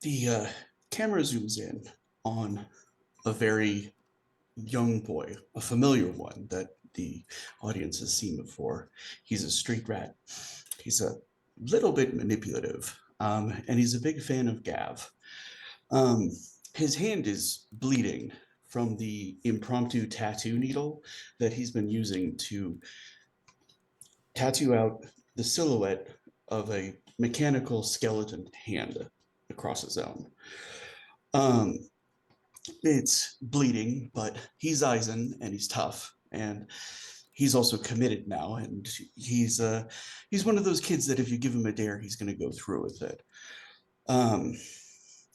The camera zooms in on a very young boy, a familiar one that the audience has seen before. He's a street rat. He's a little bit manipulative, and he's a big fan of Gav. Um, his hand is bleeding from the impromptu tattoo needle that he's been using to tattoo out the silhouette of a mechanical skeleton hand across his own. Um, it's bleeding, but he's Eisen and he's tough and he's also committed now. And he's one of those kids that if you give him a dare, he's going to go through with it. Um,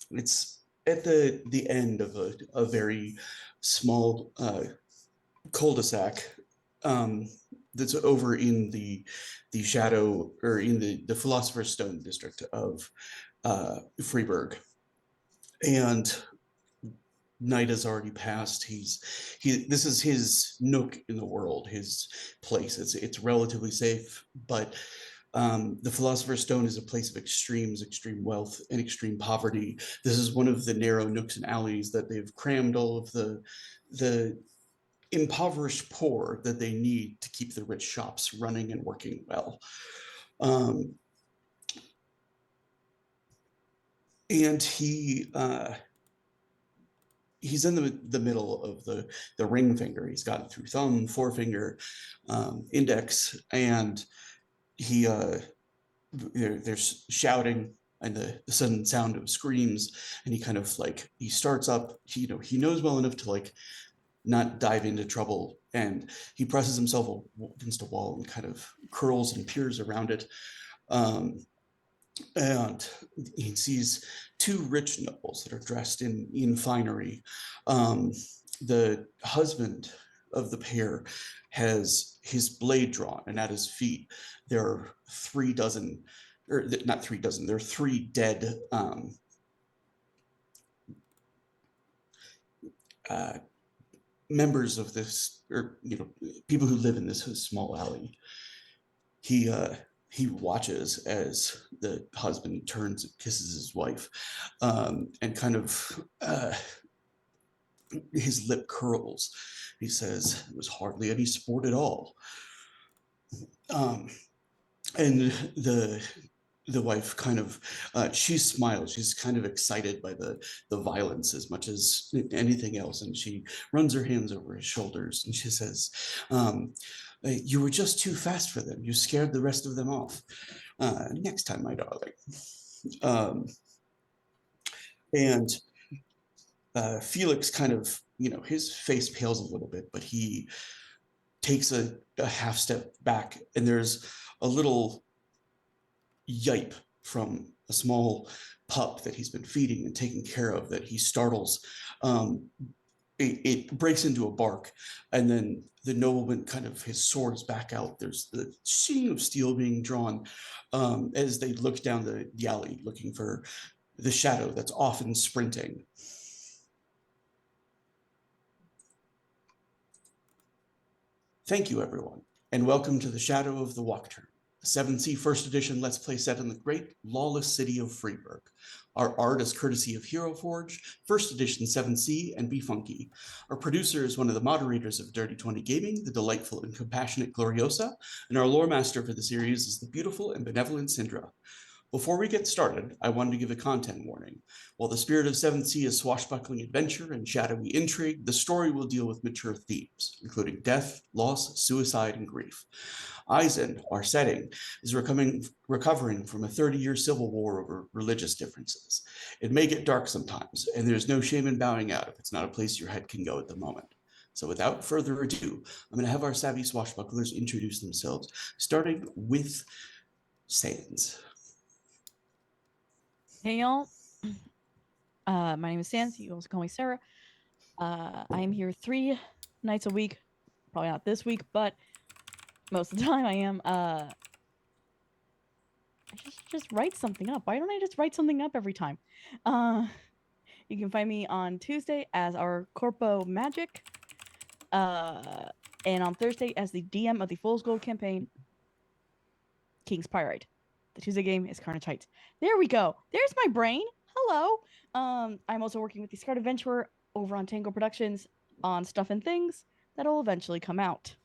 it's at the end of a very small cul-de-sac that's over in the shadow or in the Philosopher's Stone district of Freeburg. And night has already passed. This is his nook in the world, his place. It's relatively safe, but the Philosopher's Stone is a place of extremes, extreme wealth, and extreme poverty. This is one of the narrow nooks and alleys that they've crammed all of the impoverished poor that they need to keep the rich shops running and working well. Um, and he's in the middle of the ring finger. He's got it through thumb, forefinger, index, and he there's shouting and the sudden sound of screams, and he kind of like he starts up. He knows well enough to like not dive into trouble, and he presses himself against a wall and kind of curls and peers around it. And he sees two rich nobles that are dressed in finery. The husband of the pair has his blade drawn, and at his feet there are 3 dozen, or not 3 dozen. There are 3 dead members of this, or people who live in this small alley. He watches as the husband turns and kisses his wife, and kind of his lip curls. He says, "It was hardly any sport at all." And the wife kind of she smiles. She's kind of excited by the violence as much as anything else, and she runs her hands over his shoulders and she says, "You were just too fast for them. You scared the rest of them off. Next time, my darling." And Felix kind of, his face pales a little bit, but he takes a half step back, and there's a little yipe from a small pup that he's been feeding and taking care of that he startles. It breaks into a bark, and then the nobleman kind of his sword is back out. There's the sheen of steel being drawn as they look down the alley looking for the shadow that's often sprinting. Thank you, everyone, and welcome to the Shadow of the Wachtturm, a 7th Sea First Edition Let's Play set in the great lawless city of Freeburg. Our art is courtesy of Hero Forge, First Edition 7th Sea, and Be Funky. Our producer is one of the moderators of Dirty 20 Gaming, the delightful and compassionate Gloriosa, and our lore master for the series is the beautiful and benevolent Syndra. Before we get started, I wanted to give a content warning. While the spirit of 7th Sea is swashbuckling adventure and shadowy intrigue, the story will deal with mature themes, including death, loss, suicide, and grief. Eisen, our setting, is recovering from a 30-year civil war over religious differences. It may get dark sometimes, and there's no shame in bowing out if it's not a place your head can go at the moment. So without further ado, I'm going to have our savvy swashbucklers introduce themselves, starting with Sans. Hey y'all, my name is Sans. You also call me Sarah. I am here 3 nights a week. Probably not this week, but most of the time I am. I just write something up. Why don't I just write something up every time? Uh, you can find me on Tuesday as our Corpo Magic, and on Thursday as the DM of the Fool's Gold campaign, King's Pyrite. The Tuesday game is Carnage Heights. There we go. There's my brain. hello. I'm also working with the Scarred Adventurer over on Tango Productions on stuff and things that'll eventually come out.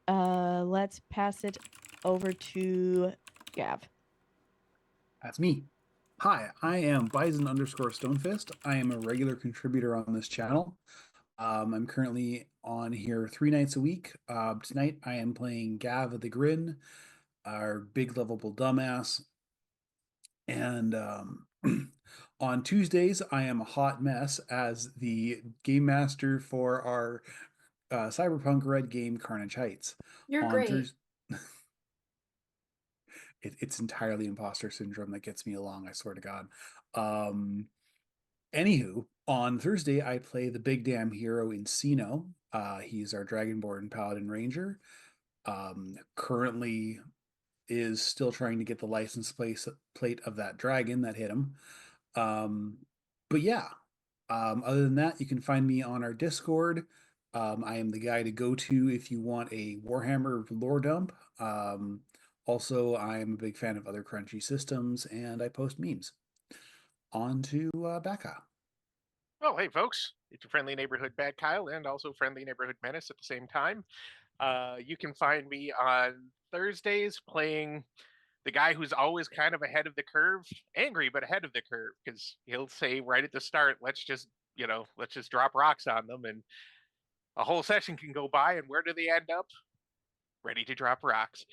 Let's pass it over to Gav. That's me. Hi, I am Bison_Stonefist. I am a regular contributor on this channel. I'm currently on here 3 nights a week. Tonight I am playing Gav the Grin, our big lovable dumbass. And on Tuesdays, I am a hot mess as the game master for our Cyberpunk Red game Carnage Heights. You're on great. It's entirely imposter syndrome that gets me along, I swear to God. Anywho, on Thursday, I play the big damn hero Encino. He's our Dragonborn Paladin Ranger. Currently is still trying to get the license plate of that dragon that hit him. But yeah, other than that, you can find me on our Discord. I am the guy to go to if you want a Warhammer lore dump. Also, I am a big fan of other crunchy systems, and I post memes. On to Becca. Well, hey, folks. It's your friendly neighborhood Bad Kyle and also friendly neighborhood Menace at the same time. You can find me on Thursdays playing the guy who's always kind of ahead of the curve, angry but ahead of the curve, because he'll say right at the start, let's just drop rocks on them, and a whole session can go by, and where do they end up? Ready to drop rocks.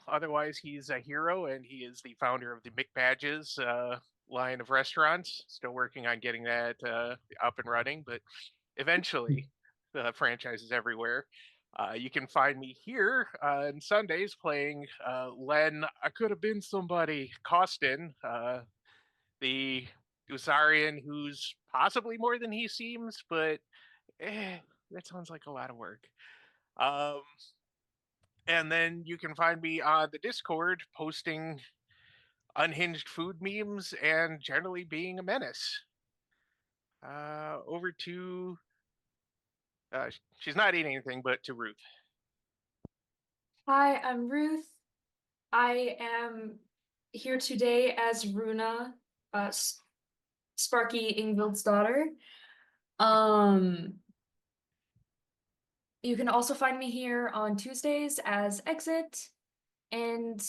Otherwise he's a hero, and he is the founder of the McBadges line of restaurants. Still working on getting that up and running, but eventually the franchise is everywhere. You can find me here on Sundays playing Len, I Could Have Been Somebody, Costin, the Usarian who's possibly more than he seems, but that sounds like a lot of work. And then you can find me on the Discord posting unhinged food memes and generally being a menace. Over to she's not eating anything, but to Ruth. Hi, I'm Ruth. I am here today as Runa, Sparky Ingvild's daughter. You can also find me here on Tuesdays as Exit and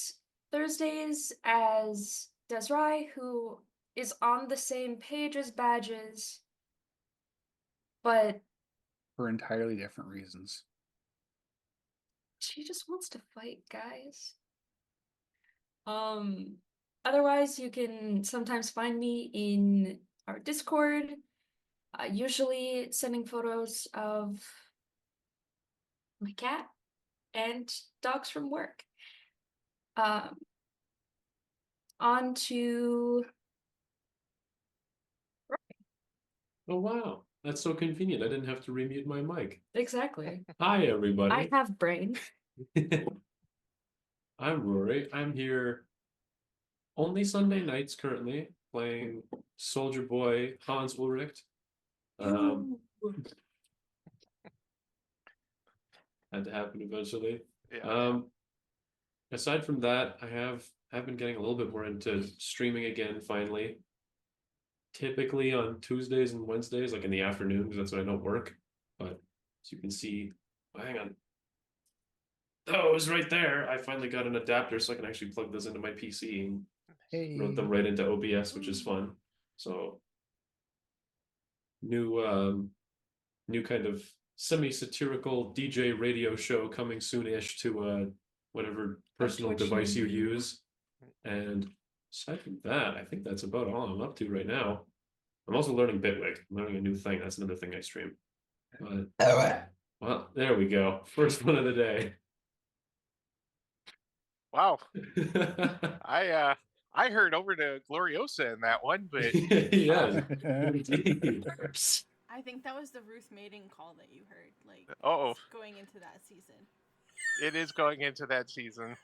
Thursdays as Desrai, who is on the same page as Badges, but For entirely different reasons. she just wants to fight, guys. Otherwise, you can sometimes find me in our Discord, usually sending photos of my cat and dogs from work. On to Oh, wow. That's so convenient. I didn't have to remute my mic. exactly. Hi, everybody. I have brain. I'm Rory. I'm here only Sunday nights currently, playing Soldier Boy Hans Ulrich. Had to happen eventually. Yeah. Aside from that, I have been getting a little bit more into streaming again, finally. Typically on Tuesdays and Wednesdays, like in the afternoon, because that's when I don't work. But as you can see, oh, hang on. Oh, it was right there. I finally got an adapter so I can actually plug this into my PC and wrote them right into OBS, which is fun. So new kind of semi-satirical DJ radio show coming soonish to whatever personal device you use. And aside from that, I think that's about all I'm up to right now. I'm also learning Bitwig. I'm learning a new thing. That's another thing I stream. But, well, there we go. First one of the day. Wow. I heard over to Gloriosa in that one, but Yeah. I think that was the Ruth mating call that you heard. Like, oh, going into that season. It is going into that season.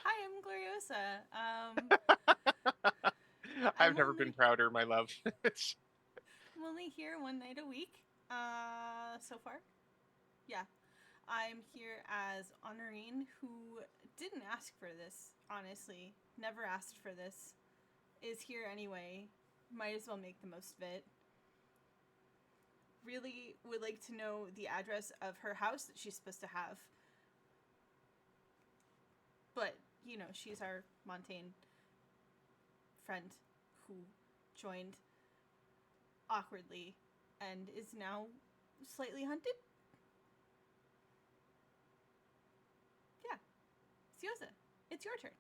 Hi, I'm Gloriosa. I've never been prouder, my love. I'm only here one night a week, so far. Yeah. I'm here as Honorine, who didn't ask for this, honestly. Never asked for this. Is here anyway. Might as well make the most of it. Really would like to know the address of her house that she's supposed to have. But, you know, she's our Montaigne friend who joined awkwardly and is now slightly hunted. Yeah. Siosa, it's your turn.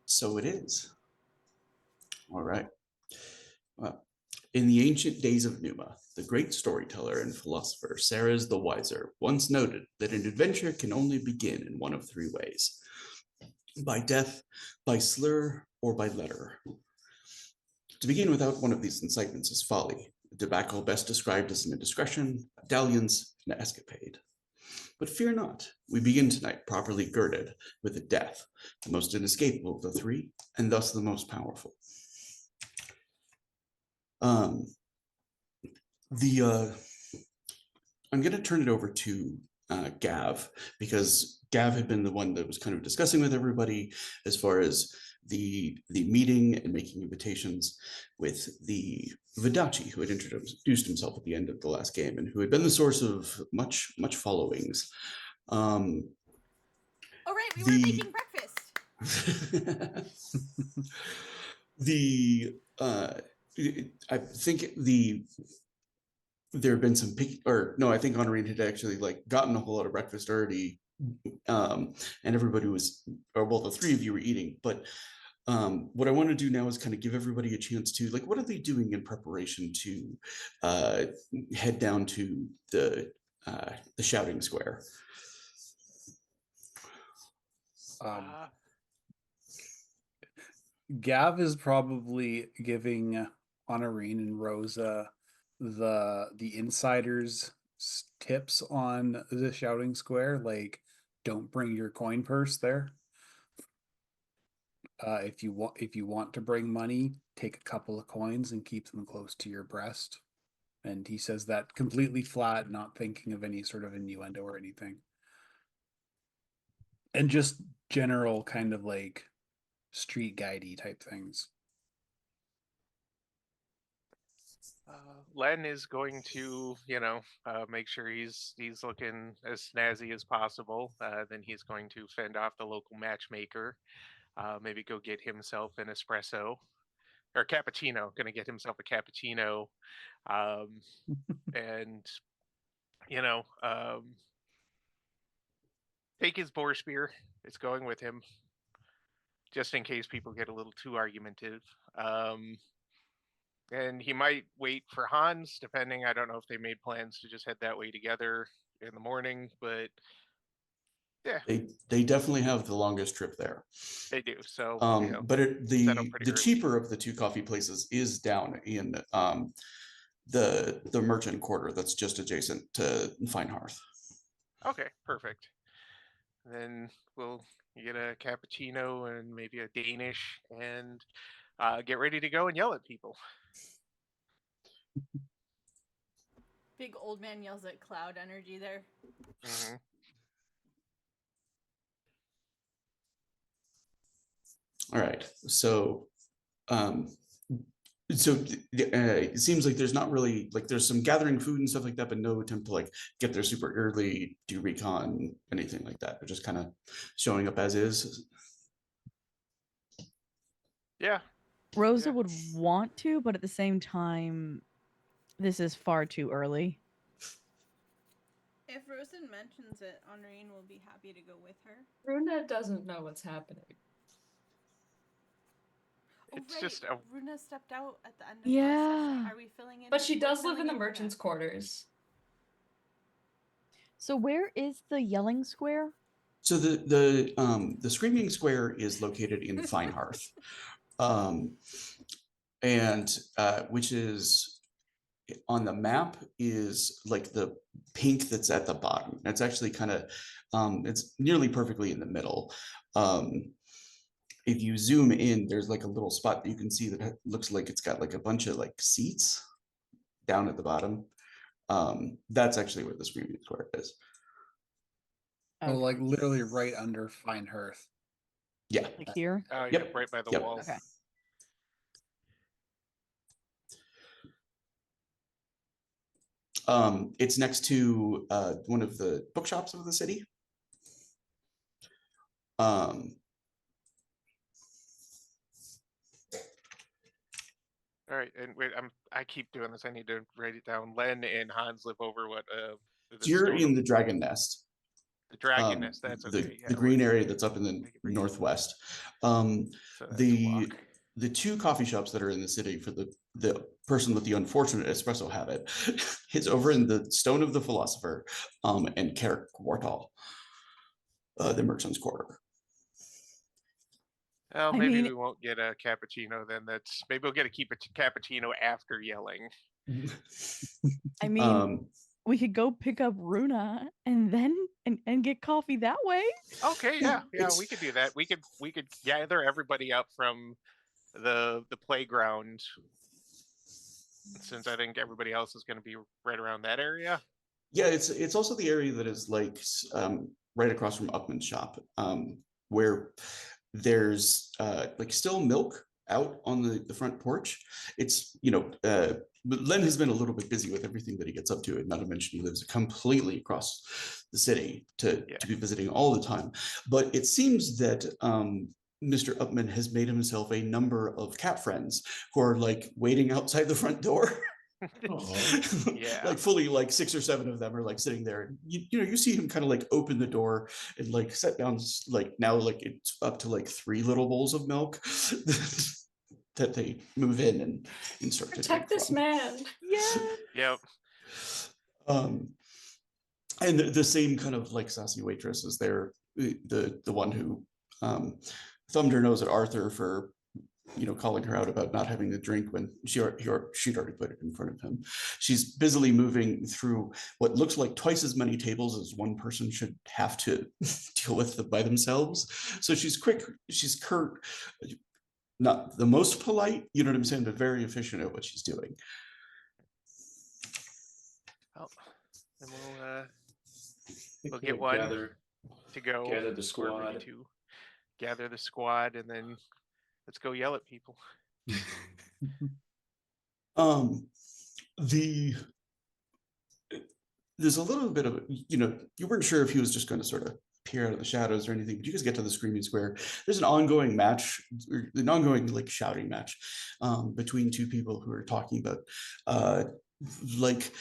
So it is. All right. Well, in the ancient days of Numa, the great storyteller and philosopher Ceres the Wiser once noted that an adventure can only begin in one of three ways: by death, by slur, or by letter. To begin without one of these incitements is folly, a debacle best described as an indiscretion, a dalliance, an escapade. But fear not, we begin tonight properly girded with a death, the most inescapable of the three, and thus the most powerful. I'm going to turn it over to Gav, because Gav had been the one that was kind of discussing with everybody as far as the meeting and making invitations with the Vidachi, who had introduced himself at the end of the last game and who had been the source of much followings. Oh, right, we were making breakfast. I think there have been some I think Honorine had actually like gotten a whole lot of breakfast already, and everybody was, or well, the three of you were eating. But what I want to do now is kind of give everybody a chance to, like, what are they doing in preparation to head down to the shouting square? Gav is probably giving Honorine and Rosa the insiders tips on the shouting square, like don't bring your coin purse there. If you want to bring money, take a couple of coins and keep them close to your breast. And he says that completely flat, not thinking of any sort of innuendo or anything. And just general kind of like street guidey type things. Len is going to, make sure he's looking as snazzy as possible. Then he's going to fend off the local matchmaker. Maybe go get himself an espresso or cappuccino. Going to get himself a cappuccino, and take his boar spear. It's going with him, just in case people get a little too argumentative. And he might wait for Hans, depending. I don't know if they made plans to just head that way together in the morning, but yeah, they definitely have the longest trip there. they do. So, but the early. cheaper of the two coffee places is down in the merchant quarter that's just adjacent to Fine Hearth. Okay, perfect. Then we'll get a cappuccino and maybe a Danish, and get ready to go and yell at people. Big old man yells at cloud energy there. Mm-hmm. All right, so it seems like there's not really, like, there's some gathering food and stuff like that, but no attempt to like get there super early, do recon, anything like that. They're just kind of showing up as is. Yeah. Rosa would want to, but at the same time, this is far too early. If Rosen mentions it, Honorine will be happy to go with her. Runa doesn't know what's happening. It's right. just Runa stepped out at the end of Yeah. last session. Are we filling in? But she does we're live in the filling merchant's quarters. So where is the yelling square? So the screaming square is located in Fine Hearth, and which is on the map is like the pink that's at the bottom. It's actually kind of it's nearly perfectly in the middle. If you zoom in, there's like a little spot that you can see that looks like it's got like a bunch of like seats down at the bottom. That's actually where the screaming square is. So like Okay. literally right under Fine Hearth. Yeah. Like here. Oh, Yep. yeah, right by the Yep. wall. Okay. It's next to one of the bookshops of the city. Um, All right, and wait, I keep doing this. I need to write it down. Len and Hans live over what the so you're stone in of the Dragon Nest. the Dragon Nest. That's okay. The green area that's up in the northwest. So that's a The walk. the two coffee shops that are in the city for the person with the unfortunate espresso habit is over in the Stone of the Philosopher and Carrick Quartal, the Merchant's Quarter. Well, I maybe mean- we won't get a cappuccino then. Maybe we'll get a cappuccino after yelling. I mean, we could go pick up Runa and then and get coffee that way. Okay, Yeah, yeah, we could do that. We could gather everybody up from the playground, since I think everybody else is going to be right around that area. Yeah, it's also the area that is like right across from Upman's shop, where there's like still milk out on the front porch. It's but Len has been a little bit busy with everything that he gets up to, and not to mention he lives completely across the city to be visiting all the time. But it seems that Mr. Upman has made himself a number of cat friends who are like waiting outside the front door. Yeah. Like fully like 6 or 7 of them are like sitting there, and you see him kind of like open the door and like set down, like now like it's up to like 3 little bowls of milk that they move in and start to Protect drink this from. man. Yeah. Yep. And the same kind of like sassy waitress is there, the one who thumbed her nose at Arthur for calling her out about not having the drink when she'd already put it in front of him. She's busily moving through what looks like twice as many tables as one person should have to deal with by themselves. So she's quick, she's curt, not the most polite, you know what I'm saying, but very efficient at what she's doing. Well, then we'll get one to go. Gather the or squad. maybe 2. Gather the squad, and then let's go yell at people. There's a little bit of, you weren't sure if he was just going to sort of peer out of the shadows or anything, but you guys get to the Screaming Square. There's an ongoing match, or an ongoing like shouting match between 2 people who are talking about like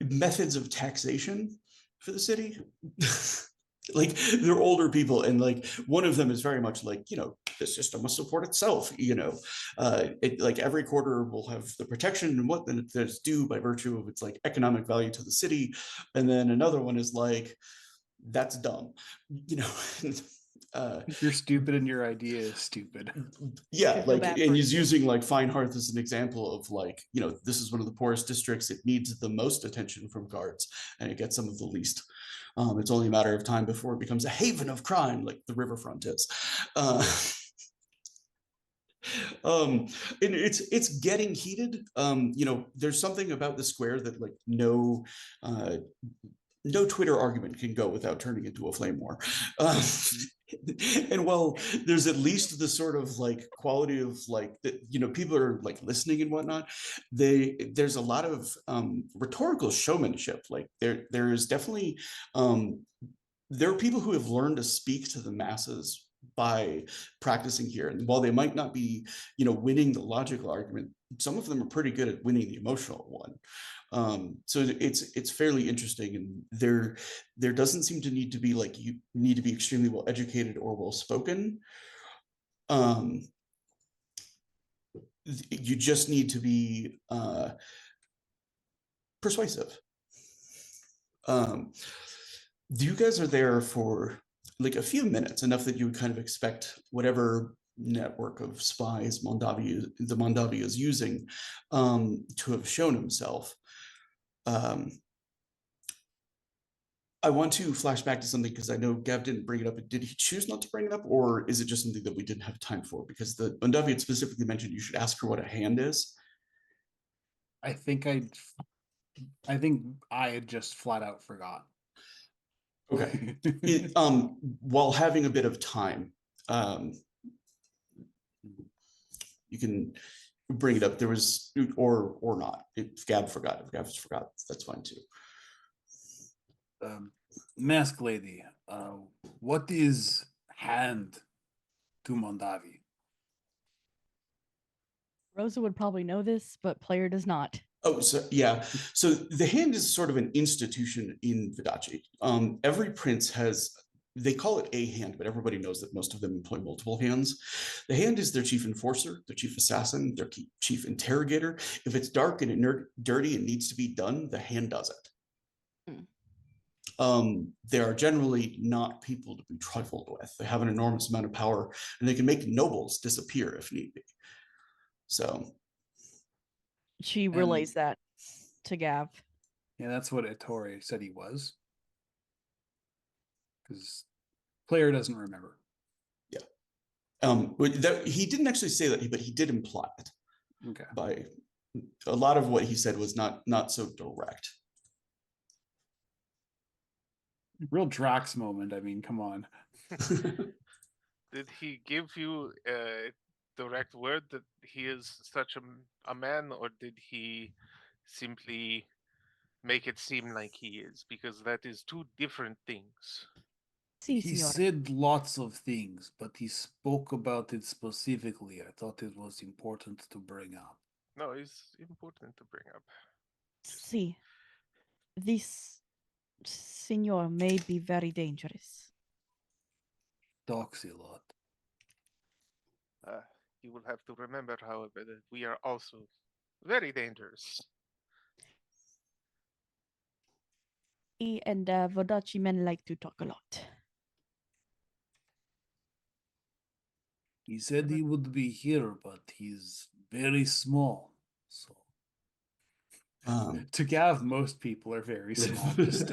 methods of taxation for the city. Like they're older people, and like one of them is very much like, the system must support itself. Like every quarter will have the protection and what that's due by virtue of its like economic value to the city, and then another one is like, that's dumb. You're stupid and your idea is stupid. Yeah, I feel like, bad and for he's you. using like Fine Hearth as an example of like, this is one of the poorest districts. It needs the most attention from guards, and it gets some of the least. It's only a matter of time before it becomes a haven of crime, like the riverfront is. And it's getting heated. There's something about the square that like no Twitter argument can go without turning into a flame war. And while there's at least the sort of like quality of like that, people are like listening and whatnot, there's a lot of rhetorical showmanship. Like there is definitely there are people who have learned to speak to the masses by practicing here, and while they might not be winning the logical argument, some of them are pretty good at winning the emotional one. So it's fairly interesting, and there doesn't seem to need to be like, you need to be extremely well educated or well spoken. You just need to be persuasive. You guys are there for like a few minutes, enough that you would kind of expect whatever network of spies the Mondavi is using to have shown himself. I want to flash back to something because I know Gav didn't bring it up. Did he choose not to bring it up, or is it just something that we didn't have time for? Because the Mondavi had specifically mentioned you should ask her what a hand is. I think I had just flat out forgot. Okay. While having a bit of time, you can bring it up. There was, or not. If Gab forgot, if Gab forgot, that's fine too. Mask lady, what is hand to Mondavi? Rosa would probably know this, but player does not. Oh, so yeah. So the hand is sort of an institution in Vidachi. Every prince has, they call it a hand, but everybody knows that most of them employ multiple hands. The hand is their chief enforcer, their chief assassin, their chief interrogator. If it's dark and dirty and needs to be done, the hand does it. They are generally not people to be trifled with. They have an enormous amount of power, and they can make nobles disappear if need be. So She relays that to Gav. Yeah, that's what Ettore said he was. Because player doesn't remember. He didn't actually say that, but he did imply it. Okay. By a lot of what he said was not so direct. Real Drax moment. I mean, come on. Did he give you a direct word that he is such a man, or did he simply make it seem like he is? Because that is two different things. Si, He signore. said lots of things, but he spoke about it specifically. I thought it was important to bring up. No, it's important to bring up. Si. This signor may be very dangerous. Talks a lot. You will have to remember, however, that we are also very dangerous. He and Vodachi men like to talk a lot. He said he would be here, but he's very small. So to Gav, most people are very small. Just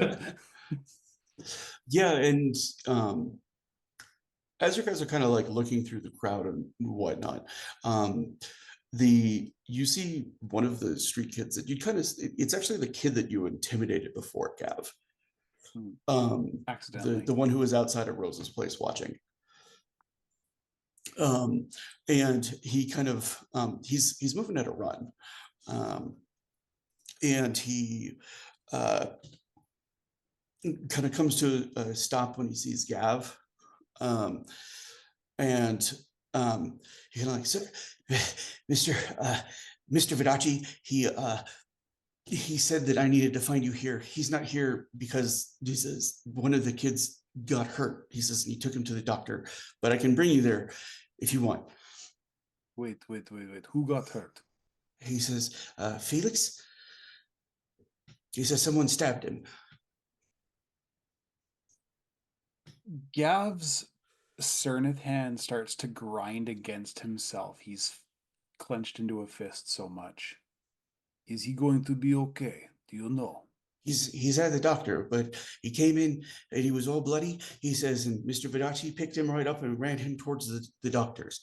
yeah, and as you guys are kind of like looking through the crowd and whatnot, you see one of the street kids that you kind of, it's actually the kid that you intimidated before, Gav. accidentally. The one who was outside of Rose's place watching. And he kind of he's moving at a run. And he kind of comes to a stop when he sees Gav. And he kind of like, sir, Mr. Vidachi, he said that I needed to find you here. He's not here because he says one of the kids got hurt. He says he took him to the doctor, but I can bring you there if you want. Wait. Who got hurt? He says, Felix? He says someone stabbed him. Gav's Cernith hand starts to grind against himself. He's clenched into a fist so much. Is he going to be okay? Do you know? He's at the doctor, but he came in and he was all bloody. He says, and Mr. Vidachi picked him right up and ran him towards the doctors.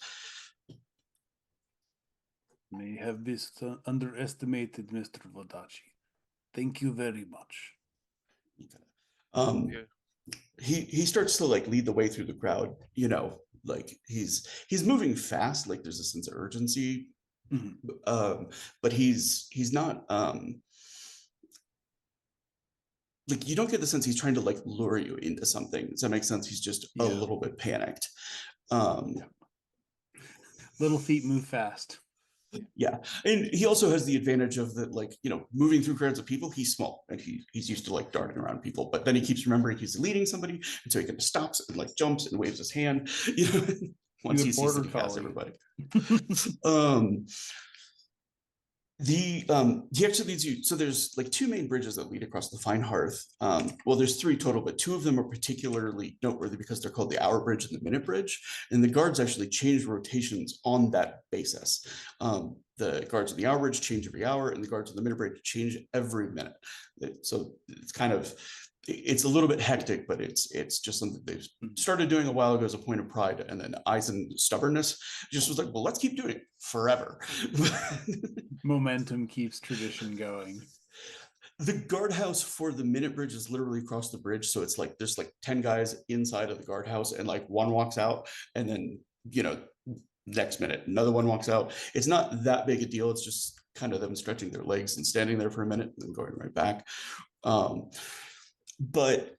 May have underestimated Mr. Vidachi. Thank you very much. He starts to like lead the way through the crowd, you know, like he's moving fast, like there's a sense of urgency. But he's not like you don't get the sense he's trying to like lure you into something. Does that make sense? He's just a little bit panicked. Little feet move fast. Yeah, and he also has the advantage of that, like, you know, moving through crowds of people. He's small and he's used to like darting around people, but then he keeps remembering he's leading somebody, and so he kind of stops and like jumps and waves his hand, you know, once he sees that he has everybody. He actually leads you. So there's like two main bridges that lead across the Fine Hearth. Well, there's three total, but two of them are particularly noteworthy because they're called the Hour Bridge and the Minute Bridge. And the guards actually change rotations on that basis. The guards of the Hour Bridge change every hour, and the guards of the Minute Bridge change every minute. So it's kind of, it's a little bit hectic, but it's just something they've started doing a while ago as a point of pride. And then Eisen stubbornness just was like, well, let's keep doing it forever. Momentum keeps tradition going. The guardhouse for the Minute Bridge is literally across the bridge. So it's like there's like 10 guys inside of the guardhouse, and like one walks out, and then, next minute, another one walks out. It's not that big a deal. It's just kind of them stretching their legs and standing there for a minute and then going right back. But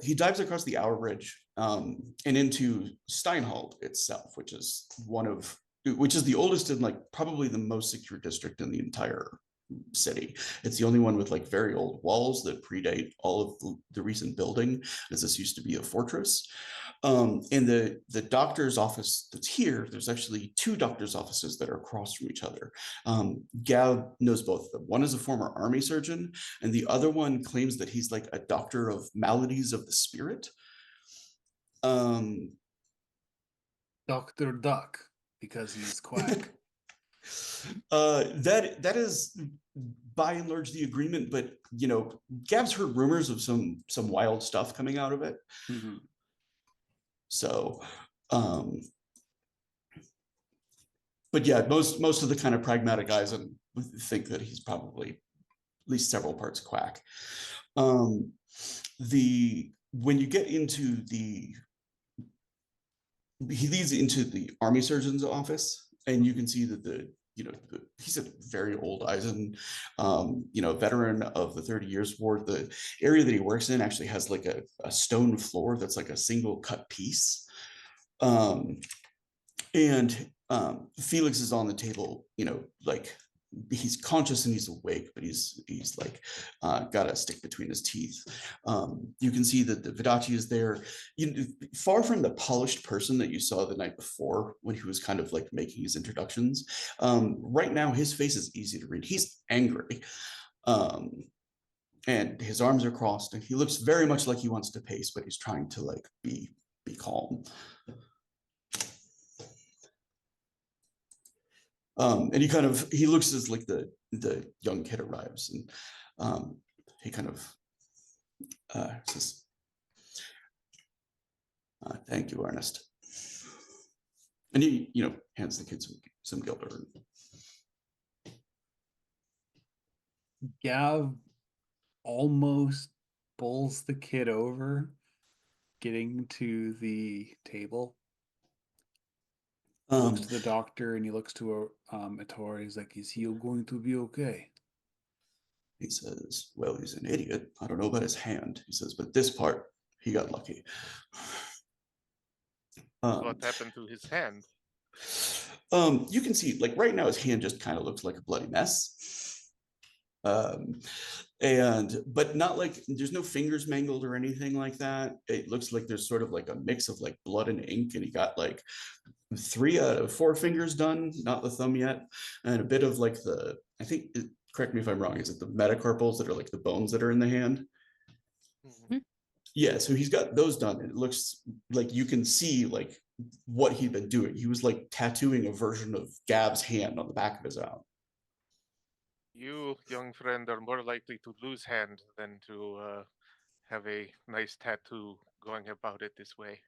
he dives across the Hour Bridge and into Steinhold itself, which is the oldest and like probably the most secure district in the entire city. It's the only one with like very old walls that predate all of the recent building, as this used to be a fortress. And the doctor's office that's here, there's actually two doctor's offices that are across from each other. Gab knows both of them. One is a former army surgeon, and the other one claims that he's like a doctor of maladies of the spirit. Dr. Duck, because he's quack. That is by and large the agreement, but Gab's heard rumors of some wild stuff coming out of it. Mm-hmm. So but yeah, most of the kind of pragmatic guys think that he's probably at least several parts quack. When you get into he leads into the army surgeon's office, and you can see that he's a very old Eisen, veteran of the 30 Years' War. The area that he works in actually has like a stone floor that's like a single cut piece. And Felix is on the table, like he's conscious and he's awake, but he's like got a stick between his teeth. You can see that the Vidachi is there, far from the polished person that you saw the night before when he was kind of like making his introductions. Right now, his face is easy to read. He's angry. And his arms are crossed, and he looks very much like he wants to pace, but he's trying to like be calm. And he looks as like the young kid arrives, and he kind of says, "Thank you, Ernest." And he, hands the kid some gilder. Gav almost bowls the kid over, getting to the table. He looks to the doctor and he looks to Ettore. He's like, "Is he going to be okay?" He says, "Well, he's an idiot. I don't know about his hand." He says, "But this part, he got lucky." What happened to his hand? You can see, like right now, his hand just kind of looks like a bloody mess. But not like there's no fingers mangled or anything like that. It looks like there's sort of like a mix of like blood and ink, and he got like 3 out of 4 fingers done, not the thumb yet, and a bit of like correct me if I'm wrong, is it the metacarpals that are like the bones that are in the hand? Mm-hmm. Yeah, so he's got those done, and it looks like you can see like what he'd been doing. He was like tattooing a version of Gab's hand on the back of his arm. You, young friend, are more likely to lose hand than to have a nice tattoo going about it this way.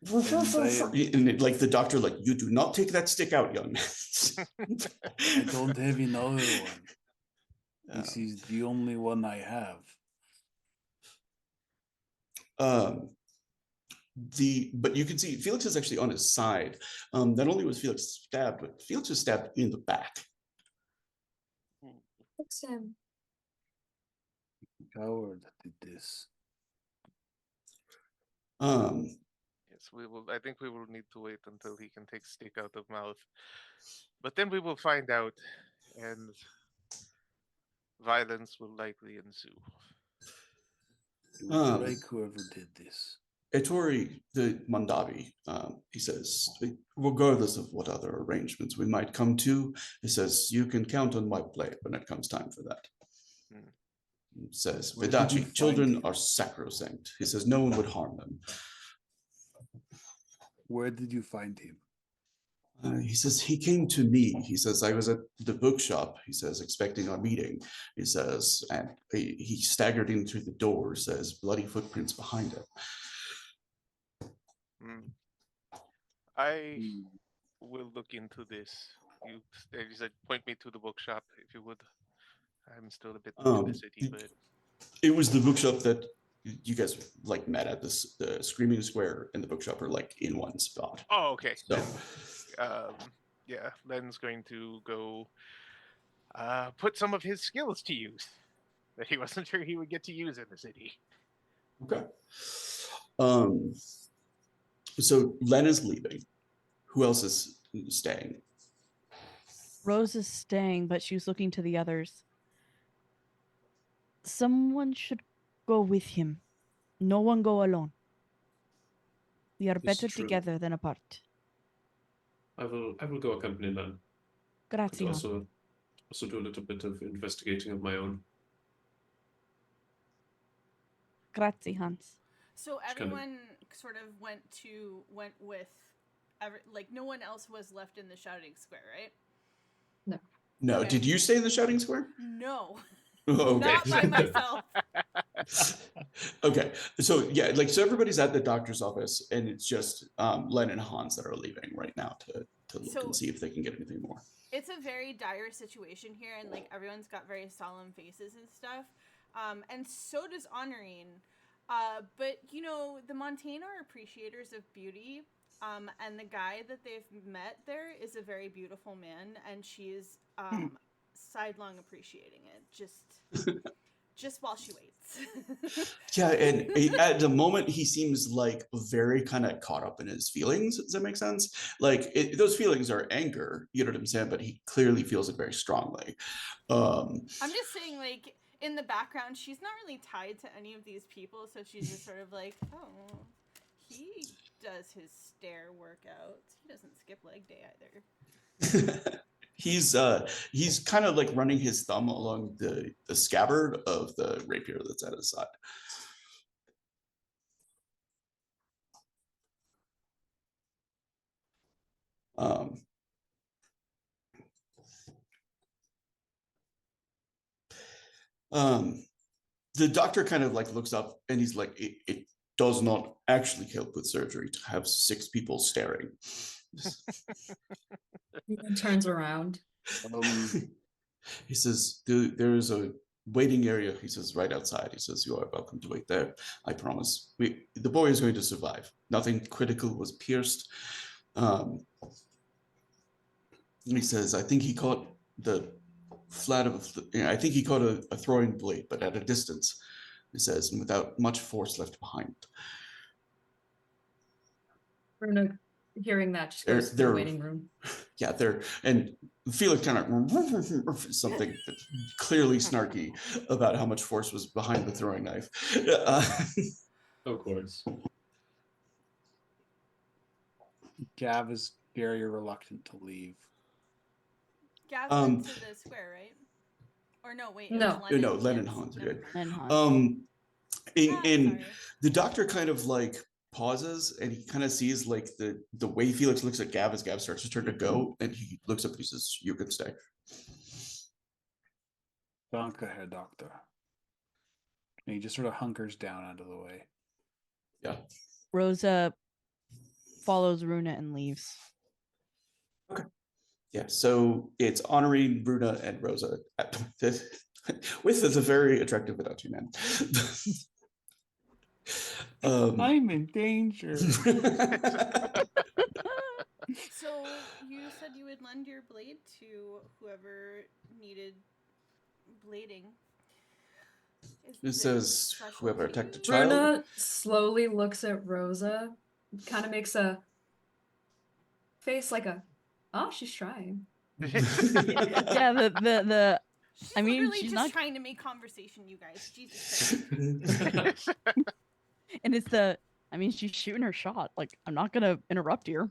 And like the doctor, like, "You do not take that stick out, young man." I don't have another one. This is the only one I have. But you can see Felix is actually on his side. Not only was Felix stabbed, but Felix was stabbed in the back. Fix him. Coward did this. Yes, we will. I think we will need to wait until he can take stick out of mouth. But then we will find out, and violence will likely ensue. It was like whoever did this. Ettore, the Mondavi, he says, regardless of what other arrangements we might come to, he says, you can count on my blade when it comes time for that. He says, Where did you Vidachi, find children him? are sacrosanct. He says, no one would harm them. Where did you find him? He says, he came to me. He says, I was at the bookshop. He says, expecting our meeting. He says, and he staggered in through the door, says, bloody footprints behind him. I will look into this. You said, point me to the bookshop, if you would. I'm still a bit new to Um, the city, but It was the bookshop that you guys like met at this the Screaming Square and the bookshop are like in one spot. oh, okay. So Yeah, Len's going to go put some of his skills to use that he wasn't sure he would get to use in the city. okay. So Len is leaving. Who else is staying? Rose is staying, but she was looking to the others. Someone should go with him. No one go alone. We are It's better true. together than apart. I will go accompany them. Grazie. But also do a little bit of investigating of my own. Grazie, Hans. So Just kind of- everyone sort of went with, like no one else was left in the shouting square, right? No, Okay. did you stay in the Shouting Square? No, Oh, okay. not by myself. Okay, so yeah, like so everybody's at the doctor's office, and it's just Len and Hans that are leaving right now to look So- and see if they can get anything more. It's a very dire situation here, and like everyone's got very solemn faces and stuff. And so does Honorine. But you know, the Montaigne are appreciators of beauty. And the guy that they've met there is a very beautiful man, and she is sidelong appreciating it. Just while she waits. Yeah, and at the moment he seems like very kind of caught up in his feelings. Does that make sense? Like those feelings are anger, you know what I'm saying? But he clearly feels it very strongly. I'm just saying, like, in the background, she's not really tied to any of these people, so she's just sort of like, oh, he does his stair workouts. He doesn't skip leg day either. He's kind of like running his thumb along the scabbard of the rapier that's at his side. Um, the doctor kind of like looks up and he's like, it does not actually help with surgery to have 6 people staring. He turns around. He says, there is a waiting area. He says, right outside. He says, you are welcome to wait there. I promise. The boy is going to survive. Nothing critical was pierced. He says, I think he caught the flat of, I think he caught a throwing blade, but at a distance, he says, and without much force left behind. Bruno, hearing that, just goes to the They're- waiting room. Yeah, and Felix kind of something clearly snarky about how much force was behind the throwing knife. Of course. Gav is very reluctant to leave. Gav Um, went to the square, right? Or no, wait. No. It was Len and Jens. Hans are Never good. mind. And Hans. In Sorry. the doctor kind of like pauses and he kind of sees like the way Felix looks at Gav as Gav starts to turn to go, and he looks up and he says, you can stay. Danke, Herr Doctor. And he just sort of hunkers down out of the way. Yeah. Rosa follows Runa and leaves. Yeah, so it's honoring Bruna and Rosa with the very attractive Adachi man. I'm in danger. So you said you would lend your blade to whoever needed blading. Is It it says special whoever to attacked a you? child. Bruna slowly looks at Rosa, kind of makes a face like a, oh, she's trying. Yeah, the She's I mean, literally she's just not- trying to make conversation, you guys. Jesus Christ. and it's the I mean, she's shooting her shot. Like, I'm not gonna interrupt here.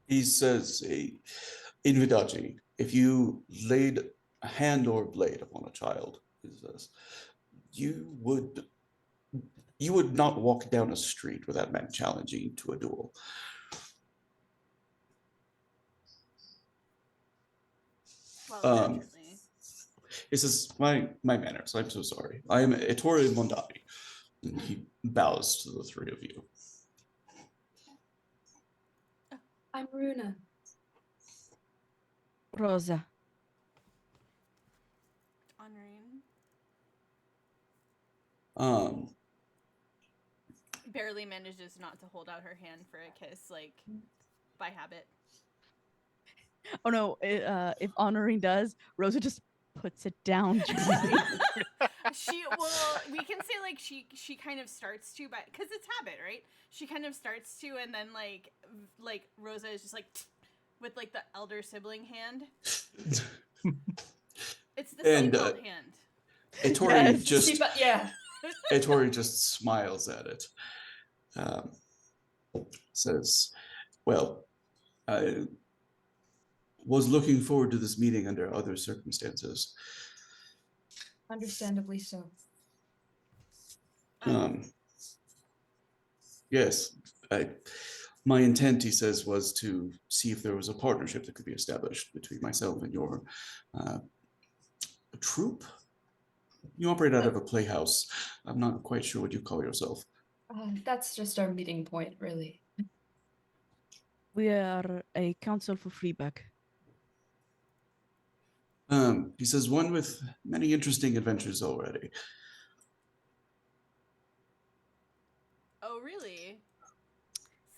He says, in Vidachi, if you laid a hand or blade upon a child, he says, you would not walk down a street without men challenging to a duel. Well, Um, naturally. He says, my manners, I'm so sorry. I am Ettore Mondavi. And he bows to the 3 of you. I'm Runa. Rosa. Honoring. Barely manages not to hold out her hand for a kiss, like by habit. Oh no, if honoring does, Rosa just puts it down gently. We can say like she kind of starts to, but because it's habit, right? She kind of starts to, and then like Rosa is just like with like the elder sibling hand. It's the And, Seinfeld hand. Ettore Yes. just Yeah. Ettore just smiles at it. Says, "Well, I was looking forward to this meeting under other circumstances. Understandably so. Yes, my intent," he says, "was to see if there was a partnership that could be established between myself and your troupe. You operate out of a playhouse. I'm not quite sure what you call yourself." That's just our meeting point, really. We are a council for feedback. He says, "One with many interesting adventures already." Oh, really?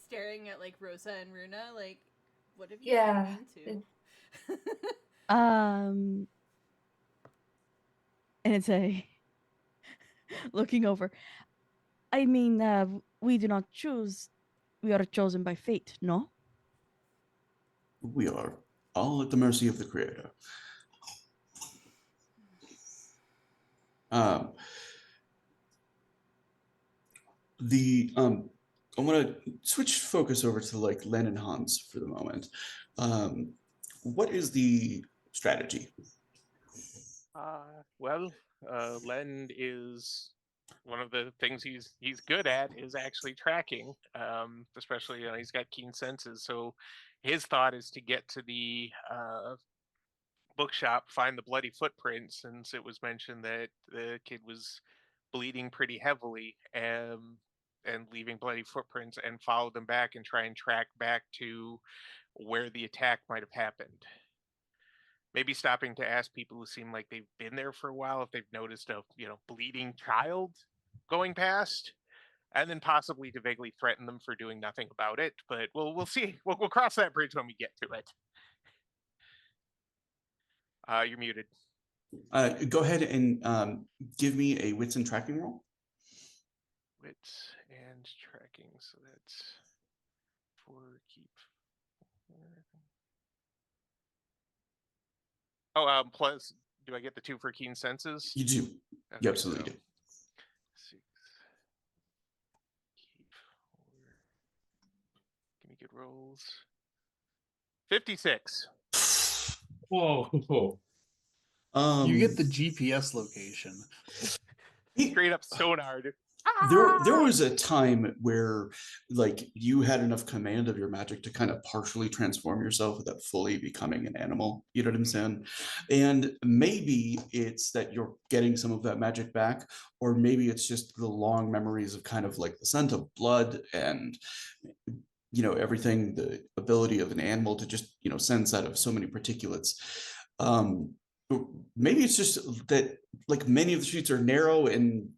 Staring at like Rosa and Runa, like, what have you Yeah, gotten into? And it's a looking over. I mean, we do not choose. We are chosen by fate, no? We are all at the mercy of the Creator. I want to switch focus over to like Len and Hans for the moment. What is the strategy? Well, Len is one of the things he's good at is actually tracking. Especially he's got keen senses. So his thought is to get to the bookshop, find the bloody footprint, since it was mentioned that the kid was bleeding pretty heavily, and leaving bloody footprints, and follow them back and try and track back to where the attack might have happened. Maybe stopping to ask people who seem like they've been there for a while if they've noticed a bleeding child going past, and then possibly to vaguely threaten them for doing nothing about it. But we'll see. We'll cross that bridge when we get to it. You're muted. Go ahead and give me a wits and tracking roll. Wits and tracking. So that's for keep. Oh, plus, do I get the 2 for keen senses? You do. Okay, You absolutely do. 6. Keep. Give me good rolls. 56. Whoa. You get the GPS location. Straight up sonar. There was a time where like you had enough command of your magic to kind of partially transform yourself without fully becoming an animal. You know what I'm saying? And maybe it's that you're getting some of that magic back, or maybe it's just the long memories of kind of like the scent of blood and everything, the ability of an animal to just sense out of so many particulates. Maybe it's just that like many of the streets are narrow and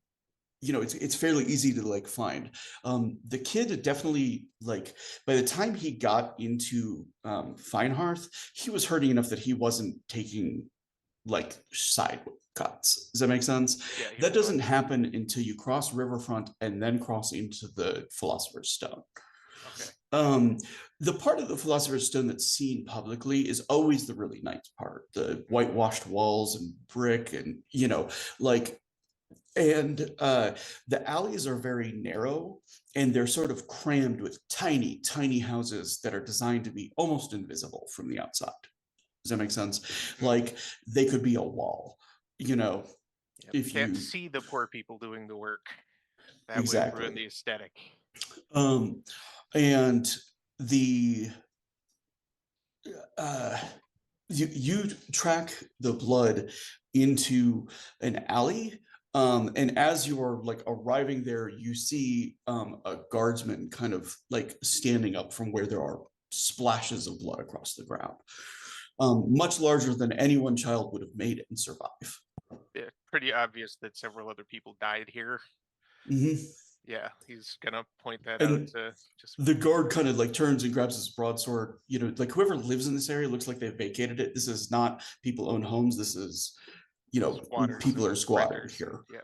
it's fairly easy to like find. The kid definitely, like, by the time he got into Finehearth, he was hurting enough that he wasn't taking like side cuts. Does that make sense? Yeah, that doesn't happen until you cross Riverfront and then cross into the Philosopher's Stone. Okay. The part of the Philosopher's Stone that's seen publicly is always the really nice part, the whitewashed walls and brick and and the alleys are very narrow, and they're sort of crammed with tiny, tiny houses that are designed to be almost invisible from the outside. Does that make sense? Like they could be a wall, Yep. if Can't you see the poor people doing the work. That exactly would ruin the aesthetic. And the you track the blood into an alley, and as you're like arriving there, you see a guardsman kind of like standing up from where there are splashes of blood across the ground, much larger than any one child would have made it and survive. Yeah, pretty obvious that several other people died here. Hmm. Yeah, he's gonna point that And out to just the guard kind of like turns and grabs his broadsword. Like whoever lives in this area looks like they've vacated it. This is not people own homes. This is, squatters. people and are squatting renters. here. Yeah.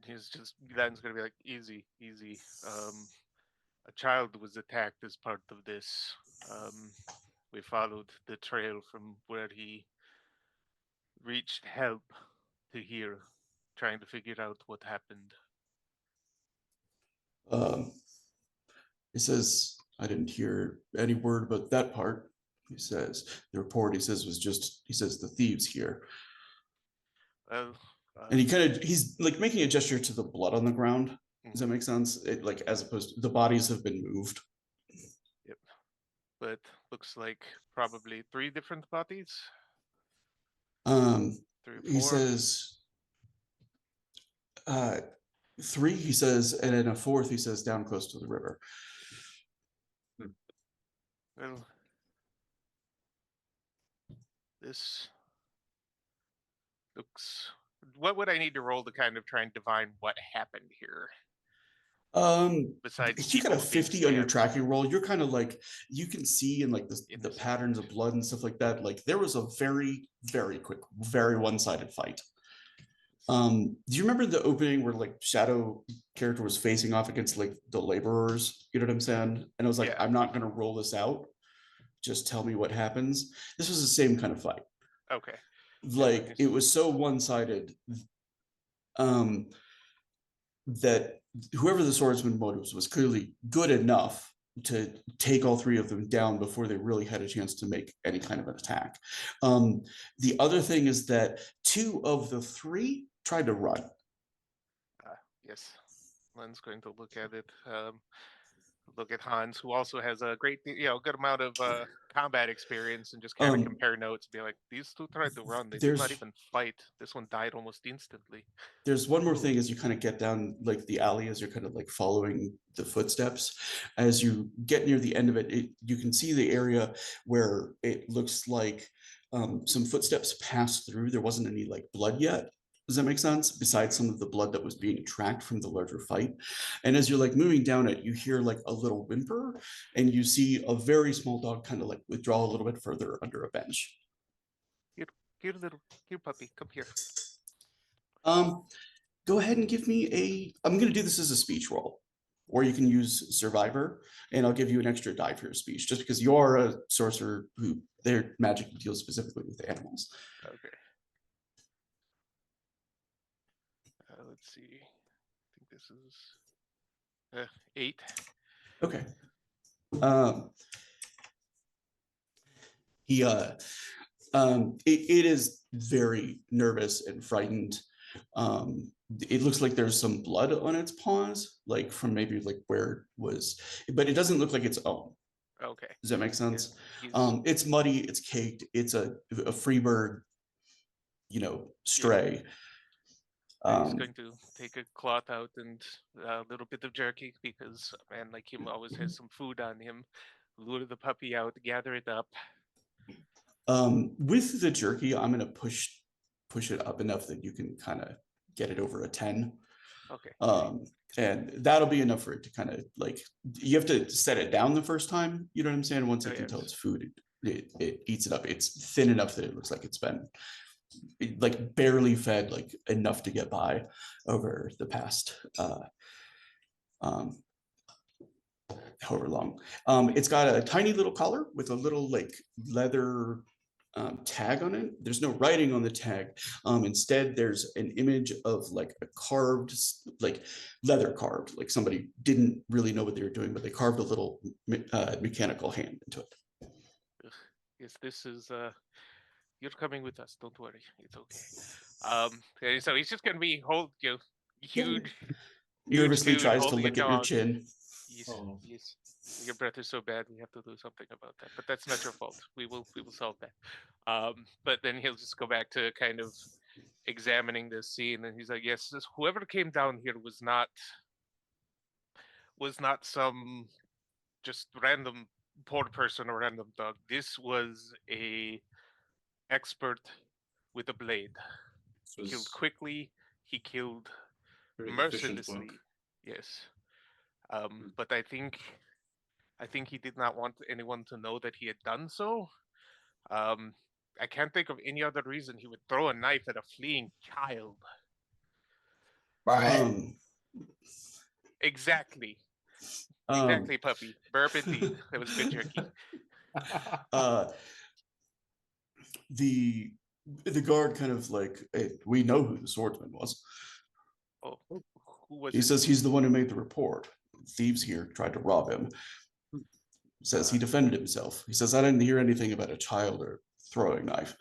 He's just then's gonna be like, easy, easy. A child was attacked as part of this. We followed the trail from where he reached help to here, trying to figure out what happened. He says, I didn't hear any word about that part. He says, the report, he says, the thieves here. Well, And he's like making a gesture to the blood on the ground. Does that make sense? Like, as opposed to the bodies have been moved. Yep. But looks like probably 3 different bodies. 3 or 4. He says, 3, he says, and then a 4th, he says, down close to the river. Well, this looks. What would I need to roll to kind of try and divine what happened here? Besides, You got a people being 50 on your stabbed. tracking roll. You're kind of like, you can see in like In the this patterns of blood and stuff like that. Like there was a very, very quick, very one-sided fight. Do you remember the opening where like Shadow character was facing off against like the laborers? You know what I'm saying? And I was like, Yeah. I'm not gonna roll this out. Just tell me what happens. This was the same kind of fight. Okay. Like it was so one-sided that whoever the swordsman motives was clearly good enough to take all 3 of them down before they really had a chance to make any kind of an attack. The other thing is that 2 of the 3 tried to run. Yes. Len's going to look at it. Look at Hans, who also has a great, good amount of combat experience, and just kind of compare notes. Be like, these 2 tried to run. They did not even fight. This one died almost instantly. There's one more thing as you kind of get down like the alley, as you're kind of like following the footsteps. As you get near the end of it, you can see the area where it looks like some footsteps passed through. There wasn't any like blood yet. Does that make sense? Besides some of the blood that was being tracked from the larger fight. And as you're like moving down it, you hear like a little whimper, and you see a very small dog kind of like withdraw a little bit further under a bench. Here, puppy, come here. Go ahead and give me I'm going to do this as a speech roll, or you can use survivor, and I'll give you an extra die for your speech, just because you are a sorcerer who their magic deals specifically with animals. Okay. Let's see. I think this is 8. Okay. It is very nervous and frightened. It looks like there's some blood on its paws, like from maybe like where it was, but it doesn't look like its own. Okay. Does that make sense? Yeah. It's muddy, it's caked, it's a free bird, stray. He's going to take a cloth out and a little bit of jerky, because a man like him always has some food on him. Lure the puppy out, gather it up. With the jerky, I'm gonna push it up enough that you can kind of get it over a 10. Okay. And that'll be enough for it to kind of like, you have to set it down the first time, you know what I'm saying? Once it can tell it's food, it eats it up. It's thin enough that it looks like it's been like barely fed, like enough to get by over the past however long. It's got a tiny little collar with a little like leather tag on it. There's no writing on the tag. Instead, there's an image of like a carved, like leather carved, like somebody didn't really know what they were doing, but they carved a little mechanical hand into it. Yes, this is you're coming with us. Don't worry, it's okay. And so he's just gonna be huge, Nervously dude tries to holding a lick at your dog. chin. Yes, yes. Your breath is so bad. We have to do something about that. But that's not your fault. We will solve that. But then he'll just go back to kind of examining this scene, and he's like, "Yes, whoever came down here was not some just random poor person or random dog. This was a expert with a blade. This was Killed quickly. He killed very efficient work. mercilessly. Yes. But I think he did not want anyone to know that he had done so. I can't think of any other reason he would throw a knife at a fleeing child. Um, Exactly. um, Exactly, puppy. Burp indeed. That was good jerky. the guard kind of like, hey, we know who the swordsman was. Oh, who was He it? says he's the one who made the report. Thieves here tried to rob him. Says he defended himself. He says, I didn't hear anything about a child or throwing knife.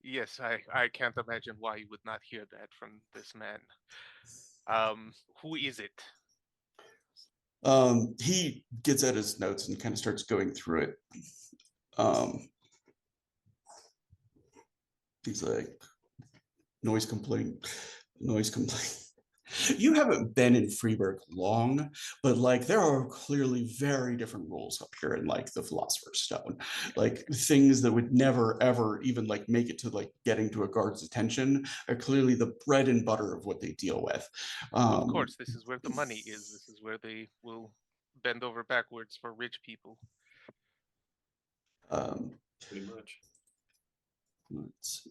Yes, I can't imagine why you would not hear that from this man. Who is it? He gets at his notes and kind of starts going through it. He's like, noise complaint. You haven't been in Freeburg long, but like there are clearly very different rules up here in like the Philosopher's Stone. Like things that would never ever even like make it to like getting to a guard's attention are clearly the bread and butter of what they deal with. Of course, this is where the money is. This is where they will bend over backwards for rich people. Pretty much. Let's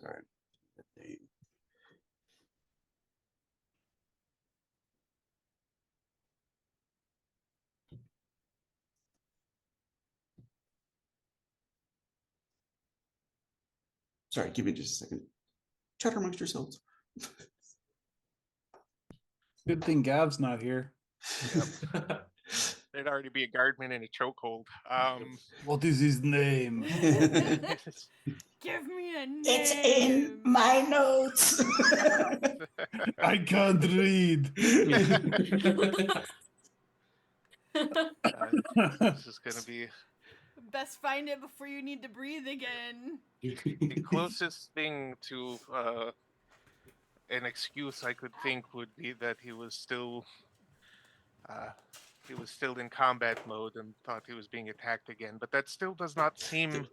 sorry. Sorry, give me just a second. Chatter amongst yourselves. Good thing Gav's not here. Yep. There'd already be a guardman in a chokehold. What is his name? Give me a name. It's in my notes. I can't read. This is gonna be Best find it before you need to breathe again. the closest thing to an excuse I could think would be that he was still in combat mode and thought he was being attacked again. But that still does not seem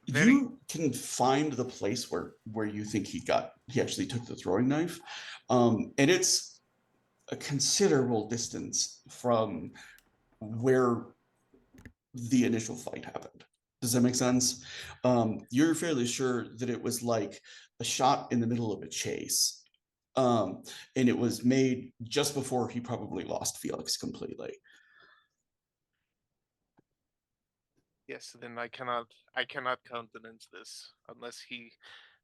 very. You can find the place where you think he actually took the throwing knife, and it's a considerable distance from where the initial fight happened. Does that make sense? You're fairly sure that it was like a shot in the middle of a chase, and it was made just before he probably lost Felix completely. Yes, then I cannot countenance this unless he.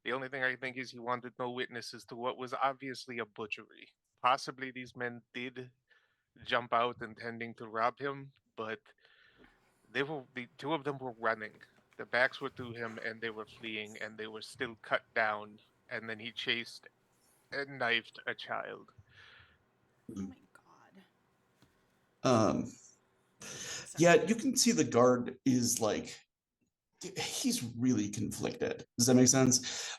The only thing I think is he wanted no witnesses to what was obviously a butchery. Possibly these men did jump out intending to rob him, but the two of them were running. Their backs were to him and they were fleeing and they were still cut down, and then he chased and knifed a child. Oh my god. Yeah, you can see the guard is like, he's really conflicted. Does that make sense?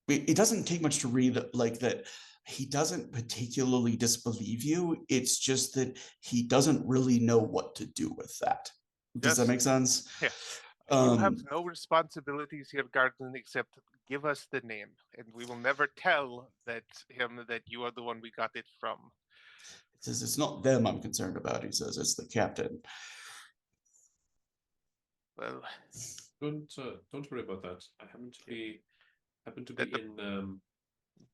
It doesn't take much to read like that. He doesn't particularly disbelieve you. It's just that he doesn't really know what to do with that. Does that make sense? Yeah. You have no responsibilities here, Garden, except give us the name, and we will never tell him that you are the one we got it from. He says, it's not them I'm concerned about. He says, it's the captain. Well, don't worry about that. I happen to be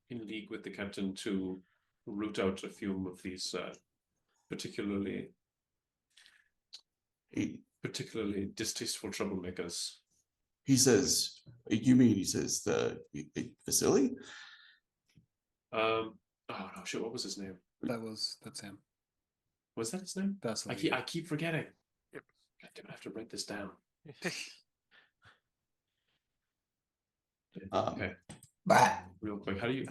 in league with the captain to root out a few of these particularly distasteful troublemakers. He says, you mean, he says, the Vasily? Oh no, shit, what was his name? That's him. Was that his name? That's I keep forgetting. Yep. God damn, I have to write this down. Okay. Real quick, how do you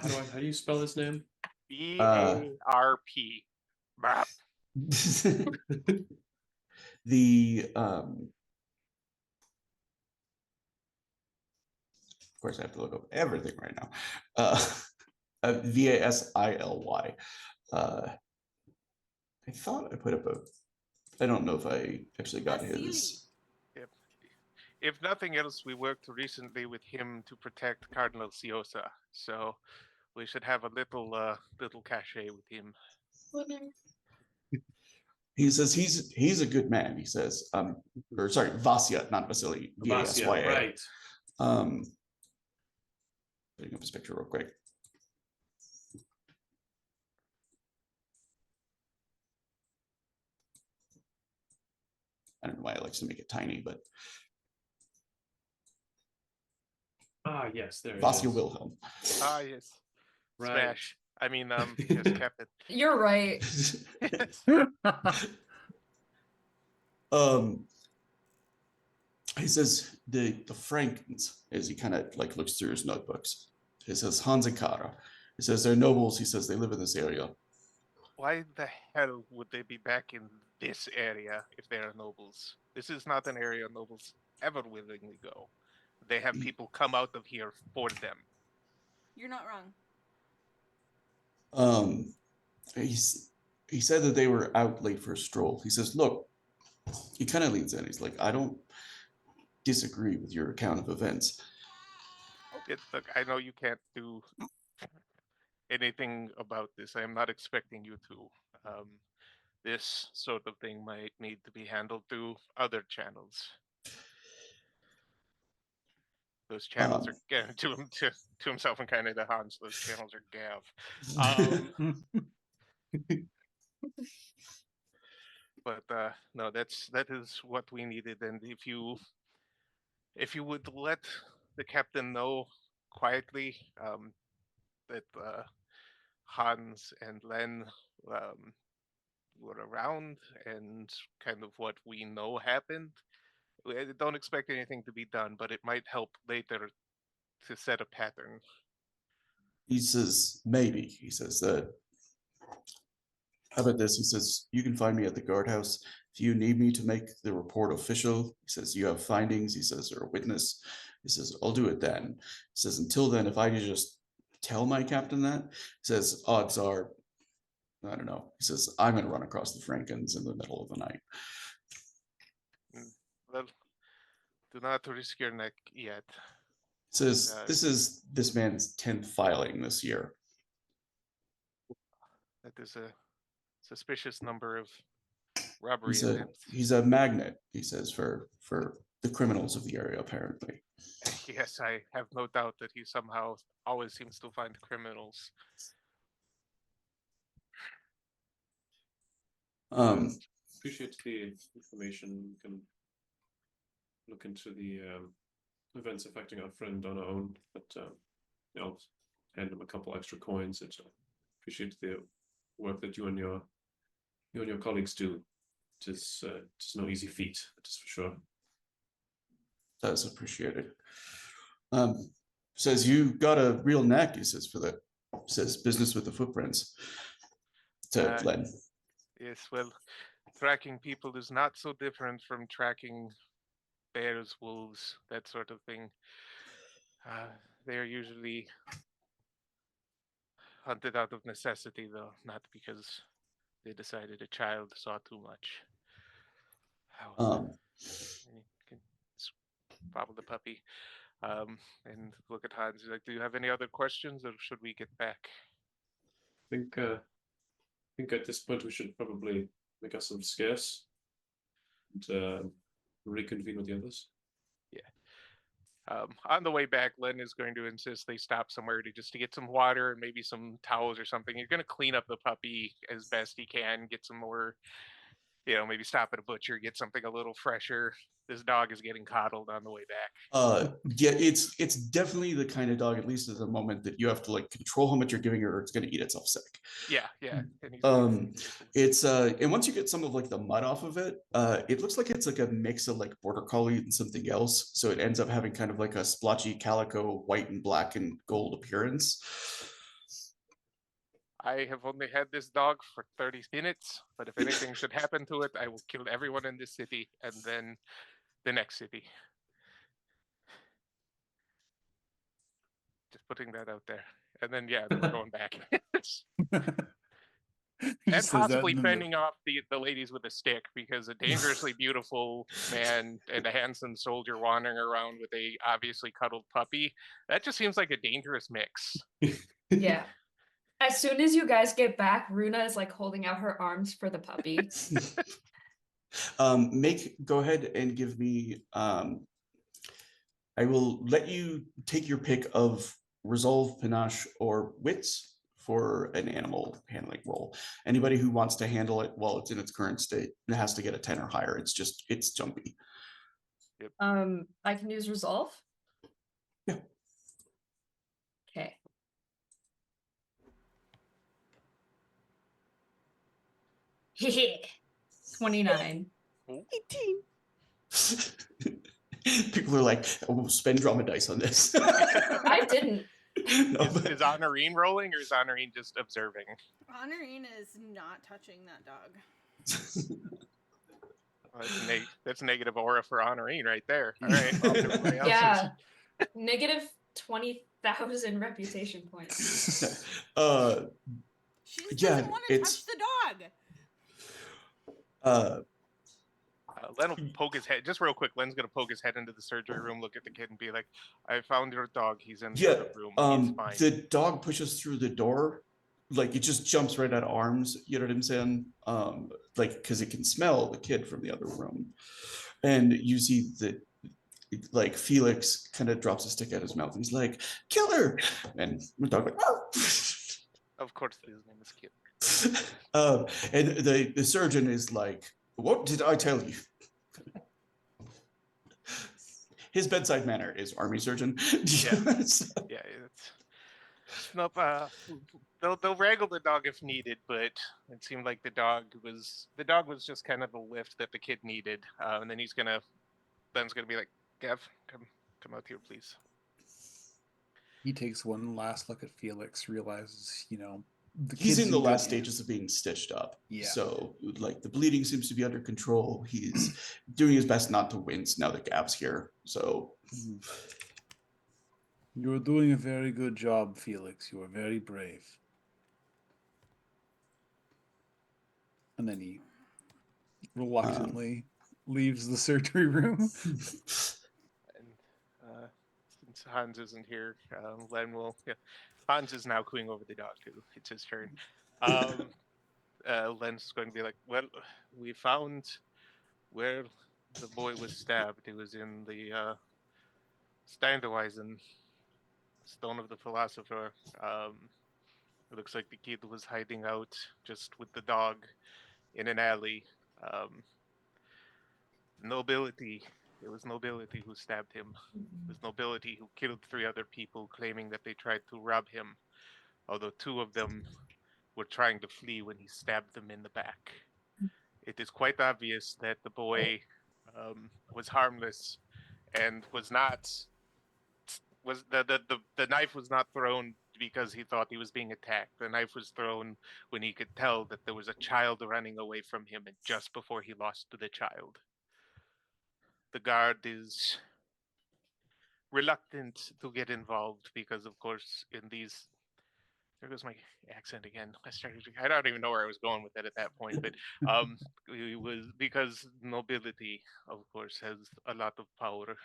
spell his name? B-A-R-P. Bap. The of course I have to look up everything right now. Vasily. I thought I put up I don't know if I actually got Vasily. his. If nothing else, we worked recently with him to protect Cardinal Siosa, so we should have a little cachet with him. He says he's a good man. He says, or sorry, Vasya, not Vasily, Vasya. right. Putting up his picture real quick. I don't know why I likes to make it tiny, but Yes, there it Vasya is. Wilhelm. Ah, yes. Right. Smash. I mean, yes, Captain. You're right. He says the Frankens, as he kind of like looks through his notebooks. He says Hanzikara. He says they're nobles. He says they live in this area. Why the hell would they be back in this area if they are nobles? This is not an area nobles ever willingly go. They have people come out of here for them. You're not wrong. He said that they were out late for a stroll. He says, look, he kind of leans in. He's like, I don't disagree with your account of events. Look, I know you can't do anything about this. I am not expecting you to. This sort of thing might need to be handled through other channels. Those channels are to himself and kind of to Hans. Those channels are Gav. But no, that is what we needed. And if you would let the captain know quietly that Hans and Len were around and kind of what we know happened. Don't expect anything to be done, but it might help later to set a pattern. He says, maybe. He says that. How about this? He says, you can find me at the guardhouse. If you need me to make the report official, he says, you have findings. He says, or a witness. He says, I'll do it then. He says, until then, if I just tell my captain that, he says, odds are, I don't know. He says, I'm going to run across the Frankens in the middle of the night. Well, do not risk your neck yet. He says, this is this man's 10th filing this year. That is a suspicious number of robbery attempts. He's a magnet, he says, for the criminals of the area, apparently. Yes, I have no doubt that he somehow always seems to find criminals. Appreciate the information. We can look into the events affecting our friend on our own, but hand him a couple extra coins. And appreciate the work that you and your colleagues do. It's no easy feat, that's for sure. That's appreciated. Says you got a real knack, he says, for that. Says business with the footprints. To Len. Yes, well, tracking people is not so different from tracking bears, wolves, that sort of thing. They are usually hunted out of necessity, though, not because they decided a child saw too much. You can bobble the puppy and look at Hans. He's like, do you have any other questions, or should we get back? I think at this point we should probably make ourselves scarce and reconvene with the others. Yeah. On the way back, Len is going to insist they stop somewhere to get some water and maybe some towels or something. You're going to clean up the puppy as best he can, get some more, maybe stop at a butcher, get something a little fresher. This dog is getting coddled on the way back. Yeah, it's definitely the kind of dog, at least at the moment, that you have to like control how much you're giving her, or it's going to eat itself sick. Yeah. It's and once you get some of like the mud off of it, it looks like it's like a mix of like border collie and something else. So it ends up having kind of like a splotchy calico, white and black and gold appearance. I have only had this dog for 30 minutes, but if anything should happen to it, I will kill everyone in this city and then the next city. Just putting that out there. And then, then we're going back. He And just says that possibly and then fending off the ladies with a stick, because a dangerously beautiful man and a handsome soldier wandering around with a obviously cuddled puppy, that just seems like a dangerous mix. Yeah. As soon as you guys get back, Runa is like holding out her arms for the puppy. Go ahead and give me. I will let you take your pick of resolve, panache, or wits for an animal handling roll. Anybody who wants to handle it while it's in its current state, it has to get a 10 or higher. It's jumpy. I can use resolve. Yeah. Okay. Hehe. 29. 18. People are like, oh, spend drama dice on this. I didn't. No, Is Honorine rolling, or is Honorine just observing? Honorine is not touching that dog. Well, that's negative aura for Honorine right there. All right. Well, everybody else Yeah. Negative 20,000 reputation points. She just Yeah, doesn't want to touch the dog. Len will poke his head, just real quick. Len's gonna poke his head into the surgery room, look at the kid, and be like, "I found your dog. He's in the yeah, other room. He's fine." the dog pushes through the door, like it just jumps right out of arms. You know what I'm saying? Like because it can smell the kid from the other room, and you see that. Like Felix kind of drops a stick at his mouth, and he's like, "Kill her!" And the dog like, Of course, his name is Kid. and the surgeon is like, "What did I tell you?" His bedside manner is army surgeon. Yeah. Yeah, it's nope. They'll wrangle the dog if needed, but it seemed like the dog was just kind of the lift that the kid needed, and then Ben's gonna be like, "Gav, come out here, please." he takes one last look at Felix, realizes, He's in the good last hands. stages of being stitched up. Yeah. So like the bleeding seems to be under control. He's doing his best not to wince now that Gav's here. So You're doing a very good job, Felix. You are very brave. And then he reluctantly leaves the surgery room. And since Hans isn't here, Len will. Yeah, Hans is now cooing over the dog too. It's his turn. Len's going to be like, "Well, we found where the boy was stabbed. It was in the Steinderweisen, Stone of the Philosopher. It looks like the kid was hiding out just with the dog in an alley. Nobility. It was nobility who stabbed him. It was nobility who killed 3 other people, claiming that they tried to rob him, although 2 of them were trying to flee when he stabbed them in the back. It is quite obvious that the boy was harmless and was the knife was not thrown because he thought he was being attacked. The knife was thrown when he could tell that there was a child running away from him, and just before he lost the child. The guard is reluctant to get involved because, of course, in these... There goes my accent again. I don't even know where I was going with it at that point, but it was because nobility, of course, has a lot of power,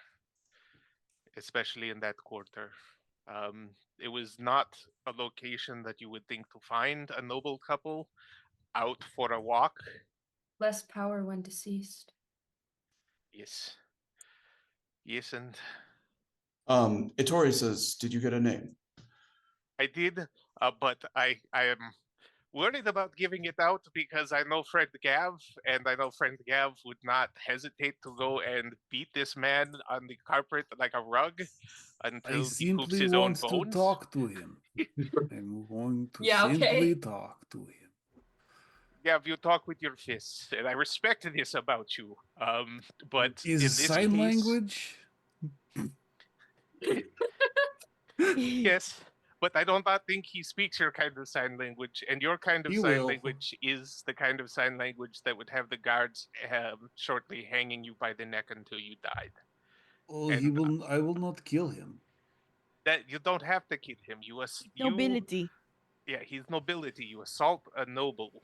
especially in that quarter. It was not a location that you would think to find a noble couple out for a walk. Less power when deceased. Yes. Yes, and Ettore says, "Did you get a name?" I did, but I am worried about giving it out because I know friend Gav, and I know friend Gav would not hesitate to go and beat this man on the carpet like a rug until he poops his own bones. talk to him. I'm going to Yeah, okay. talk to him. Gav, you talk with your fists, and I respect this about you. But Is in this sign case, language? yes. But I do not think he speaks your kind of sign language, and your kind of He sign will. language is the kind of sign language that would have the guards shortly hanging you by the neck until you died. Oh, And I will not kill him. that you don't have to kill him. You Nobility. Yeah, he's nobility. You assault a noble,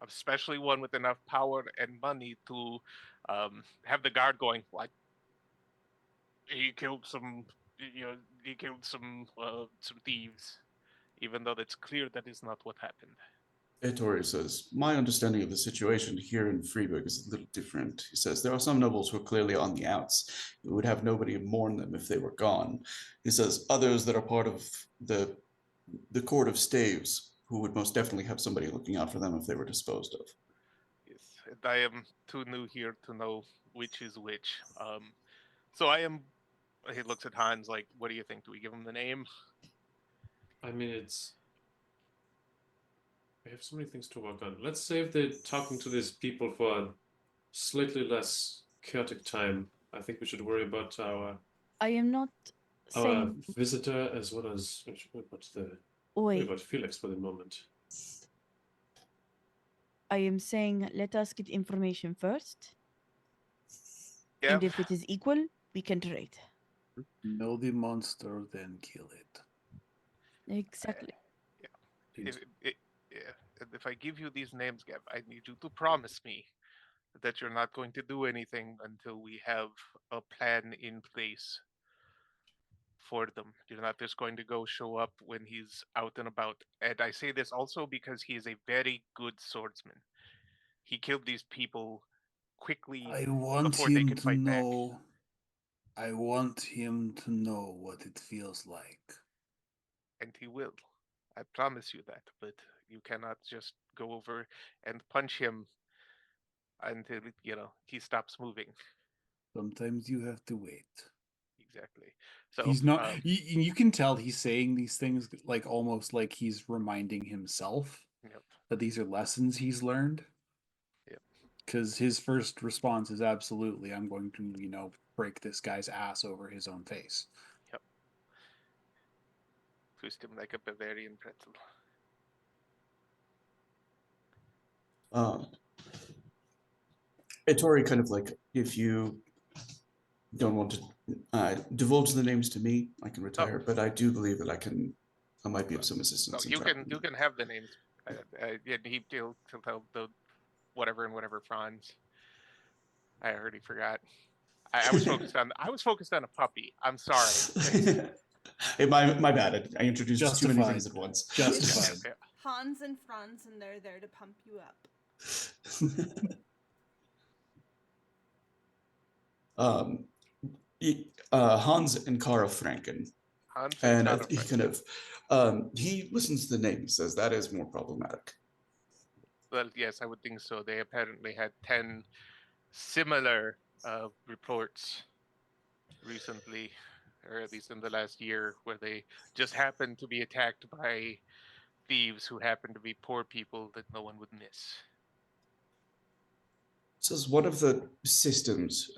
especially one with enough power and money to have the guard going like he killed some, he killed some thieves, even though it's clear that is not what happened. Ettore says, my understanding of the situation here in Freiburg is a little different. He says, there are some nobles who are clearly on the outs, who would have nobody mourn them if they were gone. He says, others that are part of the court of staves, who would most definitely have somebody looking out for them if they were disposed of. Yes, and I am too new here to know which is which. So I am. He looks at Hans like, "What do you think? Do we give him the name?" I mean, we have so many things to work on. Let's save the talking to these people for a slightly less chaotic time. I think we should worry about our I am not saying. visitor as well as worry about Felix for the moment. I am saying let us get information first. Yeah. And if it is equal, we can trade. Know the monster, then kill it. Exactly. If I give you these names, Gav, I need you to promise me that you're not going to do anything until we have a plan in place for them. You're not just going to go show up when he's out and about. And I say this also because he is a very good swordsman. He killed these people quickly I want before they him could to fight back. know. I want him to know what it feels like. And he will. I promise you that. But you cannot just go over and punch him until he stops moving. Sometimes you have to wait. Exactly. So He's not. You can tell he's saying these things like almost like he's reminding himself Yep. that these are lessons he's learned. Yep. Because his first response is absolutely, I'm going to, break this guy's ass over his own face. Yep. Twist him like a Bavarian pretzel. Ettore kind of like, if you don't want to divulge the names to me, I can retire, but I do believe that I might be of some assistance. No, you can have the names. He'll tell the whatever and whatever Franz. I already forgot. I was focused on a puppy. I'm sorry. Hey, my bad. I introduced too many things at once. Justified. Yeah. Hans and Franz, and they're there to pump you up. Hans and Kara Franken. Hans and Kara he Franken. he listens to the name. He says that is more problematic. Well, yes, I would think so. They apparently had 10 similar reports recently, or at least in the last year, where they just happened to be attacked by thieves who happened to be poor people that no one would miss. Says one of the systems,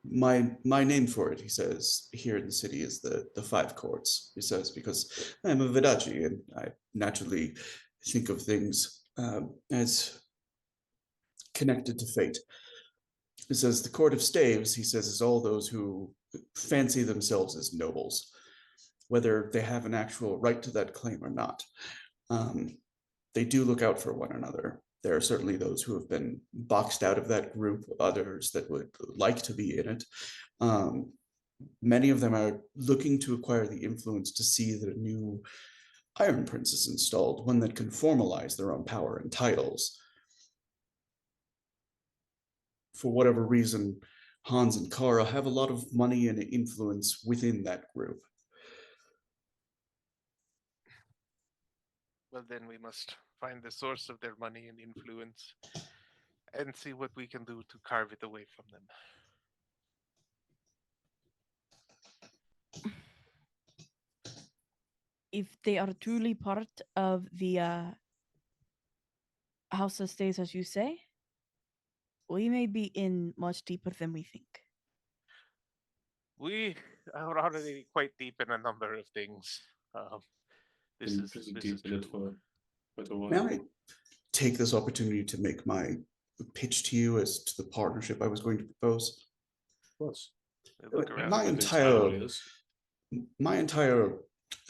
my name for it, he says, here in the city is the five courts. He says, because I'm a Vidachi and I naturally think of things as connected to fate. He says the court of staves, he says, is all those who fancy themselves as nobles, whether they have an actual right to that claim or not. They do look out for one another. There are certainly those who have been boxed out of that group, others that would like to be in it. Many of them are looking to acquire the influence to see the new Iron Princess installed, one that can formalize their own power and titles. For whatever reason, Hans and Kara have a lot of money and influence within that group. Well, then we must find the source of their money and influence and see what we can do to carve it away from them. If they are truly part of the House of Stays, as you say, we may be in much deeper than we think. We are already quite deep in a number of things. This is deep in it for quite a while. May I take this opportunity to make my pitch to you as to the partnership I was going to propose? Of course. Look around. My entire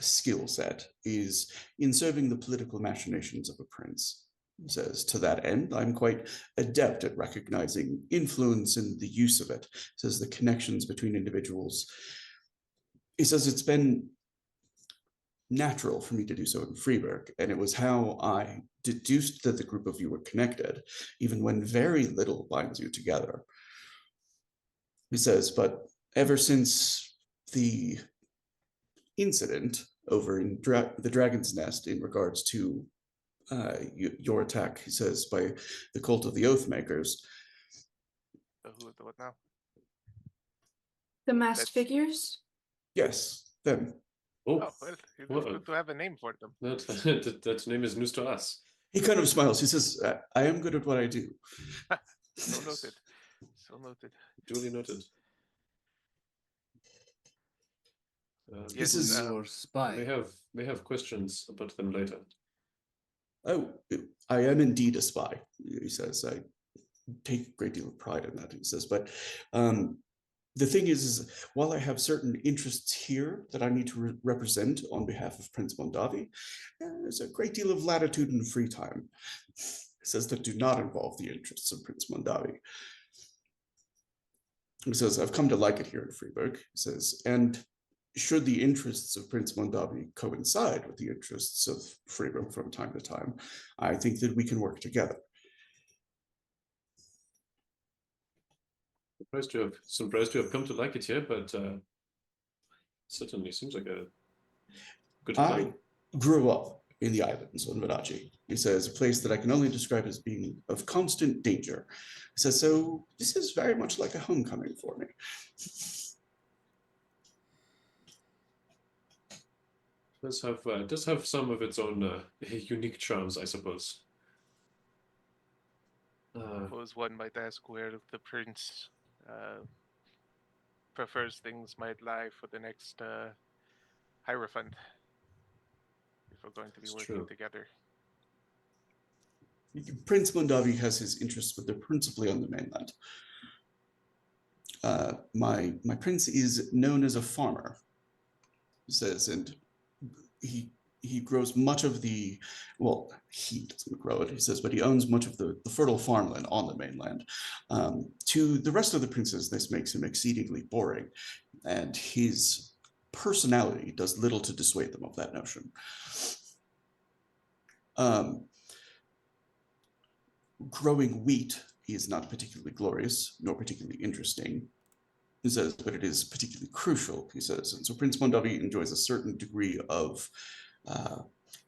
skill set is in serving the political machinations of a prince. He says, to that end, I'm quite adept at recognizing influence and the use of it. He says the connections between individuals. He says it's been natural for me to do so in Freiburg, and it was how I deduced that the group of you were connected, even when very little binds you together. He says, but ever since the incident over in the Dragon's Nest in regards to your attack, he says, by the cult of the Oathmakers. Who is the what now? The masked That's- figures? Yes, them. Oh, Oh, well, it's well, good to have a name for them. that name is news to us. He kind of smiles. He says, I am good at what I do. So noted. So noted. Duly noted. Yes, is- Your spy. May have questions about them later. Oh, I am indeed a spy, he says. I take a great deal of pride in that, he says. But the thing is while I have certain interests here that I need to represent on behalf of Prince Mondavi, there's a great deal of latitude and free time, he says, that do not involve the interests of Prince Mondavi. He says, I've come to like it here in Freiburg, he says, and should the interests of Prince Mondavi coincide with the interests of Freiburg from time to time, I think that we can work together. Surprised to have come to like it here, but certainly seems like a good I plan. grew up in the islands on Vadachi. He says, a place that I can only describe as being of constant danger. He says, so this is very much like a homecoming for me. Does have some of its own unique charms, I suppose. I suppose one might ask where the prince prefers things might lie for the next Hierophant, if we're going to be It's working true. together. Prince Mondavi has his interests, but they're principally on the mainland. My prince is known as a farmer, he says, and he grows much of the, well, he doesn't grow it, he says, but he owns much of the fertile farmland on the mainland. To the rest of the princes, this makes him exceedingly boring, and his personality does little to dissuade them of that notion. Growing wheat is not particularly glorious, nor particularly interesting, he says, but it is particularly crucial, he says. And so Prince Mondavi enjoys a certain degree of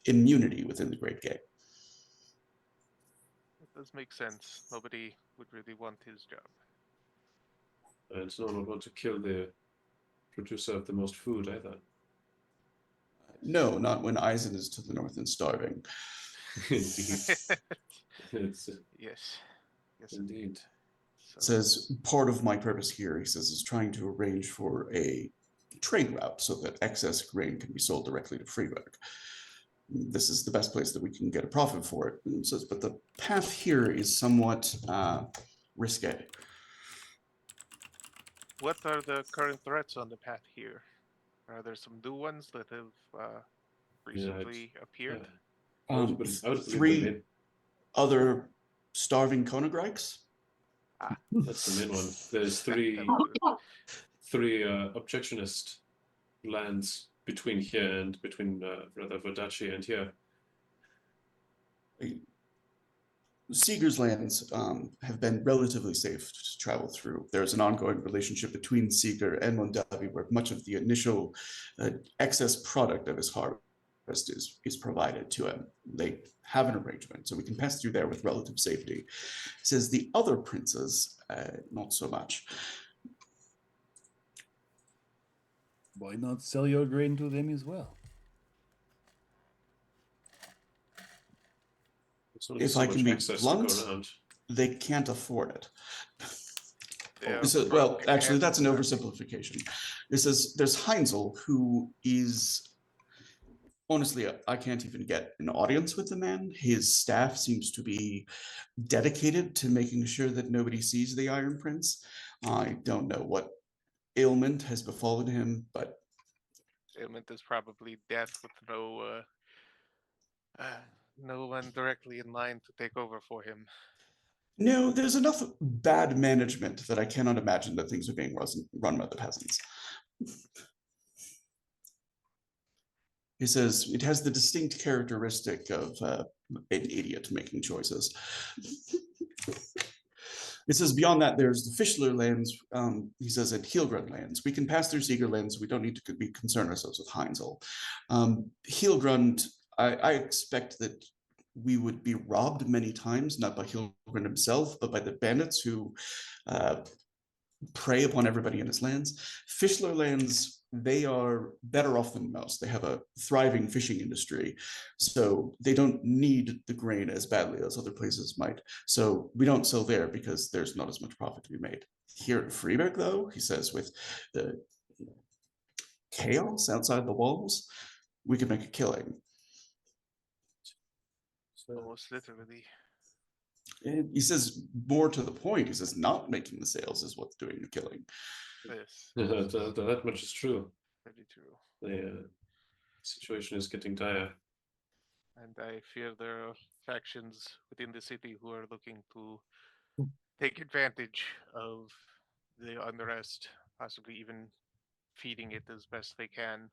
immunity within the Great Gate. It does make sense. Nobody would really want his job. And no one would want to kill the producer of the most food either. No, not when Eisen is to the north and starving. Indeed. It's Yes. Yes, indeed. So, Says part of my purpose here, he says, is trying to arrange for a trade route so that excess grain can be sold directly to Freiburg. This is the best place that we can get a profit for it. And says, but the path here is somewhat risque. what are the current threats on the path here? Are there some new ones that have recently appeared? I would believe the 3 main, other starving Konagriks. that's the main one. There's three objectionist lands between here and between rather Vadachi and here. Seeger's lands have been relatively safe to travel through. There's an ongoing relationship between Seeger and Mondavi, where much of the initial excess product of his harvest is provided to him. They have an arrangement, so we can pass through there with relative safety. Says the other princes, not so much. Why not sell your grain to them as well? There's only If so I much can be access blunt, to go around. they can't afford it. Yeah, So, well, broke actually, and that's an broke. oversimplification. It says there's Heinzel, who is, honestly, I can't even get an audience with the man. His staff seems to be dedicated to making sure that nobody sees the Iron Prince. I don't know what ailment has befallen him, but ailment is probably death with no one directly in line to take over for him. No, there's enough bad management that I cannot imagine that things are being run by the peasants. He says it has the distinct characteristic of an idiot making choices. It says beyond that, there's the Fischler lands, he says, and Heelgrund lands. We can pass through Seeger lands, so we don't need to be concern ourselves with Heinzel. Heelgrund, I expect that we would be robbed many times, not by Heelgrund himself, but by the bandits who prey upon everybody in his lands. Fischler lands, they are better off than most. They have a thriving fishing industry, so they don't need the grain as badly as other places might. So we don't sell there because there's not as much profit to be made. Here at Freeberg, though, he says, with the chaos outside the walls, we could make a killing. So, Almost literally. And he says more to the point. He says not making the sales is what's doing the killing. Yes, that much is true. very true. The situation is getting dire. And I fear there are factions within the city who are looking to take advantage of the unrest, possibly even feeding it as best they can.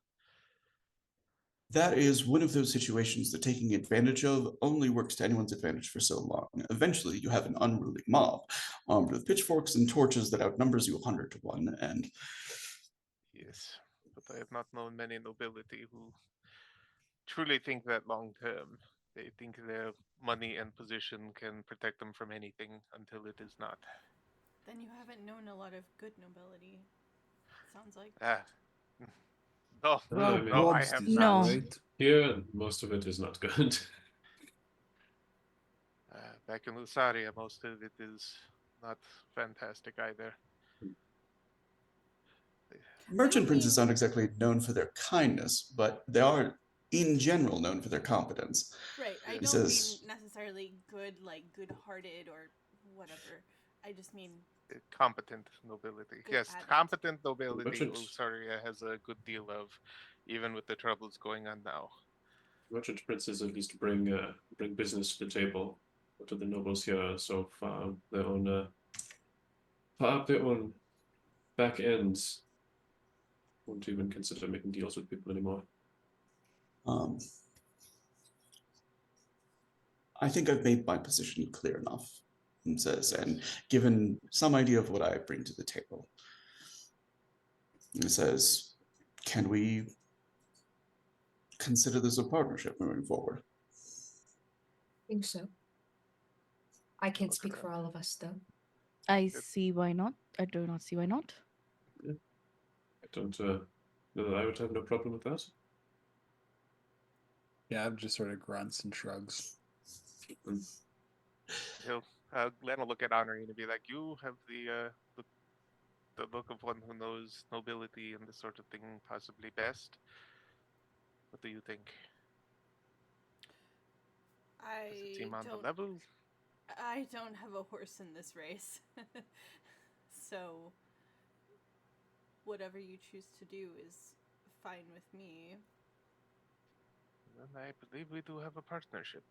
That is one of those situations that taking advantage of only works to anyone's advantage for so long. Eventually, you have an unruly mob armed with pitchforks and torches that outnumbers you 100 to 1. And Yes, but I have not known many nobility who truly think that long term. They think their money and position can protect them from anything until it is not. Then you haven't known a lot of good nobility. Sounds like. Ah. No, Well, no, I Bob's have disease, not. No. right? Here, most of it is not good. Back in Lusaria, most of it is not fantastic either. merchant princes mean- aren't exactly known for their kindness, but they are, in general, known for their competence. Right. I He don't says- mean necessarily good, like good-hearted or whatever. I just mean Competent nobility. Good Yes, at it. competent nobility Merchant. Lusaria has a good deal of, even with the troubles going on now. Merchant princes at least bring business to the table. What do the nobles here so far? Their own back ends. Won't even consider making deals with people anymore. I think I've made my position clear enough, he says, and given some idea of what I bring to the table. He says, can we consider this a partnership moving forward? think so. I can't Look speak at for all of us, though. I Good. see why not. I do not see why not. I don't know that I would have no problem with that. Yeah, just sort of grunts and shrugs. He'll Glenn will look at Honorine and be like, "You have the look of one who knows nobility and this sort of thing possibly best. What do you think? Does it seem on the level?" I don't have a horse in this race. So whatever you choose to do is fine with me. Then I believe we do have a partnership.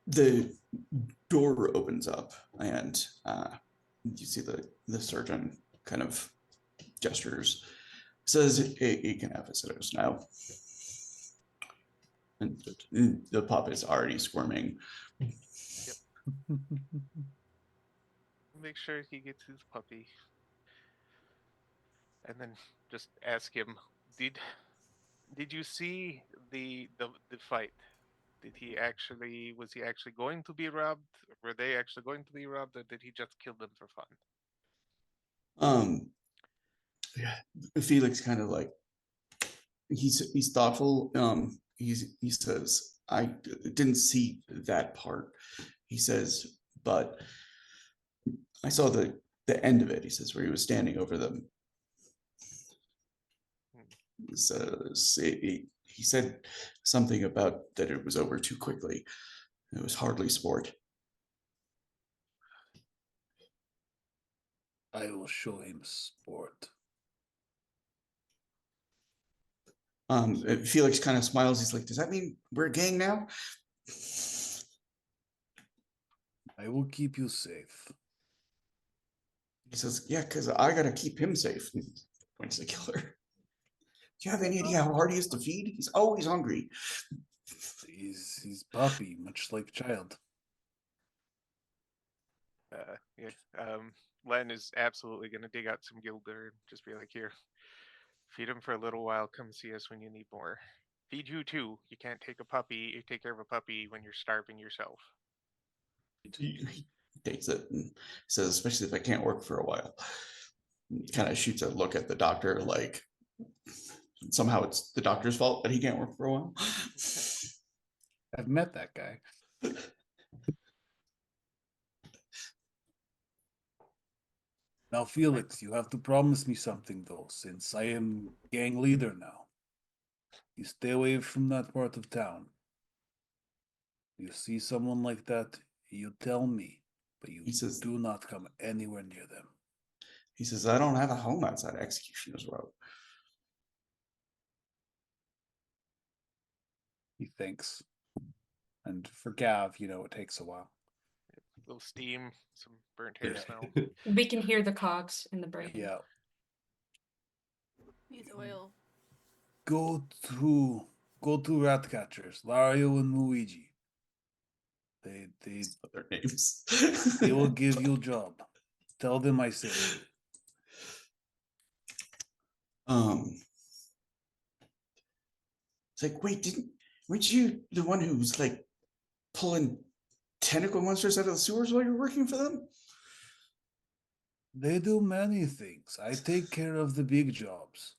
The door opens up, and you see the surgeon kind of gestures, says, "You can have visitors now." And the pup is already squirming. Make sure he gets his puppy. And then just ask him, did you see the fight? Was he actually going to be robbed? Were they actually going to be robbed, or did he just kill them for fun? Yeah, Felix kind of like he's thoughtful. He says, "I didn't see that part." He says, "But I saw the end of it." He says, "Where he was standing over them." He says, he said something about that it was over too quickly. It was hardly sport. I will show him sport. Felix kind of smiles. He's like, "Does that mean we're a gang now?" I will keep you safe. He says, "Yeah, because I gotta keep him safe." He points to the killer. Do you have any idea how hard he is to feed? He's always hungry. He's puppy, much like child. Yeah. Len is absolutely gonna dig out some Gilder and just be like, "Here, feed him for a little while. Come see us when you need more. Feed you too. You can't take care of a puppy when you're starving yourself." He takes it and says, "Especially if I can't work for a while." Kind of shoots a look at the doctor, like somehow it's the doctor's fault that he can't work for a while. I've met that guy. Now, Felix, you have to promise me something, though, since I am gang leader now. You stay away from that part of town. You see someone like that, you tell me, but you He says- do not come anywhere near them. He says, "I don't have a home outside Executioner's Row." He thinks. And for Gav, it takes a while. A little steam, some burnt hair Yeah. smell. We can hear the cogs in the brain. Yeah. Needs oil. Go to Ratcatchers, Lario and Luigi. They Their names. they will give you a job. Tell them I sent you. It's like, wait, weren't you the one who was like pulling tentacle monsters out of the sewers while you're working for them? They do many things. I take care of the big jobs.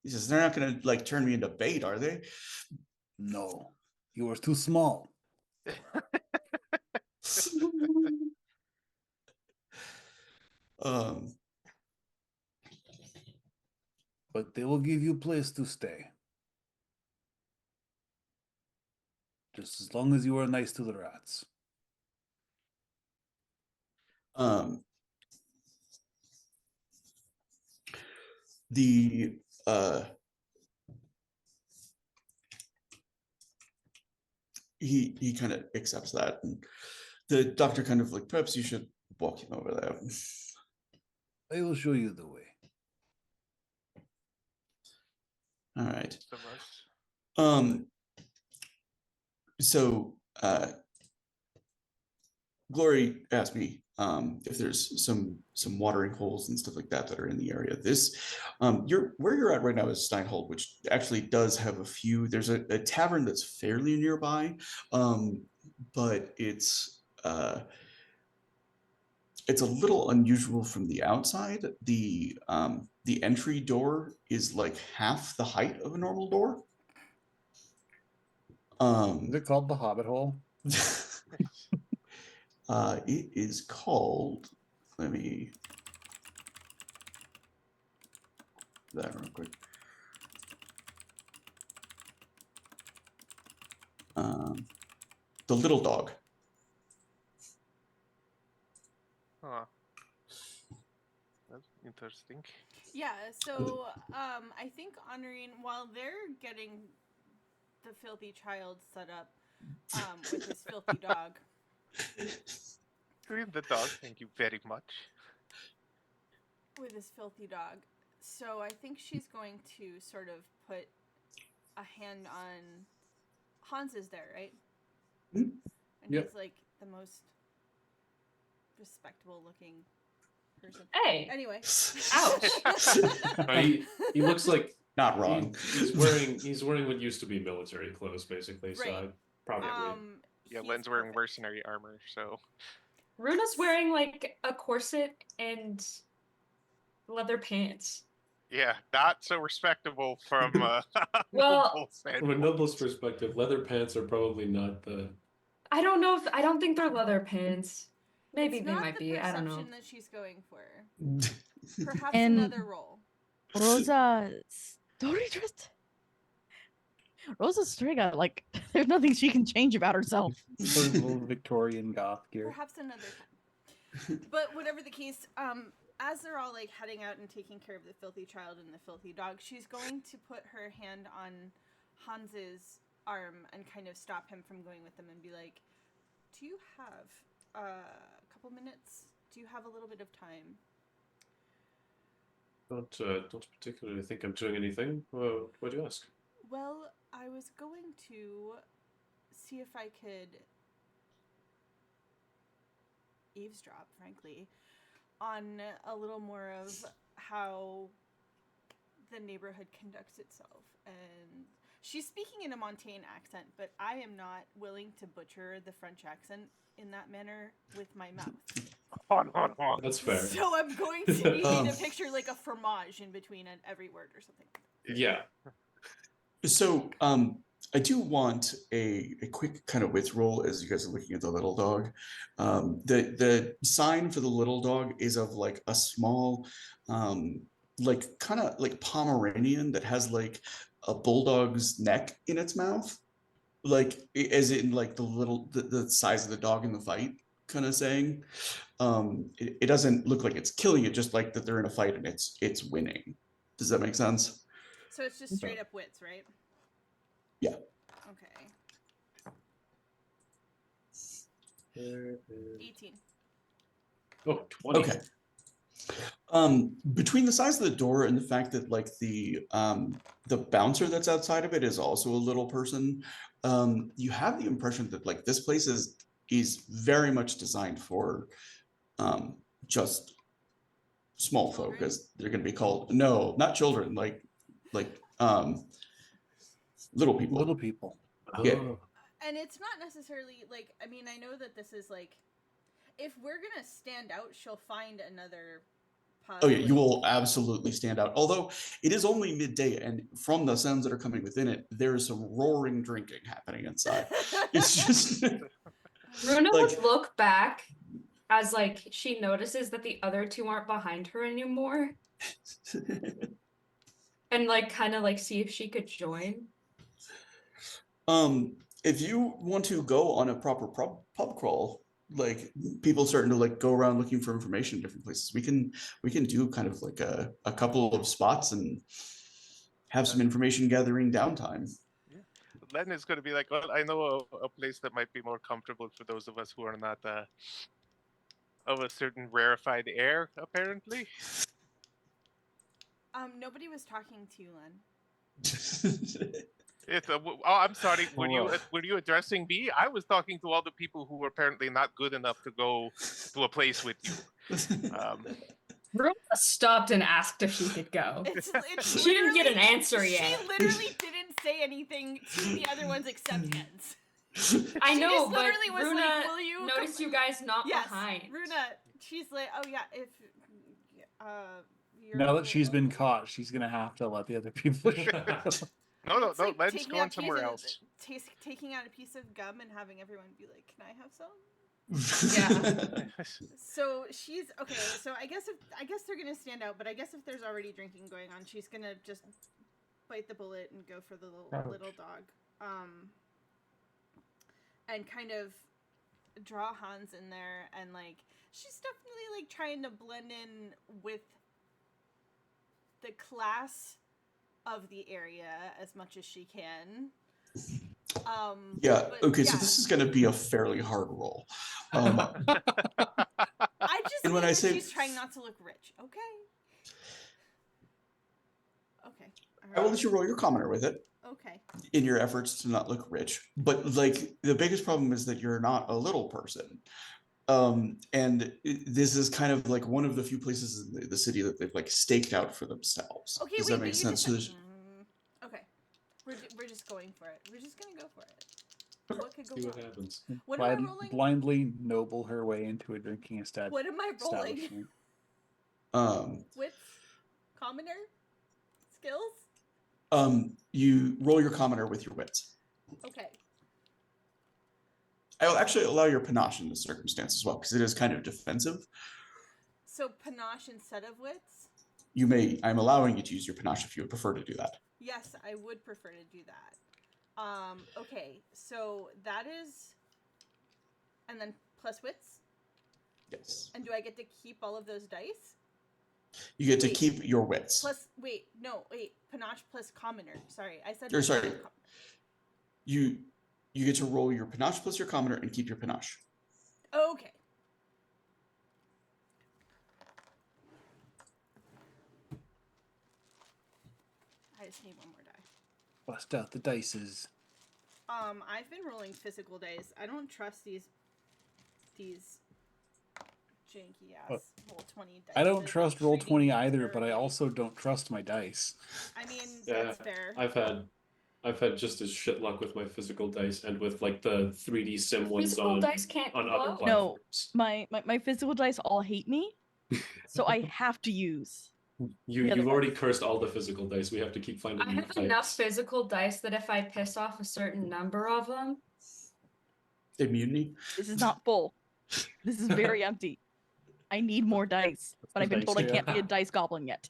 He says, "They're not gonna like turn me into bait, are they?" No, you are too small. um But they will give you a place to stay. Just as long as you are nice to the rats. um the he kind of accepts that, and the doctor kind of like, "Perhaps you should walk him over there." I will show you the way. All right. Some of us. So Glory asked me if there's some watering holes and stuff like that are in the area. This where you're at right now is Steinhold, which actually does have a few. There's a tavern that's fairly nearby, but it's a little unusual from the outside. The entry door is like half the height of a normal door. Is it called the Hobbit Hole? It is called, let me that real quick. The Little Dog. Huh. That's interesting. Yeah, so I think honoring while they're getting the filthy child set up with his filthy dog. The dog, thank you very much. With his filthy dog. So I think she's going to sort of put a hand on Hans is there, right? Mm-hmm. And Yep. he's like the most respectable looking person. Hey. Anyway. Ouch. He looks like Not wrong. he's wearing what used to be military clothes, basically. So Right. I'd probably. Yeah, he's Len's wearing perfect. mercenary armor, so Runa's wearing like a corset and leather pants. yeah, not so respectable from Well, Noble's From a standpoint. noble's perspective, leather pants are probably not the. I don't know I don't think they're leather pants. Maybe It's they not might the be. I don't know. perception that she's going for. Perhaps And- another role. Rosa story twist. Rosa's straight out like there's nothing she can change about herself. Sort of little Victorian goth gear. Perhaps another time. But whatever the case, as they're all like heading out and taking care of the filthy child and the filthy dog, she's going to put her hand on Hans's arm and kind of stop him from going with them and be like, do you have a couple minutes? Do you have a little bit of time? Don't particularly think I'm doing anything. Why'd you ask? Well, I was going to see if I could eavesdrop, frankly, on a little more of how the neighborhood conducts itself. And she's speaking in a Montaigne accent, but I am not willing to butcher the French accent in that manner with my mouth. That's fair. So I'm going to need you to picture like a fromage in between every word or something. Yeah. So I do want a quick kind of wits roll as you guys are looking at the little dog. The sign for the little dog is of like a small, like kind of like Pomeranian that has like a bulldog's neck in its mouth, like as in like the size of the dog in the fight kind of saying. It doesn't look like it's killing it, just like that they're in a fight and it's winning. Does that make sense? So it's just straight up wits, right? Yeah. Okay. 18. Oh, 20. Okay. Between the size of the door and the fact that like the bouncer that's outside of it is also a little person, you have the impression that like this place is very much designed for just small folk, as they're going to be called. No, not children, like little people. Little people. Yeah. And it's not necessarily like, I mean, I know that this is like, if we're gonna stand out, she'll find another pub. Oh yeah, you will absolutely stand out. Although it is only midday, and from the sounds that are coming within it, there is some roaring drinking happening inside. It's just Runa like would look back as like she notices that the other two aren't behind her anymore, and like kind of like see if she could join. if you want to go on a proper pub crawl, like people starting to like go around looking for information in different places, we can do kind of like a couple of spots and have some information gathering downtime. Len is going to be like, well, I know a place that might be more comfortable for those of us who are not of a certain rarefied air, apparently. Nobody was talking to you, Len. I'm sorry. Were you addressing me? I was talking to all the people who were apparently not good enough to go to a place with you. Runa stopped and asked if she could go. She didn't get an answer yet. She literally didn't say anything to the other ones except heads. I She know, just but literally was Runa like, will you noticed you guys not behind. Runa, she's like, oh yeah, if you're Now that she's been caught, she's gonna have to let the other people show. No, It's like Len's taking going out somewhere pieces- else. Taking out a piece of gum and having everyone be like, can I have some? Yeah. So she's okay. So I guess they're gonna stand out, but I guess if there's already drinking going on, she's gonna just bite the bullet and go for the little dog, and kind of draw Hans in there, and like she's definitely like trying to blend in with the class of the area as much as she can. Yeah. Okay. Yeah. So this is going to be a fairly hard roll. I just And when mean I that say- she's trying not to look rich. Okay. Okay. All I will right. let you roll your commoner with it Okay. in your efforts to not look rich. But like the biggest problem is that you're not a little person. And this is kind of like one of the few places in the city that they've like staked out for themselves. Okay. Does wait, that make but you sense? just So there's- okay. We're just going for it. We're just gonna go for it. What could go See what wrong? happens. What am I rolling? Blindly noble her way into a drinking What am I rolling? establishment. Wits, commoner, skills. You roll your commoner with your wits. Okay. I'll actually allow your panache in this circumstance as well, because it is kind of defensive. So panache instead of wits. You may. I'm allowing you to use your panache if you would prefer to do that. Yes, I would prefer to do that. Okay, so that is, and then plus wits. Yes. And do I get to keep all of those dice? You get to Wait. keep your wits. Plus, wait, panache plus commoner. Sorry, I said. Or sorry. panache com- You get to roll your panache plus your commoner and keep your panache. Okay. I just need one more die. Bust out the dices. I've been rolling physical dice. I don't trust these janky ass roll 20 dice. I don't trust roll 20 either, but I also don't trust my dice. I mean, Yeah, that's fair. I've had just as shit luck with my physical dice and with like the 3D sim ones Physical on dice can't on go other out. No, platforms. my physical dice all hate me, so I have to use. You've already cursed all the physical dice. We have to keep finding I new have enough types. physical dice that if I piss off a certain number of them, Immunity. This is not full. This is very empty. I need more dice, but I've been told I can't be a dice goblin yet.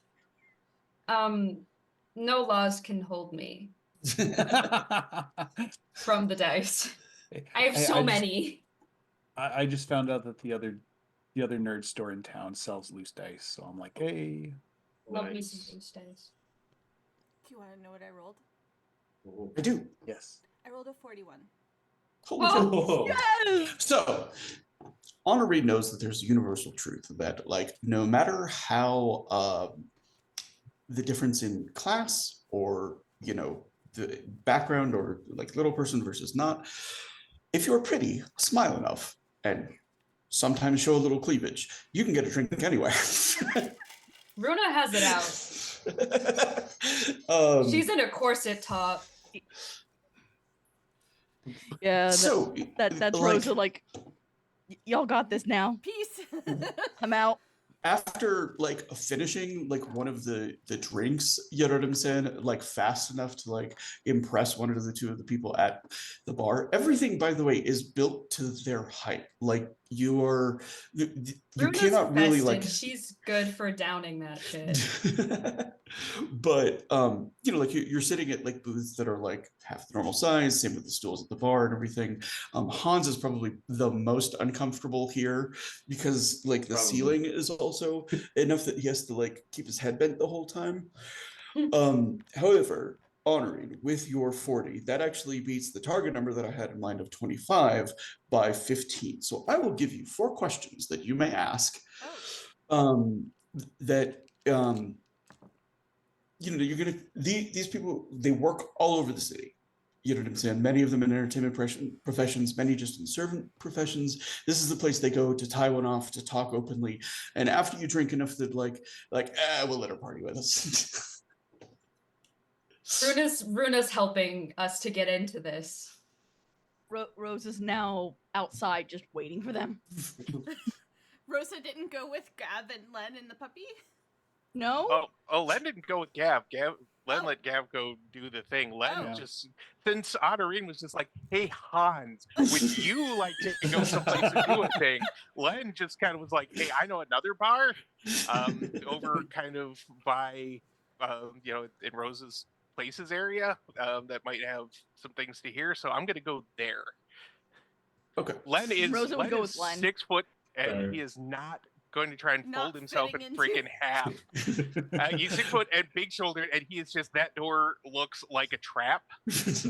no laws can hold me from the dice. I have so many. I just found out that the other nerd store in town sells loose dice, so I'm like, hey. Love me some loose dice. Do you want to know what I rolled? I do. Yes. I rolled a 41. Holy Oh, cow. Yes! So, Honoree knows that there's a universal truth that, like, no matter how the difference in class or, you know, the background or like little person versus not, if you're pretty, smile enough, and sometimes show a little cleavage, you can get a drink anywhere. Runa has it out. She's in a corset top. Yeah, so that's like, Rosa. Like, y'all got this now. Peace. I'm out. after like finishing like one of the drinks, you know what I'm saying, like fast enough to like impress one or the two of the people at the bar, everything, by the way, is built to their height. Like you Runa's cannot really festin'. like She's good for downing that shit. but you know, like you're sitting at like booths that are like half the normal size, same with the stools at the bar and everything. Hans is probably the most uncomfortable here because like the ceiling is also enough that he has to like keep his head bent the whole time. However, Honoring, with your 40, that actually beats the target number that I had in mind of 25 by 15. So I will give you 4 questions that you may ask. That you know, you're gonna these people, they work all over the city. You know what I'm saying? Many of them in entertainment professions, many just in servant professions. This is the place they go to tie one off, to talk openly. And after you drink enough that we'll let her party with us. Runa's helping us to get into this. Rose is now outside just waiting for them. Rosa didn't go with Gav and Len and the puppy? No? Oh, Len didn't go with Gav. Len let Gav go do the thing. Len just, since Honorine was just like, hey, Hans, would you like to go someplace to do a thing? Len just kind of was like, hey, I know another bar over kind of by, you know, in Rose's Places area that might have some things to hear. So I'm going to go there. Okay. Rosa would go with Len. 6 foot and he is not going to try and fold himself in freaking half. He's 6 foot and big shouldered, and he is just, that door looks like a trap. Runa's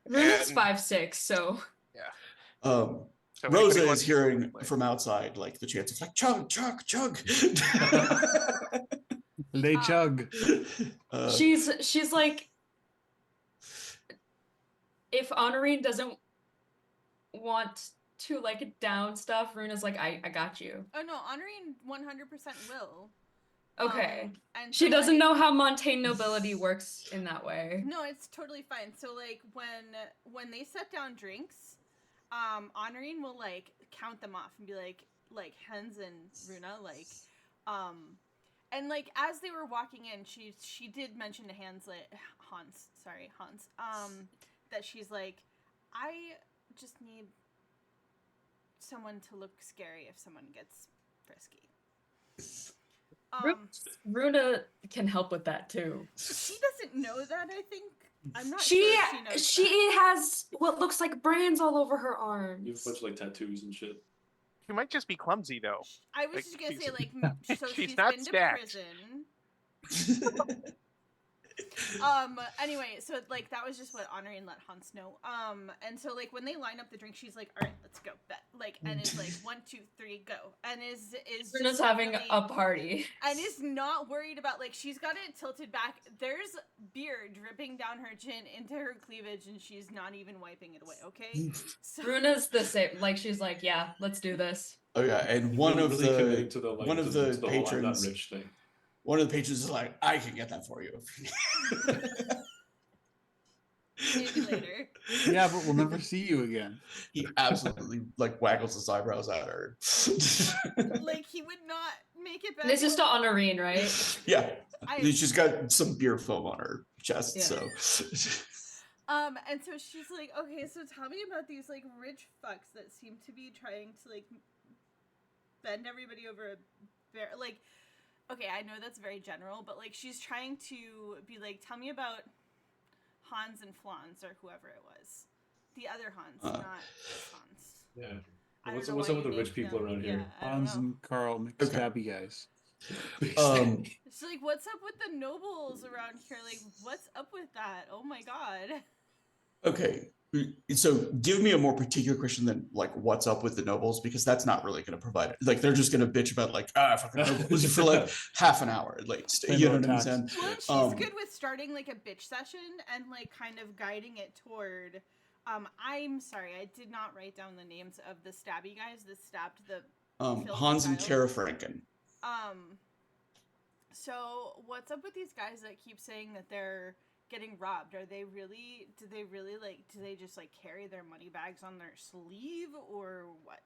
5'6", so yeah. So Rosa is hearing from outside like the chants of like chug, chug, chug. They chug. She's like, if Honorine doesn't want to like down stuff, Runa's like, I got you. Oh no, Honorine 100% will. Okay. And she so, doesn't like, know how Montaigne nobility works in that way. No, it's totally fine. So like when they set down drinks, Honorine will like count them off and be like Hans and Runa, like and like as they were walking in, she did mention to Hans that she's like, I just need someone to look scary if someone gets frisky. Runa can help with that too. She doesn't know that, I think. I'm not she sure she knows she that. has what looks like brands all over her arms. You have a bunch of like tattoos and shit. She might just be clumsy though. I was Like, just gonna say, she's- like, so she's she's not been to stacked. prison. Anyway, so like that was just what Honorine let Hans know. And so like when they line up the drink, she's like, all right, let's go, bet. Like, and it's like 1, 2, 3, go. And is Bruno's just having really- a party. and is not worried about, like, she's got it tilted back. There's beer dripping down her chin into her cleavage, and she's not even wiping it away. Okay. So Bruna's the same. Like, she's like, yeah, let's do this. Oh yeah, and one of really committing the to the like one of to the to the whole I'm not patrons, rich thing. one of the patrons is like, I can get that for you. maybe later. Yeah, but we'll never see you again. He absolutely like waggles his eyebrows at her. Like, he would not make it back. This is to Honorine, right? Yeah, I- she's got some beer foam on her chest, Yeah. so And so she's like, okay, so tell me about these, like, rich fucks that seem to be trying to, like, bend everybody over a bear. Like, okay, I know that's very general, but, like, she's trying to be like, tell me about Hans and Flans, or whoever it was. The other Hans, not this Hans. Yeah. I don't What's know what's why up with you the rich named people them. around Yeah, here? I don't Hans know. and Carl, Okay. McStabby guys. She's like, what's up with the nobles around here? Like, what's up with that? Oh my god. okay. So give me a more particular question than like what's up with the nobles, because that's not really going to provide it. Like they're just going to bitch about like fucking nobles for like half an hour at least. Pay You more know what I'm tax. saying? Well, and she's Um, good with starting like a bitch session and like kind of guiding it toward. I'm sorry, I did not write down the names of the stabby guys that stabbed the. Filthy Hans and child. Kara Franken. So what's up with these guys that keep saying that they're getting robbed? Are they really? Do they really like? Do they just like carry their money bags on their sleeve or what?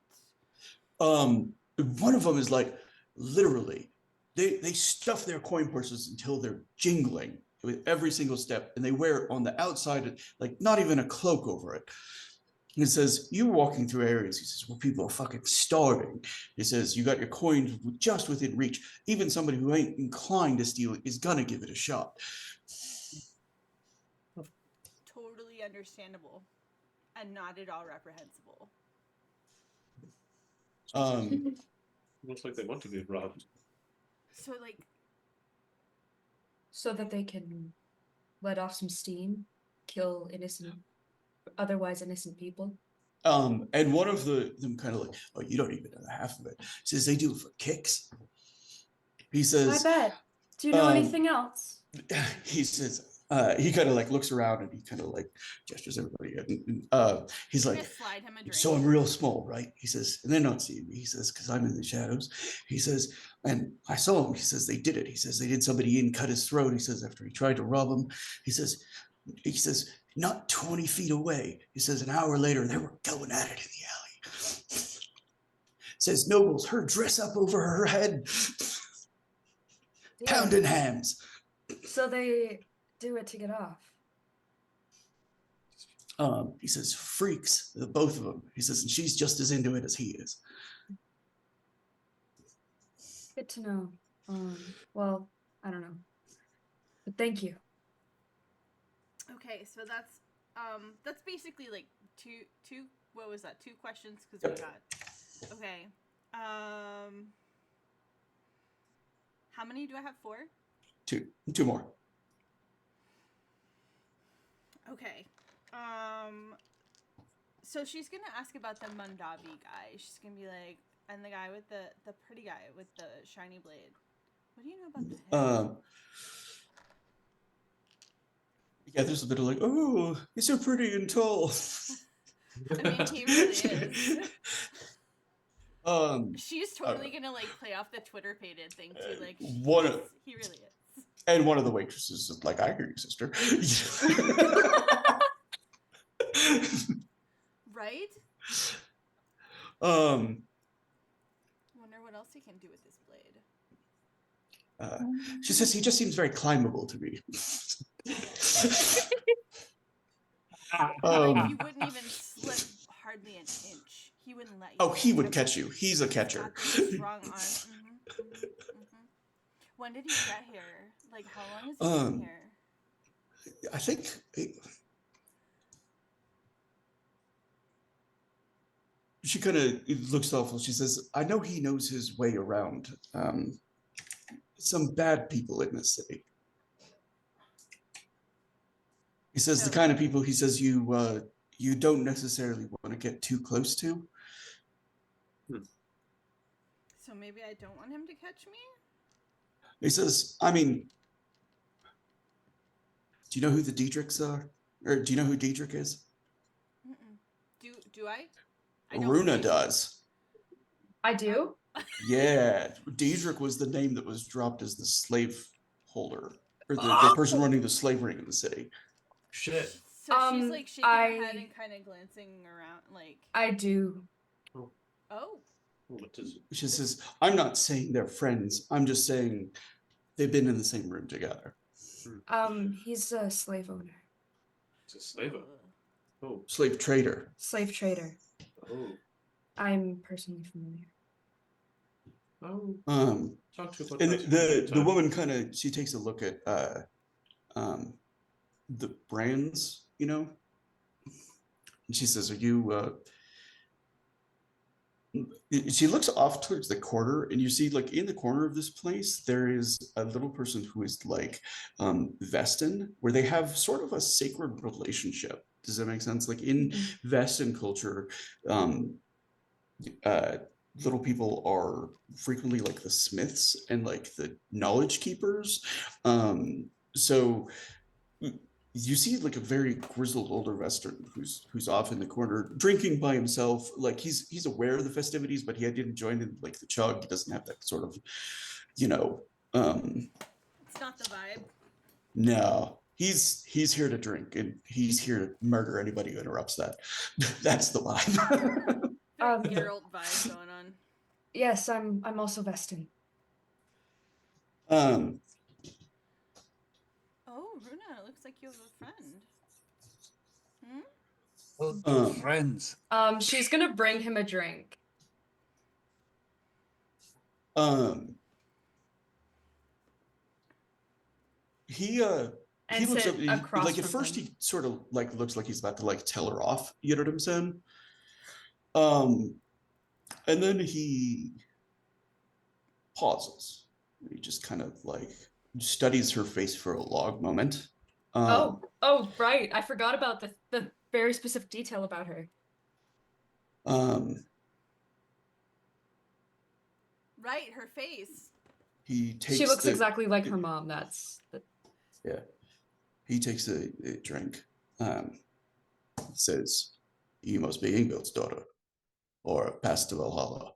One of them is like literally they stuff their coin purses until they're jingling with every single step, and they wear it on the outside, like not even a cloak over it. He says, you're walking through areas, he says, where people are fucking starving. He says, you got your coins just within reach. Even somebody who ain't inclined to steal it is gonna give it a shot. Totally understandable, and not at all reprehensible. Looks like they want to be robbed. So like, So that they can let off some steam, kill otherwise innocent people. And one of them kind of like, oh, you don't even know the half of it. He says they do it for kicks. He says, bet. Do you know anything else? he says, he kind of like looks around and he kind of like gestures everybody. He's I'm like, gonna slide him a drink. so I'm real small, right? He says, and they're not seeing me. He says, because I'm in the shadows. He says, and I saw him. He says, they did it. He says, they did somebody in, cut his throat. He says, after he tried to rob him. He says, not 20 feet away. He says, an hour later, they were going at it in the alley. Says, nobles, her dress up over her head, pounding hams. So they do it to get off. He says, freaks, the both of them. He says, and she's just as into it as he is. Good to know. Well, I don't know. But thank you. Okay, so that's basically like two. What was that? 2 questions because we got. Okay. How many do I have? 4. Two more. Okay. So she's gonna ask about the Mondavi guy. She's gonna be like, and the guy with the pretty guy with the shiny blade. What do you know about him? Yeah, there's a bit of like, oh, he's so pretty and tall. I mean, he really is. She's totally okay. gonna like play off the Twitter pated thing too. Like, he really is. And one of the waitresses is like, I hear you, sister. Right? Um, Wonder what else he can do with this blade. she says he just seems very climbable to me. Like, you wouldn't even slip hardly an inch. He wouldn't let you. Oh, he would catch you. He's a He's catcher. got this strong arm. When did he get here? Like, how long has he been here? I think she kind of looks thoughtful. She says, I know he knows his way around some bad people in this city. He says the So- kind of people he says you don't necessarily want to get too close to. So maybe I don't want him to catch me? He says, I mean, do you know who the Diedrichs are? Or do you know who Diedrich is? Mm-mm. Do I? I don't Runa believe- does. I do. Yeah, Diedrich was the name that was dropped as the slave holder, or the person running the slave ring in the city. Shit. So she's like shaking her head I- and kind of glancing around, like, I do. oh, What does She says, I'm not saying they're friends. I'm just saying they've been in the same room together. He's a slave owner, it's a slave? Oh, Slave trader. slave trader. oh, I'm personally familiar. oh. Talk to you about And that the woman kind of, she takes a look at the brands, you know, and she says, are you she looks off towards the corner, and you see, like, in the corner of this place there is a little person who is like Vestin, where they have sort of a sacred relationship. Does that make sense? Like, in Vestin culture, uh little people are frequently like the smiths and like the knowledge keepers. So you see like a very grizzled older Western who's off in the corner drinking by himself. Like, he's aware of the festivities, but he didn't join in like the chug. He doesn't have that sort of, you know, it's not the vibe. no. He's here to drink, and he's here to murder anybody who interrupts that. That's the vibe. Very Geralt vibe going on. Yes, I'm also Vestin. um Oh, Runa, it looks like you have a friend. Hmm? Friends. She's gonna bring him a drink. He And looks sit up, across like, at from first him. he sort of like looks like he's about to like tell her off, you know what I'm saying? And then he pauses. He just kind of like studies her face for a long moment. Oh, right. I forgot about the very specific detail about her. Right, her face. He takes She looks the- exactly like her mom. That's yeah. He takes a drink. Says, "You must be Ingvild's daughter, or passed to Valhalla."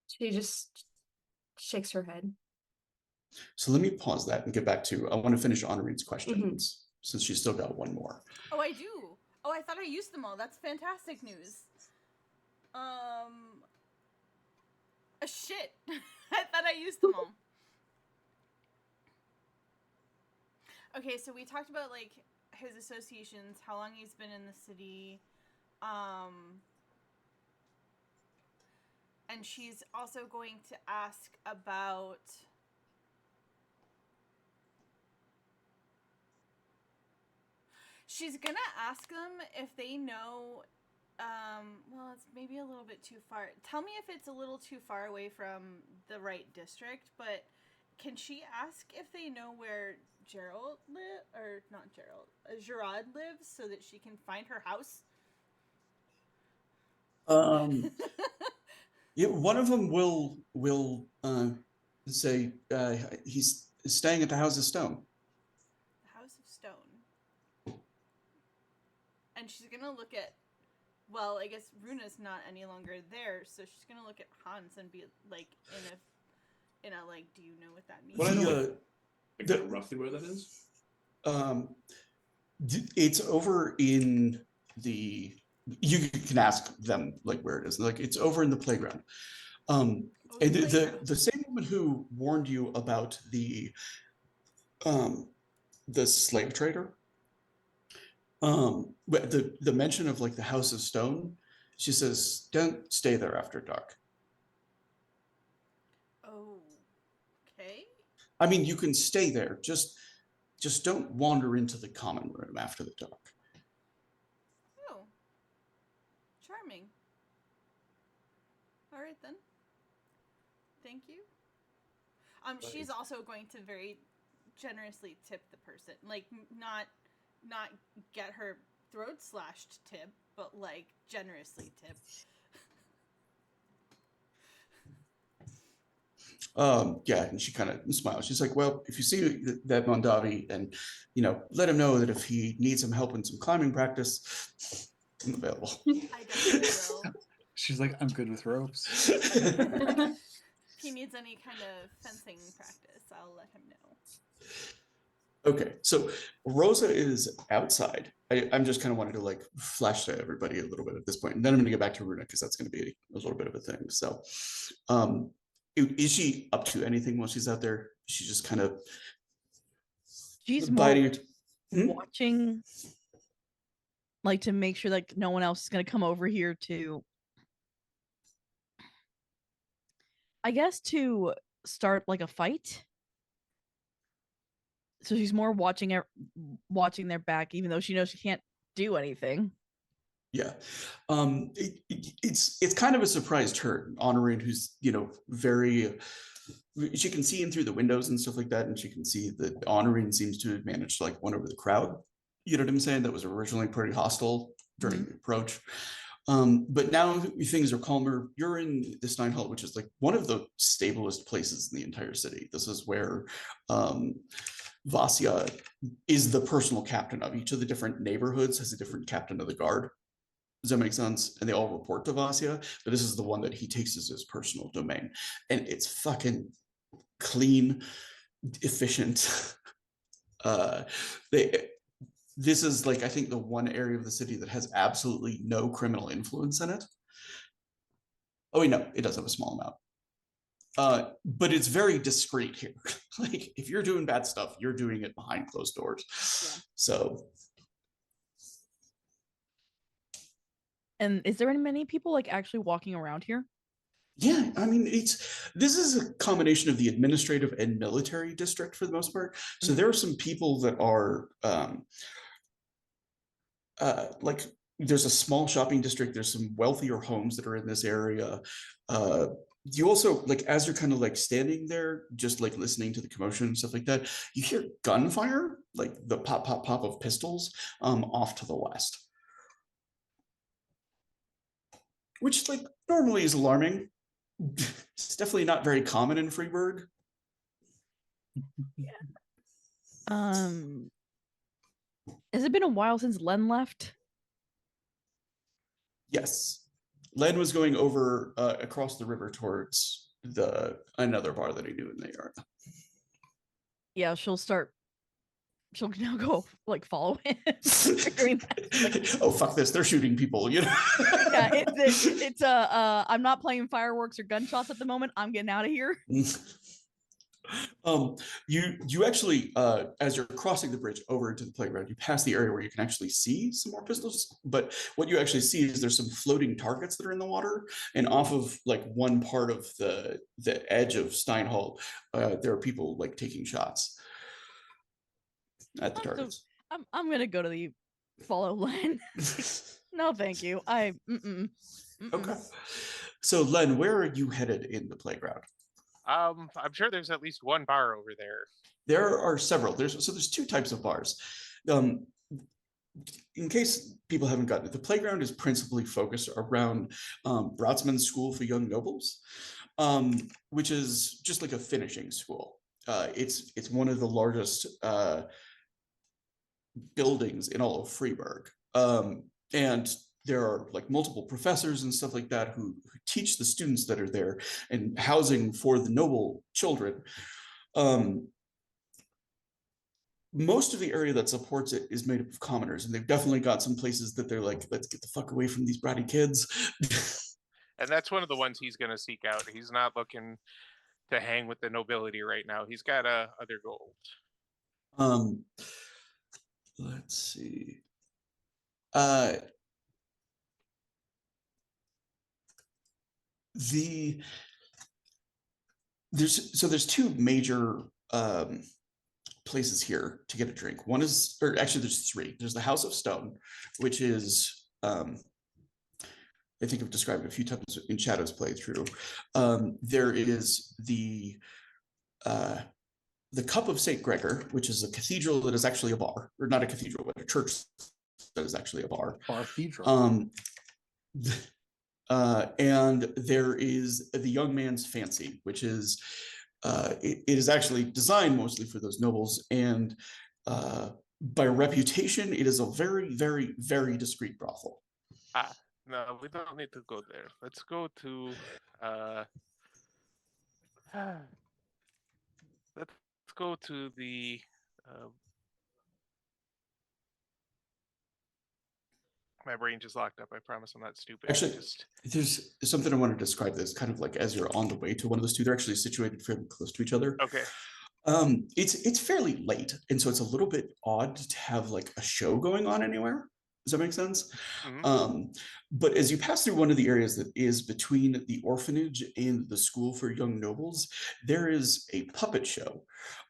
she just shakes her head. So let me pause that and get back to, I want to finish Honorene's questions since she's still got one more. Oh, I do. Oh, I thought I used them all. That's fantastic news. Shit. I thought I used them all. Okay, so we talked about like his associations, how long he's been in the city, and she's also going to ask about she's gonna ask them if they know well, it's maybe a little bit too far. Tell me if it's a little too far away from the right district, but can she ask if they know where Gerald Gerard lives so that she can find her house? Yeah, one of them will say he's staying at the House of Stone. The House of Stone. And she's gonna look at, well, I guess Runa's not any longer there, so she's gonna look at Hans and be like, in a like, do you know what that means? What I know, He, like, roughly where that is. It's over in the. You can ask them like where it is. Like, it's over in the playground. And the same woman who warned you about the slave trader, but the mention of like the House of Stone, she says, don't stay there after dark. Oh, okay. I mean, you can stay there, just don't wander into the common room after the dark. right then. Thank you. She's Thanks. also going to very generously tip the person, like not get her throat slashed tip, but like generously tip. Yeah, and she kind of smiles. She's like, well, if you see that Mondavi, and let him know that if he needs some help in some climbing practice, I'm available. I definitely will. She's like, I'm good with ropes. If he needs any kind of fencing practice, I'll let him know. Okay, so Rosa is outside. I'm just kind of wanting to like flash to everybody a little bit at this point, and then I'm going to get back to Runa because that's going to be a little bit of a thing. So, is she up to anything while she's out there? She just kind of She's more biding. watching, like to make sure like no one else is gonna come over here to, I guess, to start like a fight. So she's more watching their back, even though she knows she can't do anything. Yeah, it's kind of a surprise turn. Honorin, who's very, she can see in through the windows and stuff like that, and she can see that Honorin seems to have managed to like win over the crowd. You know what I'm saying? That was originally pretty hostile during the approach. But now things are calmer. You're in the Stein Hall, which is like one of the stablest places in the entire city. This is where Vasya is the personal captain of each of the different neighborhoods, has a different captain of the guard. Does that make sense? And they all report to Vasya, but this is the one that he takes as his personal domain. And it's fucking clean, efficient. This is like, I think, the one area of the city that has absolutely no criminal influence in it. Oh, wait, no, it does have a small amount. But it's very discreet here. Like, if you're doing bad stuff, you're doing it behind closed doors. Yeah. So. And is there many people like actually walking around here? Yeah, I mean, this is a combination of the administrative and military district for the most part. So there are some people that are like, there's a small shopping district. There's some wealthier homes that are in this area. You also, like, as you're kind of like standing there, just like listening to the commotion and stuff like that, you hear gunfire, like the pop, pop, pop of pistols off to the west. Which, like, normally is alarming. It's definitely not very common in Freiburg. Yeah. Has it been a while since Len left? Yes. Len was going over across the river towards another bar that he knew in the area. Yeah, she'll now go like follow him. Oh, fuck this, they're shooting people, Yeah, it's I'm not playing fireworks or gunshots at the moment. I'm getting out of here. You actually, as you're crossing the bridge over into the playground, you pass the area where you can actually see some more pistols, but what you actually see is there's some floating targets that are in the water, and off of like one part of the edge of Stein Hall, there are people like taking shots at the targets. So I'm gonna go to the follow Len. No, thank you. Okay. So Len, where are you headed in the playground? I'm sure there's at least one bar over there. There are several. There's two types of bars. In case people haven't gotten it, the playground is principally focused around Brotsman's School for Young Nobles, which is just like a finishing school. It's one of the largest buildings in all of Freiburg, and there are like multiple professors and stuff like that who teach the students that are there, and housing for the noble children. Most of the area that supports it is made up of commoners, and they've definitely got some places that they're like, let's get the fuck away from these bratty kids. And that's one of the ones he's going to seek out. He's not looking to hang with the nobility right now. He's got other goals. Let's see. There's two major places here to get a drink. One is, or actually there's three. There's the House of Stone, which is I think I've described a few times in Shadow's playthrough. There is the Cup of St. Gregor, which is a cathedral that is actually a bar, or not a cathedral, but a church that is actually a bar. Barthedral. And there is the Young Man's Fancy, which is it is actually designed mostly for those nobles, and by reputation, it is a very, very, very discreet brothel. No, we don't need to go there. Let's go to let's go to the my brain just locked up. I promise I'm not stupid. Actually, there's something I want to describe this kind of like as you're on the way to one of those two. They're actually situated fairly close to each other. Okay. It's fairly late, and so it's a little bit odd to have like a show going on anywhere. Does that make sense? Mm-hmm. But as you pass through one of the areas that is between the orphanage and the school for young nobles, there is a puppet show.